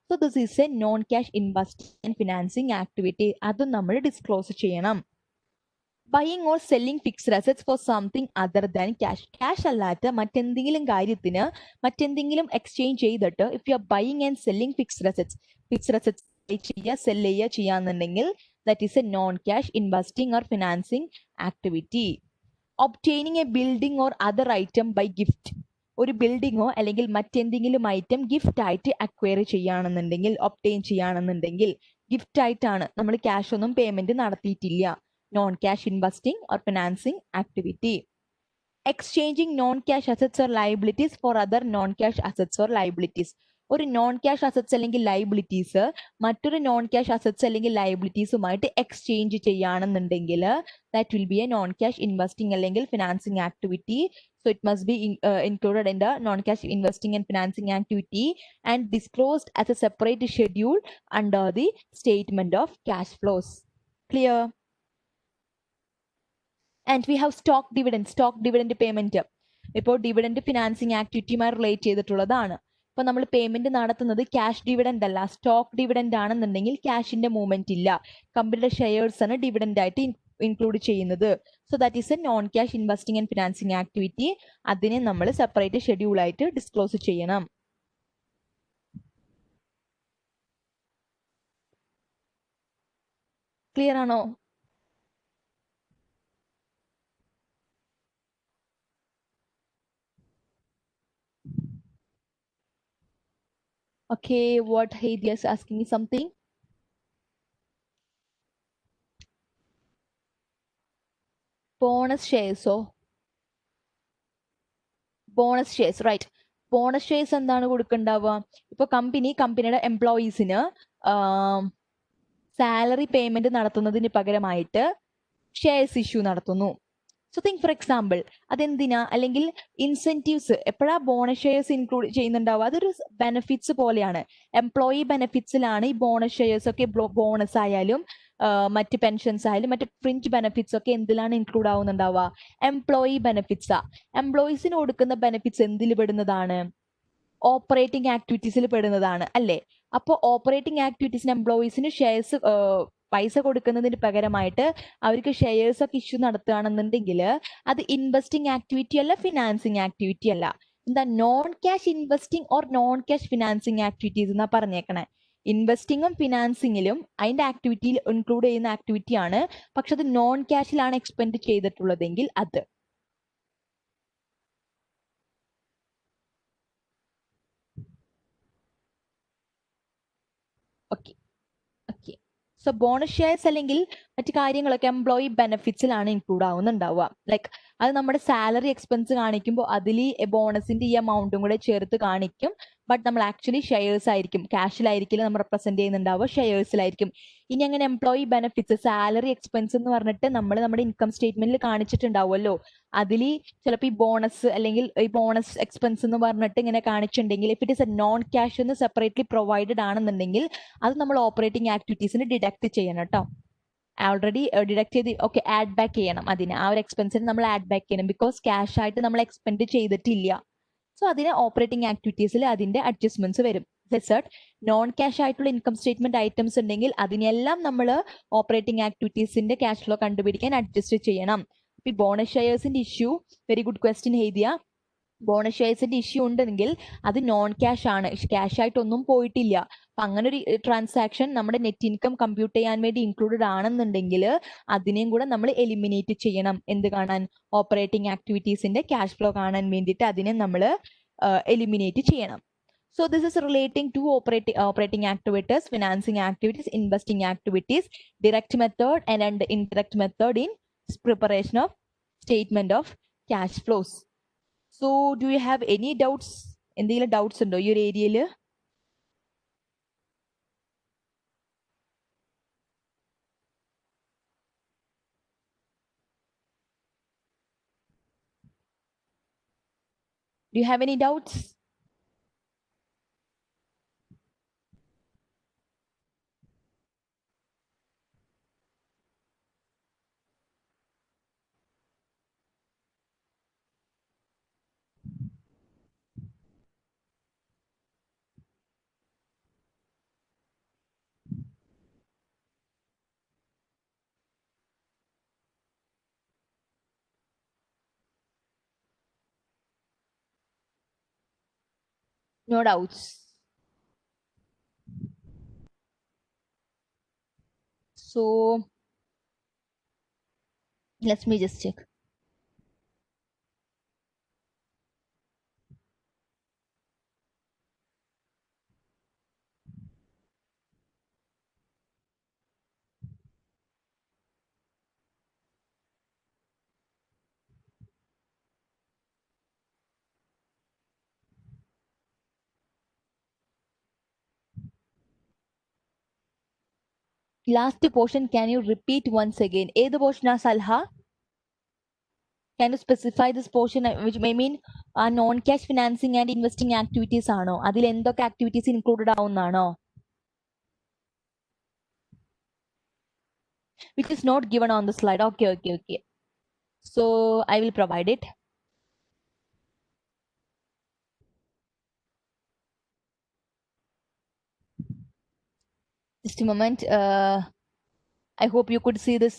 So this is a non cash investing and financing activity. അതും നമ്മൾ ഡിസ്ക്ലോസ് ചെയ്യണം. Buying or selling fixed assets for something other than cash. Cash അല്ലാത്ത മറ്റെന്തെങ്കിലും കാര്യത്തിന് മറ്റെന്തെങ്കിലും എക്സ്ചേഞ്ച് ചെയ്തിട്ട് if you are buying and selling fixed assets ചെയ്യുക, sell ചെയ്യുക ചെയ്യാന്നുണ്ടെങ്കിൽ that is a non cash investing or financing activity. Obtaining a building or other item by gift. ഒരു ബിൽഡിങ്ങോ അല്ലെങ്കിൽ മറ്റെന്തെങ്കിലും ഐറ്റം ഗിഫ്റ്റ് ആയിട്ട് അക്വയർ ചെയ്യുകയാണെന്നുണ്ടെങ്കിൽ, ഒബ്റ്റെയിൻ ചെയ്യുകയാണെന്നുണ്ടെങ്കിൽ, ഗിഫ്റ്റ് ആയിട്ടാണ്, നമ്മൾ ക്യാഷ് ഒന്നും പേയ്മെന്റ് നടത്തിയിട്ടില്ല. Non cash investing or financing activity. Exchanging non cash assets or liabilities for other non cash assets or liabilities. ഒരു നോൺ ക്യാഷ് അസറ്റ്സ് അല്ലെങ്കിൽ ലയബിലിറ്റീസ് മറ്റൊരു നോൺ ക്യാഷ് അസറ്റ്സ് അല്ലെങ്കിൽ ലയബിലിറ്റീസുമായിട്ട് എക്സ്ചേഞ്ച് ചെയ്യുകയാണെന്നുണ്ടെങ്കിൽ that will be a non cash investing അല്ലെങ്കിൽ financing activity. So it must be included in the non-cash investing and financing activity and disclosed as a separate schedule under the statement of cash flows. Clear? And we have stock dividend payment. ഇപ്പോൾ dividend financing ആക്ടിവിറ്റിയുമായി relate ചെയ്തിട്ടുള്ളതാണ്. ഇപ്പൊ നമ്മൾ payment നടത്തുന്നത് cash dividend അല്ല, stock dividend ആണെന്നുണ്ടെങ്കിൽ ക്യാഷിന്റെ movement ഇല്ല, കമ്പനിയുടെ shares ആണ് ഡിവിഡൻഡ് ആയിട്ട് ഇൻക്ലൂഡ് ചെയ്യുന്നത്. So that is a non cash investing and financing activity. അതിനെ നമ്മൾ സെപ്പറേറ്റ് ഷെഡ്യൂൾ ആയിട്ട് ഡിസ്ക്ലോസ് ചെയ്യണം. ക്ലിയർ ആണോ? Okay, what Heidi is asking me something. Bonus shares, bonus shares, right. Bonus shares എന്താണ് കൊടുക്കണ്ടാവുക? ഇപ്പൊ കമ്പനിയുടെ എംപ്ലോയീസിന് സാലറി പേയ്മെന്റ് നടത്തുന്നതിന് പകരമായിട്ട് ഷെയർസ് ഇഷ്യൂ നടത്തുന്നു. സോ തിങ്ക് ഫോർ എക്സാമ്പിൾ അതെന്തിനാ, അല്ലെങ്കിൽ ഇൻസെന്റീവ്സ് എപ്പോഴാ ബോണസ് ഷെയർസ് ഇൻക്ലൂഡ് ചെയ്യുന്നുണ്ടാവുക? അതൊരു ബെനിഫിറ്റ്സ് പോലെയാണ്, എംപ്ലോയി ബെനിഫിറ്റ്സിലാണ് ഈ ബോണസ് ഷെയർസ് ഒക്കെ. ബോണസ് ആയാലും മറ്റ് പെൻഷൻസ് ആയാലും മറ്റ് ഫ്രിഞ്ച് ബെനിഫിറ്റ്സ് ഒക്കെ എന്തിലാണ് ഇൻക്ലൂഡ് ആവുന്നുണ്ടാവുക? എംപ്ലോയി ബെനിഫിറ്റ്സാ. എംപ്ലോയീസിന് കൊടുക്കുന്ന ബെനിഫിറ്റ്സ് എന്തിൽ പെടുന്നതാണ്? ഓപ്പറേറ്റിംഗ് ആക്ടിവിറ്റീസിൽ പെടുന്നതാണ് അല്ലേ? അപ്പോൾ ഓപ്പറേറ്റിംഗ് ആക്ടിവിറ്റീസിന് എംപ്ലോയീസിന് ഷെയർസ് പൈസ കൊടുക്കുന്നതിന് പകരമായിട്ട് അവർക്ക് ഷെയർസ് ഒക്കെ ഇഷ്യൂ നടത്തുകയാണെന്നുണ്ടെങ്കിൽ അത് ഇൻവെസ്റ്റിംഗ് ആക്ടിവിറ്റി അല്ല, ഫിനാൻസിങ് ആക്ടിവിറ്റി അല്ല. എന്താ non cash investing or non cash financing activities എന്നാ പറഞ്ഞേക്കണേ. ഇൻവെസ്റ്റിംഗും ഫിനാൻസിങ്ങിലും അതിന്റെ ആക്ടിവിറ്റിയിൽ ഇൻക്ലൂഡ് ചെയ്യുന്ന ആക്ടിവിറ്റിയാണ്. പക്ഷെ അത് നോൺ ക്യാഷിലാണ് എക്സ്പെൻഡ് ചെയ്തിട്ടുള്ളതെങ്കിൽ അത്. Okay okay. So bonus shares അല്ലെങ്കിൽ മറ്റു കാര്യങ്ങളൊക്കെ എംപ്ലോയി ബെനിഫിറ്റ്സിലാണ് ഇൻക്ലൂഡ് ആവുന്നുണ്ടാവുക. ലൈക്ക് അത് നമ്മുടെ സാലറി എക്സ്പെൻസ് കാണിക്കുമ്പോൾ അതിൽ ബോണസിന്റെ ഈ എമൗണ്ടും കൂടെ ചേർത്ത് കാണിക്കും. ബട്ട് നമ്മൾ ആക്ച്വലി ഷെയർസ് ആയിരിക്കും, ക്യാഷിലായിരിക്കില്ല നമ്മൾ റെപ്രസെന്റ് ചെയ്യുന്നുണ്ടാവുക, ഷെയർസിലായിരിക്കും. ഇനി അങ്ങനെ എംപ്ലോയി ബെനിഫിറ്റ്സ് സാലറി എക്സ്പെൻസ് എന്ന് പറഞ്ഞിട്ട് നമ്മൾ നമ്മുടെ ഇൻകം സ്റ്റേറ്റ്മെന്റിൽ കാണിച്ചിട്ടുണ്ടാവുമല്ലോ, അതിൽ ചിലപ്പോൾ ഈ ബോണസ് അല്ലെങ്കിൽ ഈ ബോണസ് എക്സ്പെൻസ് എന്ന് പറഞ്ഞിട്ട് ഇങ്ങനെ കാണിച്ചിട്ടുണ്ടെങ്കിൽ if it is a non cash എന്ന് സെപ്പറേറ്റ്ലി പ്രൊവൈഡഡ് ആണെന്നുണ്ടെങ്കിൽ അത് നമ്മൾ ഓപ്പറേറ്റിംഗ് ആക്ടിവിറ്റീസിന് ഡിഡക്ട് ചെയ്യണം കേട്ടോ. ഓൾറെഡി ഡിഡക്ട് ചെയ്ത് ഓക്കെ ആഡ് ബാക്ക് ചെയ്യണം, അതിന് ആ ഒരു എക്സ്പെൻസിന് നമ്മൾ ആഡ് ബാക്ക് ചെയ്യണം, ബിക്കോസ് ക്യാഷ് ആയിട്ട് നമ്മൾ എക്സ്പെൻഡ് ചെയ്തിട്ടില്ല. സോ അതിന് ഓപ്പറേറ്റിംഗ് ആക്ടിവിറ്റീസിൽ അതിന്റെ അഡ്ജസ്റ്റ്മെന്റ്സ് വരും. നോൺ ക്യാഷ് ആയിട്ടുള്ള ഇൻകം സ്റ്റേറ്റ്മെന്റ് ഐറ്റംസ് ഉണ്ടെങ്കിൽ അതിനെല്ലാം നമ്മൾ ഓപ്പറേറ്റിംഗ് ആക്ടിവിറ്റീസിന്റെ ക്യാഷ് ഫ്ലോ കണ്ടുപിടിക്കാൻ അഡ്ജസ്റ്റ് ചെയ്യണം. ഈ ബോണസ് ഷെയർസിന്റെ ഇഷ്യൂ, വെരി ഗുഡ് ക്വസ്റ്റ്യൻ എഴുതിയ. ബോണസ് ഷെയർസിന്റെ ഇഷ്യൂ ഉണ്ടെങ്കിൽ അത് നോൺ ക്യാഷ് ആണ്, ക്യാഷ് ആയിട്ടൊന്നും പോയിട്ടില്ല. അപ്പൊ അങ്ങനെ ഒരു ട്രാൻസാക്ഷൻ നമ്മുടെ നെറ്റ് ഇൻകം കമ്പ്യൂട്ട് ചെയ്യാൻ വേണ്ടി ഇൻക്ലൂഡഡ് ആണെന്നുണ്ടെങ്കിൽ അതിനെയും കൂടെ നമ്മൾ എലിമിനേറ്റ് ചെയ്യണം. എന്ത് കാണാൻ? ഓപ്പറേറ്റിംഗ് ആക്ടിവിറ്റീസിന്റെ ക്യാഷ് ഫ്ലോ കാണാൻ വേണ്ടിയിട്ട് അതിനെ നമ്മൾ എലിമിനേറ്റ് ചെയ്യണം. So this is relating to operating activities, financing activities, investing activities, direct method and indirect method in preparation of statement of cash flows. So do you have any doubts? എന്തെങ്കിലും doubts ഉണ്ടോ ഈ ഒരു ഏരിയയിൽ? Do you have any doubts? No doubts. So let me just check. Last portion, can you repeat once again? ഏത് പോർഷനാ സൽഹ? Can you specify this portion, which may mean non-cash financing and investing activities ആണോ? അതിൽ എന്തൊക്കെ activities included ആവുന്നതാണോ? Which is not given on the slide. Okay. So I will provide it. Just a moment. I hope you could see this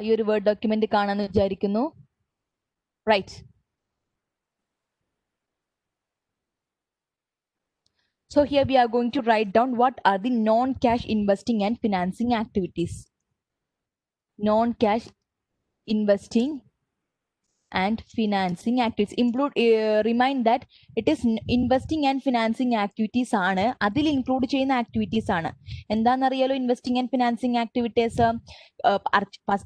your Word document കാണാന്ന് വിചാരിക്കുന്നു. Right. So here we are going to write down what are the non-cash investing and financing activities. Non-cash investing and financing activities include remind that it is investing and financing activities ആണ് അതിൽ include ചെയ്യുന്ന activities ആണ്. എന്താണെന്നറിയാലോ investing and financing activities?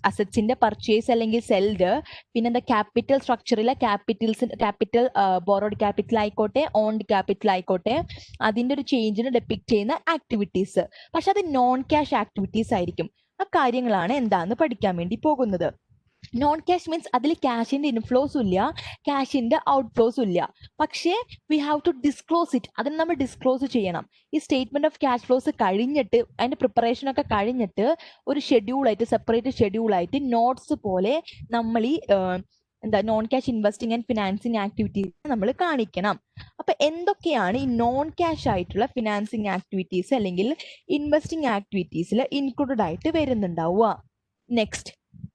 അസറ്റ്സിന്റെ purchase അല്ലെങ്കിൽ sold, പിന്നെ എന്താ capital സ്ട്രക്ചറിലെ ക്യാപിറ്റൽ ബോറോഡ് ക്യാപിറ്റൽ ആയിക്കോട്ടെ ഓൺഡ് ക്യാപിറ്റൽ ആയിക്കോട്ടെ അതിന്റെ ഒരു ചേഞ്ചിന് ഡെപ്പിക്ട് ചെയ്യുന്ന ആക്ടിവിറ്റീസ്. പക്ഷെ അത് നോൺ ക്യാഷ് ആക്ടിവിറ്റീസ് ആയിരിക്കും. ആ കാര്യങ്ങളാണ് എന്താന്ന് പഠിക്കാൻ വേണ്ടി പോകുന്നത്. നോൺ ക്യാഷ് മീൻസ് അതിൽ ക്യാഷിന്റെ ഇൻഫ്ലോസും ഇല്ല, ക്യാഷിന്റെ ഔട്ട്ഫ്ലോസും ഇല്ല. പക്ഷേ we have to disclose it. അതിന് നമ്മൾ ഡിസ്ക്ലോസ് ചെയ്യണം. ഈ സ്റ്റേറ്റ്മെന്റ് ഓഫ് ക്യാഷ് ഫ്ലോസ് കഴിഞ്ഞിട്ട് അതിന്റെ പ്രിപ്പറേഷൻ ഒക്കെ കഴിഞ്ഞിട്ട് ഒരു ഷെഡ്യൂളായിട്ട് സെപ്പറേറ്റ് ഷെഡ്യൂളായിട്ട് നോട്ട്സ് പോലെ നമ്മൾ ഈ non cash investing and financing activities നമ്മൾ കാണിക്കണം. അപ്പൊ എന്തൊക്കെയാണ് ഈ നോൺ ക്യാഷ് ആയിട്ടുള്ള ഫിനാൻസിങ് ആക്ടിവിറ്റീസ് അല്ലെങ്കിൽ ഇൻവെസ്റ്റിംഗ് ആക്ടിവിറ്റീസിൽ ഇൻക്ലൂഡഡ് ആയിട്ട് വരുന്നുണ്ടാവുക? Next,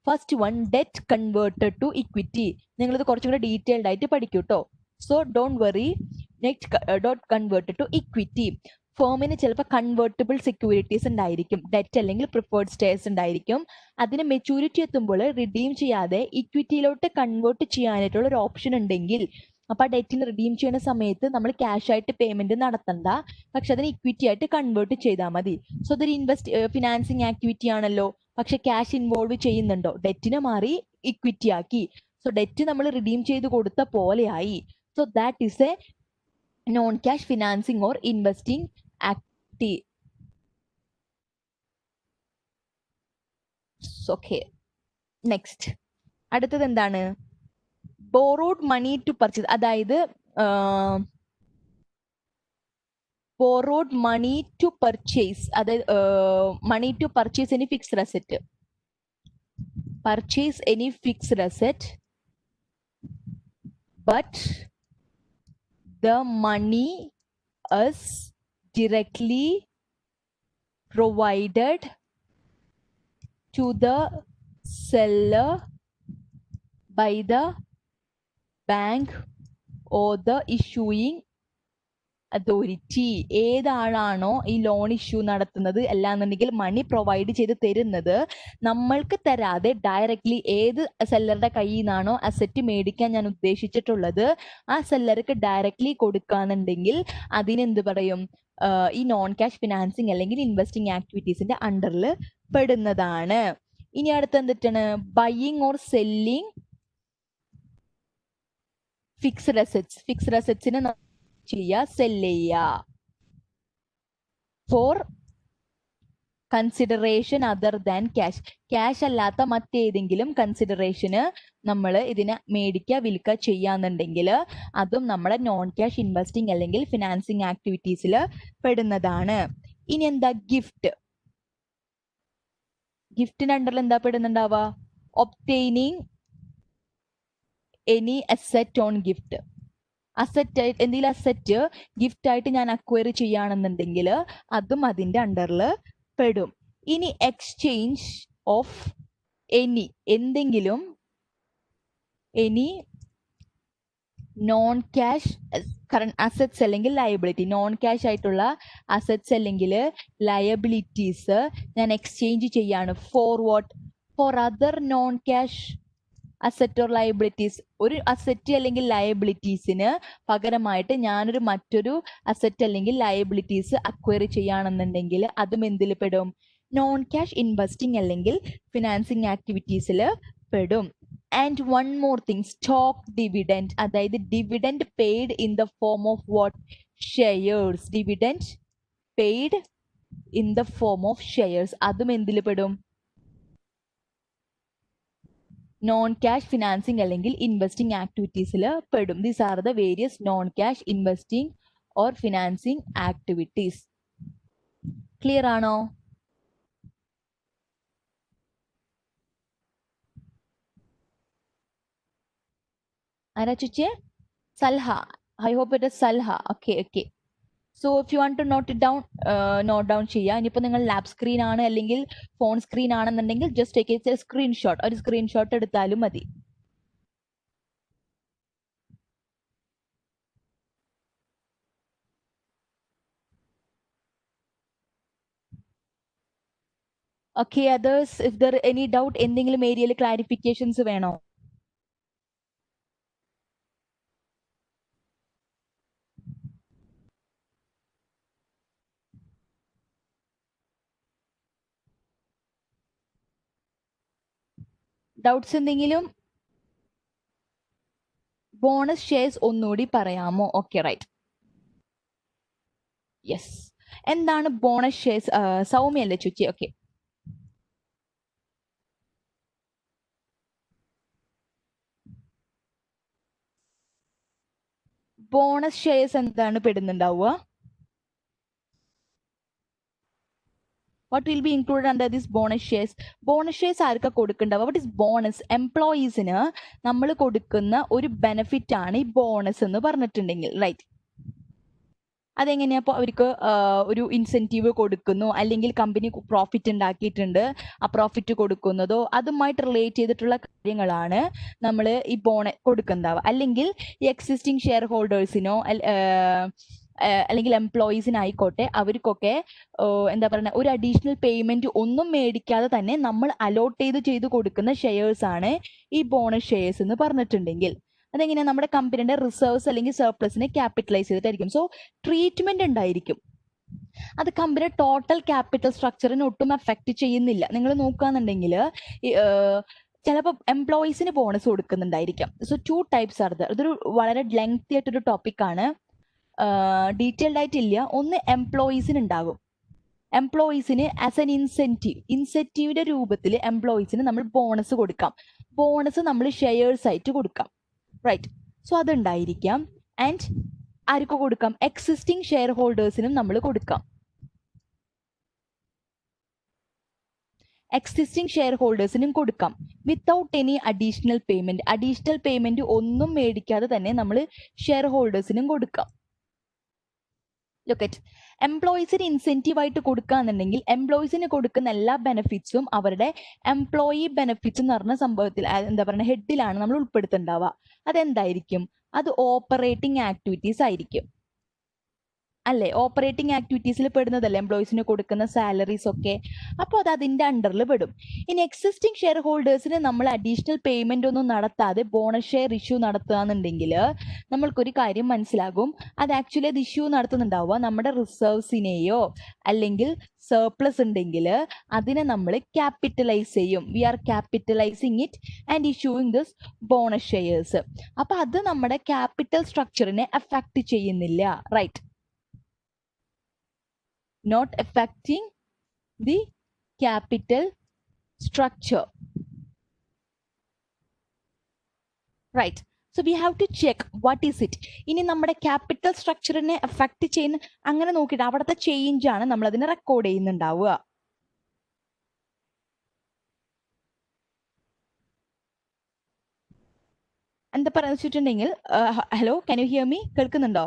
first one, debt converted to equity. നിങ്ങളിത് കുറച്ചും കൂടെ ഡീറ്റെയിൽഡ് ആയിട്ട് പഠിക്കൂ കേട്ടോ. So don't worry. Debt converted to equity. ഫേമിന് ചിലപ്പോൾ കൺവേർട്ടബിൾ സെക്യൂരിറ്റീസ് ഉണ്ടായിരിക്കും, ഡെറ്റ് അല്ലെങ്കിൽ പ്രിഫേർഡ് സ്റ്റേഴ്സ് ഉണ്ടായിരിക്കും. അതിന് മെച്യൂരിറ്റി എത്തുമ്പോൾ റിഡീം ചെയ്യാതെ ഇക്വിറ്റിയിലോട്ട് കൺവേർട്ട് ചെയ്യാനായിട്ടുള്ള ഒരു ഓപ്ഷൻ ഉണ്ടെങ്കിൽ, അപ്പൊ ആ ഡെറ്റിന് റിഡീം ചെയ്യുന്ന സമയത്ത് നമ്മൾ ക്യാഷ് ആയിട്ട് പേയ്മെന്റ് നടത്തണ്ട, പക്ഷെ അതിന് ഇക്വിറ്റി ആയിട്ട് കൺവേർട്ട് ചെയ്താൽ മതി. സോ അതൊരു ഫിനാൻസിങ് ആക്ടിവിറ്റി ആണല്ലോ, പക്ഷെ ക്യാഷ് ഇൻവോൾവ് ചെയ്യുന്നുണ്ടോ? ഡെറ്റിനെ മാറി ഇക്വിറ്റി ആക്കി. സോ ഡെറ്റ് നമ്മൾ റിഡീം ചെയ്ത് കൊടുത്ത പോലെയായി. So that is a non cash financing or investing activity. Okay, next അടുത്തത് എന്താണ്? Borrowed money to purchase. അതായത് borrowed money to purchase, അതായത് money to purchase any fixed asset. Purchase any fixed asset, but the money is directly provided to the seller by the bank or the issuing authority. ഏതാളാണോ ഈ loan issue നടത്തുന്നത്, അല്ലാന്നുണ്ടെങ്കിൽ മണി provide ചെയ്ത് തരുന്നത്, നമ്മൾക്ക് തരാതെ directly ഏത് സെല്ലറുടെ കയ്യിൽ നിന്നാണോ അസറ്റ് മേടിക്കാൻ ഞാൻ ഉദ്ദേശിച്ചിട്ടുള്ളത് ആ സെല്ലർക്ക് ഡയറക്ട്ലി കൊടുക്കാന്നുണ്ടെങ്കിൽ അതിനെന്ത് പറയും? ഈ നോൺ ക്യാഷ് ഫിനാൻസിങ് അല്ലെങ്കിൽ ഇൻവെസ്റ്റിംഗ് ആക്ടിവിറ്റീസിന്റെ അണ്ടറിൽ പെടുന്നതാണ്. ഇനി അടുത്ത എന്തിട്ടാണ്? Buying or selling fixed assets. Fixed അസറ്റ്സിനെ സെല് ചെയ്യുക for consideration other than cash. Cash അല്ലാത്ത മറ്റേതെങ്കിലും കൺസിഡറേഷന് നമ്മൾ ഇതിനെ മേടിക്കുക വിൽക്കുക ചെയ്യാന്നുണ്ടെങ്കിൽ അതും നമ്മുടെ നോൺ ക്യാഷ് ഇൻവെസ്റ്റിംഗ് അല്ലെങ്കിൽ ഫിനാൻസിങ് ആക്ടിവിറ്റീസിൽ പെടുന്നതാണ്. ഇനി എന്താ? ഗിഫ്റ്റ്. ഗിഫ്റ്റിന്റെ അണ്ടറിൽ എന്താ പെടുന്നുണ്ടാവുക? Obtaining any asset on gift. Asset, എന്തെങ്കിലും അസറ്റ് ഗിഫ്റ്റ് ആയിട്ട് ഞാൻ അക്വയർ ചെയ്യുകയാണെന്നുണ്ടെങ്കിൽ അതും അതിന്റെ അണ്ടറിൽ പെടും. ഇനി എക്സ്ചേഞ്ച് ഓഫ് എന്തെങ്കിലും നോൺ ക്യാഷ് കറണ്ട് അസറ്റ്സ് അല്ലെങ്കിൽ ലയബിലിറ്റി, നോൺ ക്യാഷ് ആയിട്ടുള്ള അസറ്റ്സ് അല്ലെങ്കിൽ ലയബിലിറ്റീസ് ഞാൻ എക്സ്ചേഞ്ച് ചെയ്യാണ് for what, for other non cash asset or liabilities. ഒരു അസറ്റ് അല്ലെങ്കിൽ ലയബിലിറ്റീസിന് പകരമായിട്ട് ഞാനൊരു മറ്റൊരു അസറ്റ് അല്ലെങ്കിൽ ലയബിലിറ്റീസ് അക്വയർ ചെയ്യുകയാണെന്നുണ്ടെങ്കിൽ അതും എന്തിൽ പെടും? നോൺ ക്യാഷ് ഇൻവെസ്റ്റിംഗ് അല്ലെങ്കിൽ ഫിനാൻസിങ് ആക്ടിവിറ്റീസിൽ പെടും. And one more thing, stock dividend, അതായത് dividend paid in the form of what? Shares. Dividend paid in the form of shares, അതും എന്തിൽ പെടും? നോൺ ക്യാഷ് ഫിനാൻസിങ് അല്ലെങ്കിൽ ഇൻവെസ്റ്റിംഗ് ആക്ടിവിറ്റീസിൽ പെടും. These are the various non cash investing or financing activities. Clear ആണോ? ആരാ ചോദിച്ചേ? Salha. I hope it is Salha. Okay okay. So if you want to not it down, note down ചെയ്യുക. ഇനിയിപ്പോൾ നിങ്ങൾ lab screen ആണ് അല്ലെങ്കിൽ ഫോൺ സ്ക്രീൻ ആണെന്നുണ്ടെങ്കിൽ just take a screenshot, ഒരു സ്ക്രീൻഷോട്ട് എടുത്താലും മതി. Okay, others, if there any doubt, എന്തെങ്കിലും ഏരിയയിൽ ക്ലാരിഫിക്കേഷൻസ് വേണോ? ഡൗട്ട്സ് എന്തെങ്കിലും? ബോണസ് ഷെയർസ് ഒന്നുകൂടി പറയാമോ? Okay, right. യെസ്. എന്താണ് ബോണസ് ഷെയർസ്? സൗമ്യല്ലേ ചോദിച്ചേ? ഓക്കെ. ബോണസ് ഷെയർസ് എന്താണ് പെടുന്നുണ്ടാവുക? What will be included under this bonus shares? Bonus shares ആർക്കാ കൊടുക്കുന്നുണ്ടാവുക? What is bonus? എംപ്ലോയീസിന് നമ്മൾ കൊടുക്കുന്ന ഒരു ബെനിഫിറ്റ് ആണ് ഈ ബോണസ് എന്ന് പറഞ്ഞിട്ടുണ്ടെങ്കിൽ, റൈറ്റ്? അതെങ്ങനെയാ? അപ്പോൾ അവർക്ക് ഒരു ഇൻസെൻറ്റീവ് കൊടുക്കുന്നു, അല്ലെങ്കിൽ കമ്പനി പ്രോഫിറ്റ് ഉണ്ടാക്കിയിട്ടുണ്ട്, ആ പ്രോഫിറ്റ് കൊടുക്കുന്നതോ അതുമായിട്ട് റിലേറ്റ് ചെയ്തിട്ടുള്ള കാര്യങ്ങളാണ് നമ്മൾ ഈ കൊടുക്കുന്നതാവുക. അല്ലെങ്കിൽ ഈ എക്സിസ്റ്റിംഗ് ഷെയർ ഹോൾഡേഴ്സിനോ അല്ലെങ്കിൽ എംപ്ലോയീസിനായിക്കോട്ടെ, അവർക്കൊക്കെ എന്താ പറയുക, ഒരു അഡീഷണൽ പേയ്മെന്റ് ഒന്നും മേടിക്കാതെ തന്നെ നമ്മൾ അലോട്ട് ചെയ്ത് കൊടുക്കുന്ന ഷെയർസ് ആണ് ഈ ബോണസ് ഷെയർസ് എന്ന് പറഞ്ഞിട്ടുണ്ടെങ്കിൽ. അതെങ്ങനെയാ? നമ്മുടെ കമ്പനിയുടെ റിസർവ്സ് അല്ലെങ്കിൽ സർപ്ലസിനെ ക്യാപിറ്റലൈസ് ചെയ്തിട്ടായിരിക്കും. സോ ട്രീറ്റ്മെന്റ് ഉണ്ടായിരിക്കും. അത് കമ്പനി ടോട്ടൽ ക്യാപിറ്റൽ സ്ട്രക്ചറിനെ ഒട്ടും എഫക്ട് ചെയ്യുന്നില്ല. നിങ്ങൾ നോക്കുകയാണെന്നുണ്ടെങ്കിൽ ചിലപ്പോൾ എംപ്ലോയീസിന് ബോണസ് കൊടുക്കുന്നുണ്ടായിരിക്കാം. So 2 types are there. ഇതൊരു വളരെ ലെങ്തി ആയിട്ടൊരു ടോപ്പിക്കാണ്, ഡീറ്റെയിൽഡ് ആയിട്ടില്ല. ഒന്ന് എംപ്ലോയീസിന് ഉണ്ടാകും. എംപ്ലോയീസിന് ആസ് എൻ ഇൻസെന്റീവിന്റെ രൂപത്തിൽ എംപ്ലോയീസിന് നമ്മൾ ബോണസ് കൊടുക്കാം. ബോണസ് നമ്മൾ ഷെയർസ് ആയിട്ട് കൊടുക്കാം, റൈറ്റ്? സോ അതുണ്ടായിരിക്കാം. ആൻഡ് ആർക്ക് കൊടുക്കാം? എക്സിസ്റ്റിംഗ് ഷെയർ ഹോൾഡേഴ്സിനും നമ്മൾ കൊടുക്കാം. എക്സിസ്റ്റിംഗ് ഷെയർ ഹോൾഡേഴ്സിനും കൊടുക്കാം വിത്തൗട്ട് എനി അഡീഷണൽ പേയ്മെന്റ് ഒന്നും മേടിക്കാതെ തന്നെ നമ്മൾ ഷെയർ ഹോൾഡേഴ്സിനും കൊടുക്കാം. ലുക്ക് അറ്റ്, എംപ്ലോയീസിന് ഇൻസെന്റീവ് ആയിട്ട് കൊടുക്കുകയെന്നുണ്ടെങ്കിൽ എംപ്ലോയീസിന് കൊടുക്കുന്ന എല്ലാ ബെനിഫിറ്റ്സും അവരുടെ എംപ്ലോയി ബെനിഫിറ്റ്സ് എന്ന് പറഞ്ഞ സംഭവത്തിൽ, എന്താ പറയുക, ഹെഡിലാണ് നമ്മൾ ഉൾപ്പെടുത്തുണ്ടാവുക. അതെന്തായിരിക്കും? അത് ഓപ്പറേറ്റിംഗ് ആക്ടിവിറ്റീസ് ആയിരിക്കും, അല്ലേ? ഓപ്പറേറ്റിംഗ് ആക്ടിവിറ്റീസിൽ പെടുന്നതല്ലേ എംപ്ലോയീസിന് കൊടുക്കുന്ന സാലറീസ് ഒക്കെ. അപ്പോൾ അത് അതിൻ്റെ അണ്ടറിൽ പെടും. ഇനി എക്സിസ്റ്റിംഗ് ഷെയർ ഹോൾഡേഴ്സിന് നമ്മൾ അഡീഷണൽ പേയ്മെന്റ് ഒന്നും നടത്താതെ ബോണസ് ഷെയർ ഇഷ്യൂ നടത്തുകയെന്നുണ്ടെങ്കിൽ നമ്മൾക്കൊരു കാര്യം മനസ്സിലാകും. അത് ആക്ച്വലി അത് ഇഷ്യൂ നടത്തുന്നുണ്ടാവുക നമ്മുടെ റിസർവ്സിനെയോ അല്ലെങ്കിൽ സർപ്ലസ് ഉണ്ടെങ്കിൽ അതിനെ നമ്മൾ ക്യാപിറ്റലൈസ് ചെയ്യും. We are capitalising it and issuing this bonus shares. അപ്പോൾ അത് നമ്മുടെ ക്യാപിറ്റൽ സ്ട്രക്ചറിനെ അഫക്റ്റ് ചെയ്യുന്നില്ല, right? Not affecting the capital structure, right? So we have to check what is it. ഇനി നമ്മുടെ ക്യാപിറ്റൽ സ്ട്രക്ചറിനെ അഫക്റ്റ് ചെയ്യുന്ന അങ്ങനെ നോക്കിയിട്ട് അവിടുത്തെ ചേഞ്ച് ആണ് നമ്മൾ അതിനെ റെക്കോർഡ് ചെയ്യുന്നുണ്ടാവുക. എന്താ പറയുക വെച്ചിട്ടുണ്ടെങ്കിൽ, hello, can you hear me? കേൾക്കുന്നുണ്ടോ?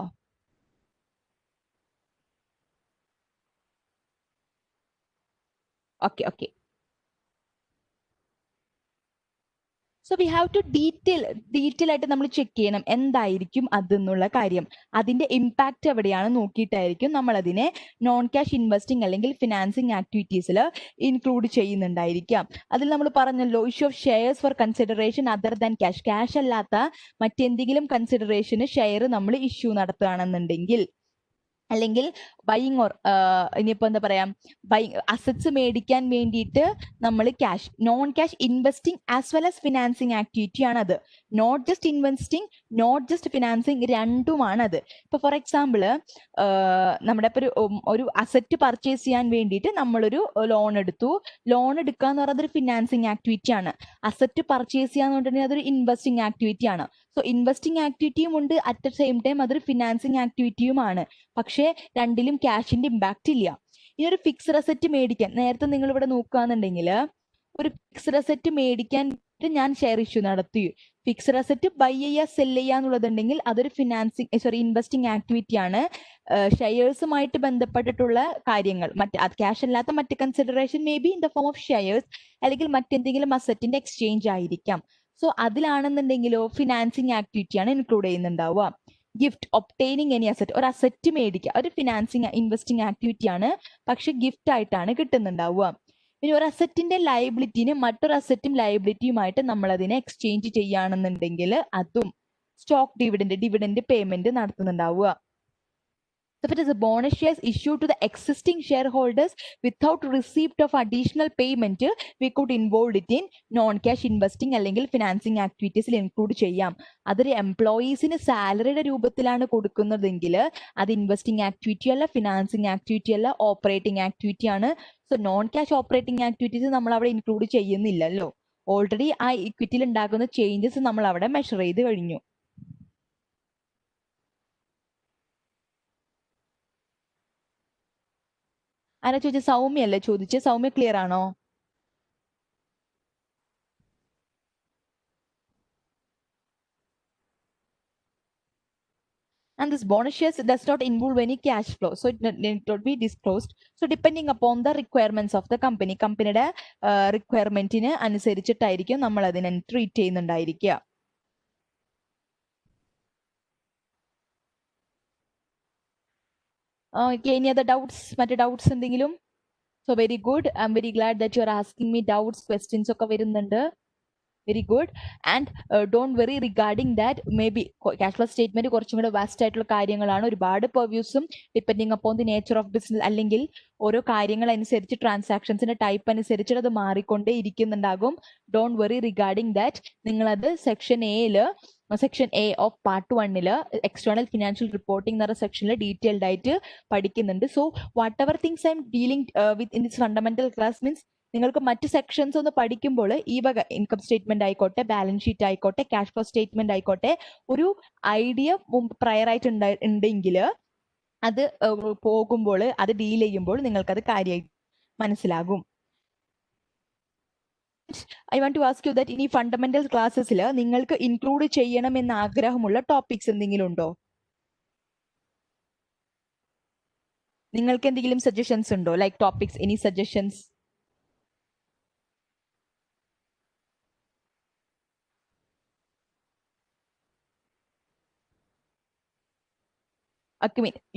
Okay okay. So we have to detail ആയിട്ട് നമ്മൾ ചെക്ക് ചെയ്യണം എന്തായിരിക്കും അതെന്നുള്ള കാര്യം. അതിന്റെ ഇമ്പാക്റ്റ് എവിടെയാണ് നോക്കിയിട്ടായിരിക്കും നമ്മൾ അതിനെ നോൺ ക്യാഷ് ഇൻവെസ്റ്റിംഗ് അല്ലെങ്കിൽ ഫിനാൻസിങ് ആക്ടിവിറ്റീസിൽ ഇൻക്ലൂഡ് ചെയ്യുന്നുണ്ടായിരിക്കാം. അതിൽ നമ്മൾ പറഞ്ഞല്ലോ, issue of shares four consideration other than cash അല്ലാത്ത മറ്റെന്തെങ്കിലും കൺസിഡറേഷന് ഷെയർ നമ്മൾ ഇഷ്യൂ നടത്തുകയാണെന്നുണ്ടെങ്കിൽ, അല്ലെങ്കിൽ ബൈയിങ് ഓർ ഇനിയിപ്പോൾ എന്താ പറയാ, അസറ്റ്സ് മേടിക്കാൻ വേണ്ടിയിട്ട് നമ്മൾ cash, non cash investing as well as financing activity ആണത്. Not just investing, not just financing, രണ്ടുമാണത്. ഇപ്പൊ ഫോർ എക്സാമ്പിൾ നമ്മുടെ ഇപ്പോൾ ഒരു അസറ്റ് പർച്ചേസ് ചെയ്യാൻ വേണ്ടിയിട്ട് നമ്മളൊരു ലോൺ എടുത്തു. ലോൺ എടുക്കുക എന്ന് പറയുന്നത് ഒരു ഫിനാൻസിങ് ആക്ടിവിറ്റി ആണ്. അസറ്റ് പർച്ചേസ് ചെയ്യാന്ന് പറഞ്ഞിട്ടുണ്ടെങ്കിൽ അതൊരു ഇൻവെസ്റ്റിംഗ് ആക്ടിവിറ്റി ആണ്. സോ ഇൻവെസ്റ്റിംഗ് ആക്ടിവിറ്റിയും ഉണ്ട്, അറ്റ് ദ സെയിം ടൈം അതൊരു ഫിനാൻസിങ് ആക്ടിവിറ്റിയുമാണ്. പക്ഷേ രണ്ടിലും ക്യാഷിന്റെ ഇമ്പാക്റ്റ് ഇല്ല. ഇനി ഒരു ഫിക്സ്ഡ് അസറ്റ് മേടിക്കാൻ, നേരത്തെ നിങ്ങൾ ഇവിടെ നോക്കുകയാണെന്നുണ്ടെങ്കിൽ ഒരു ഫിക്സ്ഡ് അസറ്റ് മേടിക്കാൻ ഞാൻ ഷെയർ ഇഷ്യൂ നടത്തി. ഫിക്സ്ഡ് അസറ്റ് ബൈ ചെയ്യുക സെൽ ചെയ്യുക എന്നുള്ളതുണ്ടെങ്കിൽ അതൊരു ഇൻവെസ്റ്റിംഗ് ആക്ടിവിറ്റി ആണ്. ഷെയർസുമായിട്ട് ബന്ധപ്പെട്ടിട്ടുള്ള കാര്യങ്ങൾ, ക്യാഷ് അല്ലാത്ത മറ്റ് consideration may be in the form of shares, അല്ലെങ്കിൽ മറ്റെന്തെങ്കിലും അസറ്റിന്റെ എക്സ്ചേഞ്ച് ആയിരിക്കാം. സോ അതിലാണെന്നുണ്ടെങ്കിലോ ഫിനാൻസിങ് ആക്ടിവിറ്റി ആണ് ഇൻക്ലൂഡ് ചെയ്യുന്നുണ്ടാവുക. ഗിഫ്റ്റ്, ഒപ്റ്റെയിനിങ് എനി അസറ്റ്, ഒരു അസറ്റ് മേടിക്കുക ഒരു ഫിനാൻസിങ് ഇൻവെസ്റ്റിംഗ് ആക്ടിവിറ്റി ആണ്, പക്ഷെ ഗിഫ്റ്റ് ആയിട്ടാണ് കിട്ടുന്നുണ്ടാവുക. ഇനി ഒരു അസറ്റിന്റെ ലയബിലിറ്റിന് മറ്റൊരു അസറ്റും ലയബിലിറ്റിയുമായിട്ട് നമ്മൾ അതിനെ എക്സ്ചേഞ്ച് ചെയ്യുകയാണെന്നുണ്ടെങ്കിൽ അതും സ്റ്റോക്ക് ഡിവിഡൻഡ് പേയ്മെന്റ് നടത്തുന്നുണ്ടാവുക. If it is a bonus shares issued to the existing shareholders without receipt of additional payment, we could involve it in non-cash investing അല്ലെങ്കിൽ ഫിനാൻസിങ് ആക്ടിവിറ്റീസിൽ ഇൻക്ലൂഡ് ചെയ്യാം. അതൊരു എംപ്ലോയീസിന് സാലറിയുടെ രൂപത്തിലാണ് കൊടുക്കുന്നതെങ്കിൽ അത് ഇൻവെസ്റ്റിംഗ് ആക്ടിവിറ്റി അല്ല, financing activity അല്ല, operating activity ആണ്. So non cash operating activities നമ്മൾ അവിടെ ഇൻക്ലൂഡ് ചെയ്യുന്നില്ലല്ലോ. ഓൾറെഡി ആ ഇക്വിറ്റിയിൽ ഉണ്ടാക്കുന്ന ചേഞ്ചസ് നമ്മൾ അവിടെ മെഷർ ചെയ്ത് കഴിഞ്ഞു. ആരാ ചോദിച്ച? സൗമ്യ അല്ലേ ചോദിച്ചത്? സൗമ്യ ക്ലിയർ ആണോ? And this bonus shares does not involve any cash flow, so it need not be disclosed. So depending upon the requirements of the company, കമ്പനിയുടെ റിക്വയർമെന്റിന് അനുസരിച്ചിട്ടായിരിക്കും നമ്മൾ അതിനെ ട്രീറ്റ് ചെയ്യുന്നുണ്ടായിരിക്കുക. Any other doubts? മറ്റു ഡൗട്ട്സ് എന്തെങ്കിലും? So very good. I'm very glad that you are asking me doubts, questions ഒക്കെ വരുന്നുണ്ട്. Very good. And don't worry regarding that. May be cash flow statement കുറച്ചും കൂടെ vast ആയിട്ടുള്ള കാര്യങ്ങളാണ്. ഒരുപാട് പെർവ്യൂസും depending upon the nature of business, അല്ലെങ്കിൽ ഓരോ കാര്യങ്ങൾ അനുസരിച്ച് ട്രാൻസാക്ഷൻസിന്റെ ടൈപ്പ് അനുസരിച്ചിട്ട് അത് മാറിക്കൊണ്ടേ ഇരിക്കുന്നുണ്ടാകും. Don't worry regarding that. നിങ്ങളത് section A of part 1 external financial reporting എന്ന സെക്ഷനിൽ ഡീറ്റെയിൽഡ് ആയിട്ട് പഠിക്കുന്നുണ്ട്. So whatever things I'm dealing with in this fundamental class means നിങ്ങൾക്ക് മറ്റ് സെക്ഷൻസ് ഒന്ന് പഠിക്കുമ്പോൾ ഈ വക ഇൻകം സ്റ്റേറ്റ്മെന്റ് ആയിക്കോട്ടെ, ബാലൻസ് ഷീറ്റ് ആയിക്കോട്ടെ, ക്യാഷ് ഫ്ലോ സ്റ്റേറ്റ്മെന്റ് ആയിക്കോട്ടെ, ഒരു ഐഡിയ പ്രയർ ആയിട്ട് ഉണ്ടെങ്കിൽ അത് പോകുമ്പോൾ, അത് ഡീൽ ചെയ്യുമ്പോൾ നിങ്ങൾക്കത് കാര്യമായിട്ട് മനസ്സിലാകും. I want to ask you that ഇനി ഫണ്ടമെന്റൽ ക്ലാസ്സസിൽ നിങ്ങൾക്ക് ഇൻക്ലൂഡ് ചെയ്യണമെന്ന് ആഗ്രഹമുള്ള ടോപ്പിക്സ് എന്തെങ്കിലും ഉണ്ടോ? നിങ്ങൾക്ക് എന്തെങ്കിലും സജഷൻസ് ഉണ്ടോ? Like topics, any suggestions?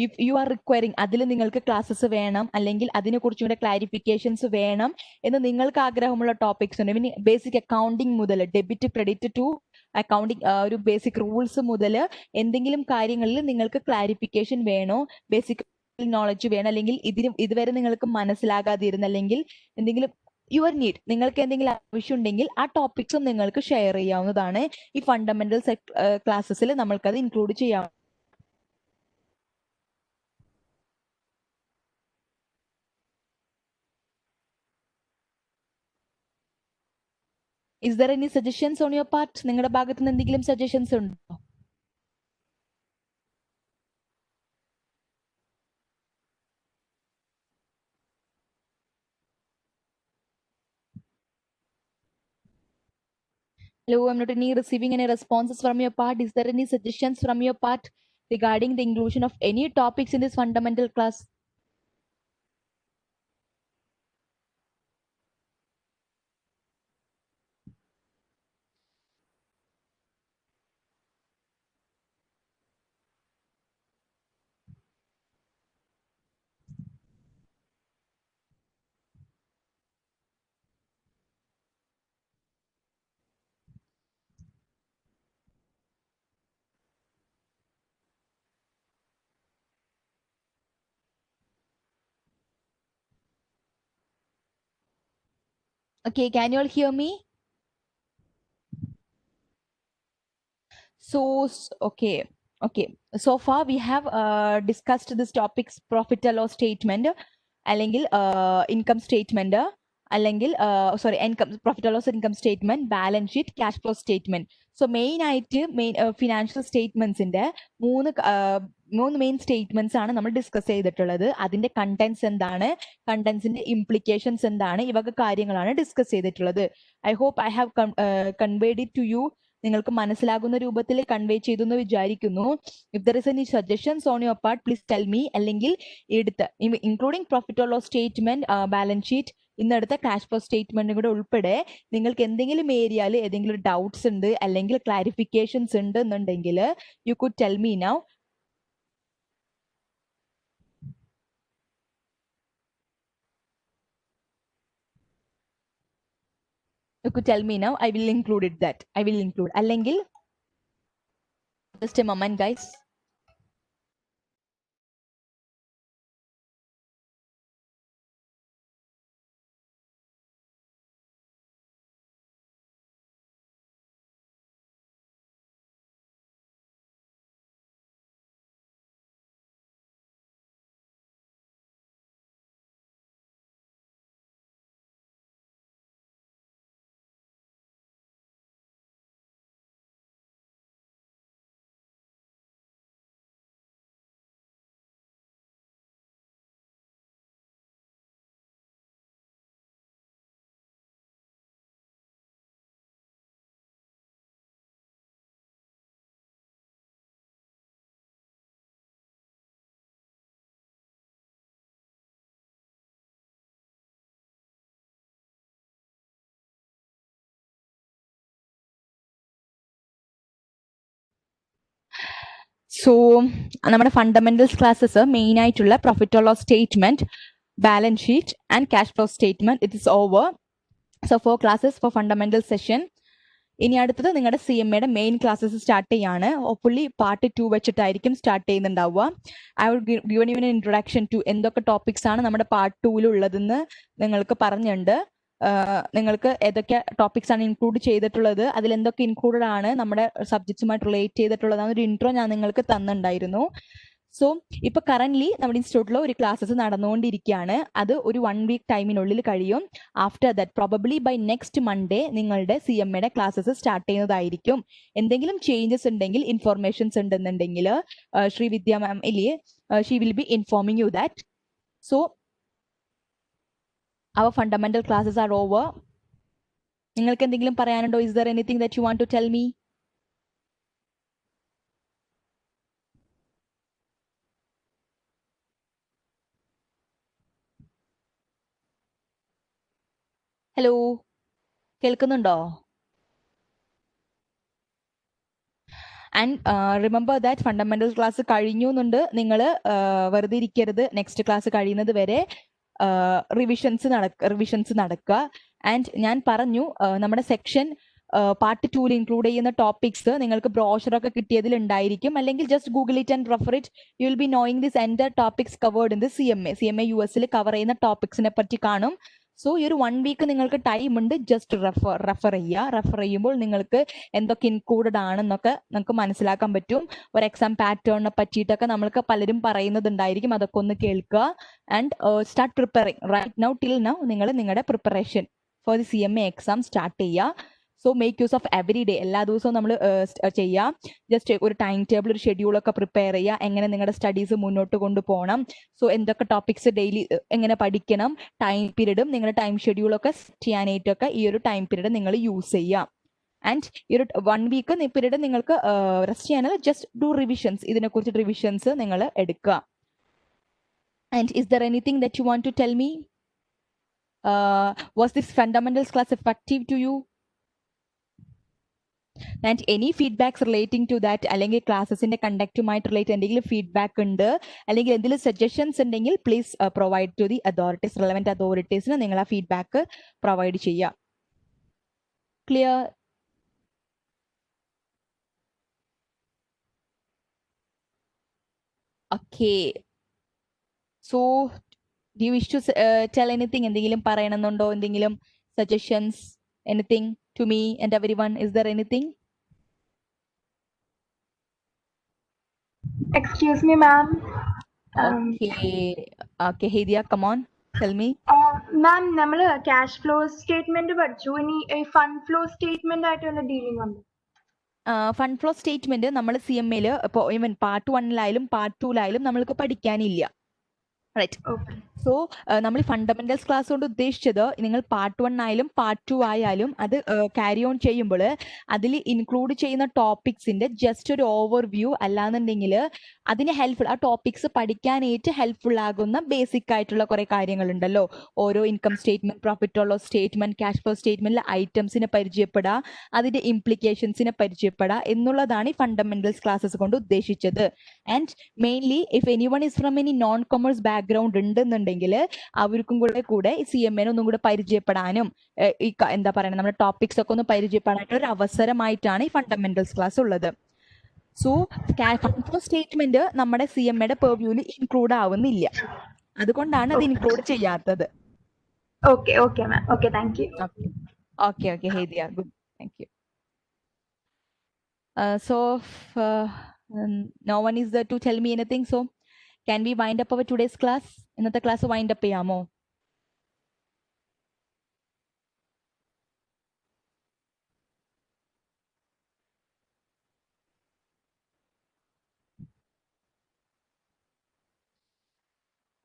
If you R requiring, അതിൽ നിങ്ങൾക്ക് ക്ലാസ്സസ് വേണം, അല്ലെങ്കിൽ അതിനെ കുറിച്ചും കൂടെ ക്ലാരിഫിക്കേഷൻസ് വേണം എന്ന് നിങ്ങൾക്ക് ആഗ്രഹമുള്ള ടോപ്പിക്സ് ഉണ്ട്. മീൻ ബേസിക് അക്കൗണ്ടിങ് മുതൽ ഡെബിറ്റ് ക്രെഡിറ്റ് ടു അക്കൗണ്ടിങ്, ഒരു ബേസിക് റൂൾസ് മുതൽ എന്തെങ്കിലും കാര്യങ്ങളിൽ നിങ്ങൾക്ക് ക്ലാരിഫിക്കേഷൻ വേണോ, ബേസിക് നോളജ് വേണം, അല്ലെങ്കിൽ ഇതുവരെ നിങ്ങൾക്ക് മനസ്സിലാകാതിരുന്ന, അല്ലെങ്കിൽ എന്തെങ്കിലും യുവർ നീഡ്, നിങ്ങൾക്ക് എന്തെങ്കിലും ആവശ്യം ഉണ്ടെങ്കിൽ ആ ടോപ്പിക്സും നിങ്ങൾക്ക് ഷെയർ ചെയ്യാവുന്നതാണ്. ഈ ഫണ്ടമെന്റൽ ക്ലാസ്സസിൽ നമ്മൾക്കത് ഇൻക്ലൂഡ് ചെയ്യാം. Is there any suggestions on your part? നിങ്ങളുടെ ഭാഗത്ത് നിന്ന് എന്തെങ്കിലും സജഷൻസ് ഉണ്ടോ? Hello, I'm not receiving any responses from your part. Is there any suggestions from your part regarding the inclusion of any topics in this fundamental class? Okay, can you all hear me? Okay. So far we have discussed this topics profit and loss statement, അല്ലെങ്കിൽ income statement, അല്ലെങ്കിൽ income profit and loss income statement, balance sheet, cash flow statement. So main ആയിട്ട് financial സ്റ്റേറ്റ്മെന്റ്സിന്റെ മൂന്ന് main statements ആണ് നമ്മൾ discuss ചെയ്തിട്ടുള്ളത്. അതിന്റെ contents എന്താണ്, കണ്ടന്റ്സിന്റെ implications എന്താണ്, ഈ വക കാര്യങ്ങളാണ് ഡിസ്കസ് ചെയ്തിട്ടുള്ളത്. I hope I have conveyed it to you. നിങ്ങൾക്ക് മനസ്സിലാകുന്ന രൂപത്തിൽ കൺവേ ചെയ്തു എന്ന് വിചാരിക്കുന്നു. If there is any suggestions on your part please tell me. അല്ലെങ്കിൽ എടുത്ത് including profit or loss statement, balance sheet, ഇന്നെടുത്ത ക്യാഷ് ഫ്ലോ സ്റ്റേറ്റ്മെന്റും കൂടെ ഉൾപ്പെടെ നിങ്ങൾക്ക് എന്തെങ്കിലും ഏരിയയിൽ ഏതെങ്കിലും ഡൗട്ട്സ് ഉണ്ട് അല്ലെങ്കിൽ ക്ലാരിഫിക്കേഷൻസ് ഉണ്ട് എന്നുണ്ടെങ്കിൽ you could tell me now. You could tell me now. I will include it that. I will include. അല്ലെങ്കിൽ just a moment, guys. So നമ്മുടെ ഫണ്ടമെന്റൽസ് ക്ലാസ്സസ് മെയിൻ ആയിട്ടുള്ള profit or loss statement, balance sheet and cash flow statement, it is over. So 4 classes for fundamental session. ഇനി അടുത്തത് നിങ്ങളുടെ CMAയുടെ main classes start ചെയ്യാണ്. Hopefully part 2 വെച്ചിട്ടായിരിക്കും start ചെയ്യുന്നുണ്ടാവുക. I would given you an introduction to എന്തൊക്കെ topics ആണ് നമ്മുടെ പാർട്ട് 2 ഉള്ളതെന്ന് നിങ്ങൾക്ക് പറഞ്ഞിട്ടുണ്ട്. നിങ്ങൾക്ക് ഏതൊക്കെ ടോപ്പിക്സ് ആണ് ഇൻക്ലൂഡ് ചെയ്തിട്ടുള്ളത്, അതിൽ എന്തൊക്കെ ഇൻക്ലൂഡഡ് ആണ് നമ്മുടെ സബ്ജക്ട്സുമായിട്ട് റിലേറ്റ് ചെയ്തിട്ടുള്ളതാണ് ഒരു ഇൻട്രോ ഞാൻ നിങ്ങൾക്ക് തന്നിട്ടുണ്ടായിരുന്നു. സോ ഇപ്പൊ കറന്റ് നമ്മുടെ ഇൻസ്റ്റിറ്റ്യൂട്ടിൽ ഒരു ക്ലാസ്സസ് നടന്നുകൊണ്ടിരിക്കുകയാണ്. അത് ഒരു 1 വീക്ക് ടൈമിനുള്ളിൽ കഴിയും. After that probably by next Monday നിങ്ങളുടെ CMAയുടെ ക്ലാസ്സസ് സ്റ്റാർട്ട് ചെയ്യുന്നതായിരിക്കും. എന്തെങ്കിലും ചേഞ്ചസ് ഉണ്ടെങ്കിൽ, ഇൻഫോർമേഷൻസ് ഉണ്ടെന്നുണ്ടെങ്കിൽ ശ്രീവിദ്യ മാം ഇല്ലേ, she will be informing you that. So our fundamental classes are over. നിങ്ങൾക്ക് എന്തെങ്കിലും പറയാനുണ്ടോ? Is there anything that you want to tell me? Hello, കേൾക്കുന്നുണ്ടോ? And remember that fundamental class കഴിഞ്ഞു എന്നുണ്ട് നിങ്ങൾ വെറുതെ ഇരിക്കരുത്. നെക്സ്റ്റ് ക്ലാസ് കഴിയുന്നത് വരെ റിവിഷൻസ് നടക്കുക. ആൻഡ് ഞാൻ പറഞ്ഞു നമ്മുടെ സെക്ഷൻ പാർട്ട് 2 ഇൻക്ലൂഡ് ചെയ്യുന്ന ടോപ്പിക്സ് നിങ്ങൾക്ക് ബ്രോഷറൊക്കെ കിട്ടിയതിൽ ഉണ്ടായിരിക്കും. അല്ലെങ്കിൽ just Google it and refer it. U will be knowing this enter topics covered in the CMA US cover ചെയ്യുന്ന ടോപ്പിക്സിനെ പറ്റി കാണും. സോ ഈ ഒരു 1 വീക്ക് നിങ്ങൾക്ക് ടൈം ഉണ്ട്. ജസ്റ്റ് റെഫർ ചെയ്യുമ്പോൾ നിങ്ങൾക്ക് എന്തൊക്കെ ഇൻക്ലൂഡഡ് ആണെന്നൊക്കെ നമുക്ക് മനസ്സിലാക്കാൻ പറ്റും. ഒരു എക്സാം പാറ്റേണിനെ പറ്റിയിട്ടൊക്കെ നമ്മൾക്ക് പലരും പറയുന്നതുണ്ടായിരിക്കും. അതൊക്കെ ഒന്ന് കേൾക്കുക. And start preparing right now till now. നിങ്ങൾ നിങ്ങളുടെ preparation for the CMA exam start ചെയ്യുക. So make use of every day. എല്ലാ ദിവസവും നമ്മൾ ചെയ്യാം. ജസ്റ്റ് ഒരു ടൈം ടേബിൾ, ഒരു ഷെഡ്യൂളൊക്കെ പ്രിപ്പയർ ചെയ്യുക. എങ്ങനെ നിങ്ങളുടെ സ്റ്റഡീസ് മുന്നോട്ട് കൊണ്ടുപോകണം, സോ എന്തൊക്കെ ടോപ്പിക്സ് ഡെയിലി എങ്ങനെ പഠിക്കണം, ടൈം പീരീഡും നിങ്ങളുടെ ടൈം ഷെഡ്യൂളൊക്കെ സെറ്റ് ചെയ്യാനായിട്ടൊക്കെ ഈ ഒരു ടൈം പീരീഡ് നിങ്ങൾ യൂസ് ചെയ്യാം. ആൻഡ് ഈ ഒരു 1 വീക്ക് പീരീഡ് നിങ്ങൾക്ക് റെസ്റ്റ് ചെയ്യാനല്ല, ജസ്റ്റ് ഡു റിവിഷൻസ്. ഇതിനെക്കുറിച്ച് റിവിഷൻസ് നിങ്ങൾ എടുക്കുക. And is there anything that you want to tell me? Was this fundamentals class effective to you? And any feedbacks relating to that, അല്ലെങ്കിൽ ക്ലാസ്സസിന്റെ കണ്ടക്റ്റുമായിട്ട് relate എന്തെങ്കിലും feedback ഉണ്ട്, അല്ലെങ്കിൽ എന്തെങ്കിലും സജഷൻസ് ഉണ്ടെങ്കിൽ please provide to the authorities. Relevant അതോറിറ്റീസിന് നിങ്ങൾ ആ ഫീഡ്ബാക്ക് പ്രൊവൈഡ് ചെയ്യുക. Clear? Okay. So do you wish to tell anything? എന്തെങ്കിലും പറയണമെന്നുണ്ടോ? എന്തെങ്കിലും suggestions, anything to me and everyone? Is there anything? Excuse me, ma'am. Okay, Hedia, come on, tell me. മാം നമ്മൾ cash flow statement പഠിച്ചു. ഇനി fund flow statement ആയിട്ട് വല്ല dealing ഉണ്ട്? Fund flow statement നമ്മൾ CMA ഇപ്പോൾ ഈവൻ പാർട്ട് 1-ലായാലും പാർട്ട് 2-ലായാലും നമ്മൾക്ക് പഠിക്കാനില്ല, right? So നമ്മൾ ഫണ്ടമെന്റൽസ് ക്ലാസ് കൊണ്ട് ഉദ്ദേശിച്ചത് നിങ്ങൾ പാർട്ട് 1 ആയാലും പാർട്ട് 2 ആയാലും അത് ക്യാരി ഓൺ ചെയ്യുമ്പോൾ അതിൽ ഇൻക്ലൂഡ് ചെയ്യുന്ന ടോപ്പിക്സിന്റെ ജസ്റ്റ് ഒരു ഓവർവ്യൂ, അല്ലാന്നുണ്ടെങ്കിൽ അതിന് ഹെൽപ്ഫുൾ, ആ ടോപ്പിക്സ് പഠിക്കാനായിട്ട് ഹെൽപ്ഫുൾ ആകുന്ന ബേസിക് ആയിട്ടുള്ള കുറെ കാര്യങ്ങളുണ്ടല്ലോ. ഓരോ income statement, profit or loss statement, cash flow സ്റ്റേറ്റ്മെന്റിലെ ഐറ്റംസിനെ പരിചയപ്പെടുക, അതിന്റെ ഇംപ്ലിക്കേഷൻസിനെ പരിചയപ്പെടുക എന്നുള്ളതാണ് ഈ ഫണ്ടമെന്റൽസ് ക്ലാസ്സസ് കൊണ്ട് ഉദ്ദേശിച്ചത്. And mainly if anyone is from any non commerce background ഉണ്ടെന്നുണ്ടെങ്കിൽ അവർക്കും കൂടെ CMA ഒന്നും കൂടെ പരിചയപ്പെടാനും ഈ എന്താ പറയുക നമ്മുടെ ടോപ്പിക്സ് ഒക്കെ ഒന്ന് പരിചയപ്പെടാനായിട്ട് ഒരു അവസരമായിട്ടാണ് ഈ ഫണ്ടമെന്റൽസ് ക്ലാസ് ഉള്ളത്. സോ ഫണ്ട് ഫ്ലോ സ്റ്റേറ്റ്മെന്റ് നമ്മുടെ CMA പെർവ്യൂവിൽ ഇൻക്ലൂഡ് ആവുന്നില്ല, അതുകൊണ്ടാണ് അത് ഇൻക്ലൂഡ് ചെയ്യാത്തത്. Okay ma'am. Okay, thank you. Okay Hadiya, good, thank you. So no one is there to tell me anything, so can we wind up our today's class? ഇന്നത്തെ class wind up ചെയ്യാമോ?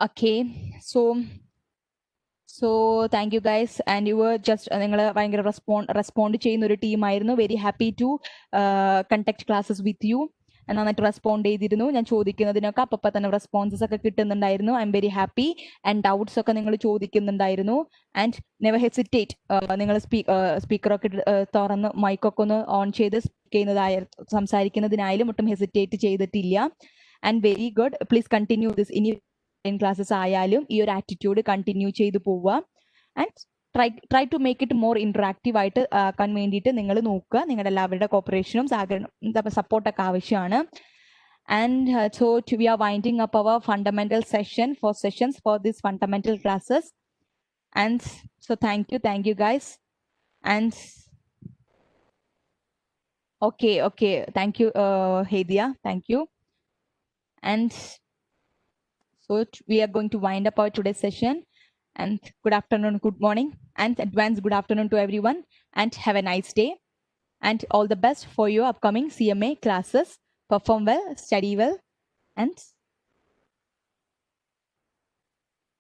Okay, so thank you guys, and you were just നിങ്ങൾ ഭയങ്കര respond ചെയ്യുന്ന ഒരു ടീമായിരുന്നു. Very happy to conduct classes with you. നന്നായിട്ട് respond ചെയ്തിരുന്നു. ഞാൻ ചോദിക്കുന്നതിനൊക്കെ അപ്പം തന്നെ റെസ്പോൺസസ് ഒക്കെ കിട്ടുന്നുണ്ടായിരുന്നു. I'm very happy. And doubts ഒക്കെ നിങ്ങൾ ചോദിക്കുന്നുണ്ടായിരുന്നു. ആൻഡ് നെവർ ഹെസിറ്റേറ്റ്, നിങ്ങൾ സ്പീക്കറൊക്കെ തുറന്ന് മൈക്കൊക്കെ ഒന്ന് ഓൺ ചെയ്ത് സംസാരിക്കുന്നതിനായാലും ഒട്ടും ഹെസിറ്റേറ്റ് ചെയ്തിട്ടില്ല. And very good. Please continue this. ഇനി ക്ലാസ്സസ് ആയാലും ഈ ഒരു ആറ്റിറ്റ്യൂഡ് കണ്ടിന്യൂ ചെയ്തു പോവുക. And try to make it more interactive ആയിട്ട് ആക്കാൻ വേണ്ടിയിട്ട് നിങ്ങൾ നോക്കുക. നിങ്ങളുടെ എല്ലാവരുടെ കോപ്പറേഷനും സപ്പോർട്ടൊക്കെ ആവശ്യമാണ്. And so we are winding up our fundamental sessions for this fundamental classes. And so thank you guys. And okay, thank you Hedia, thank you. And so we are going to wind up our today's session. And good afternoon, good morning, and advance good afternoon to everyone, and have a nice day, and all the best for your upcoming CMA classes. Perform well, study well, and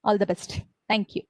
all the best. Thank you.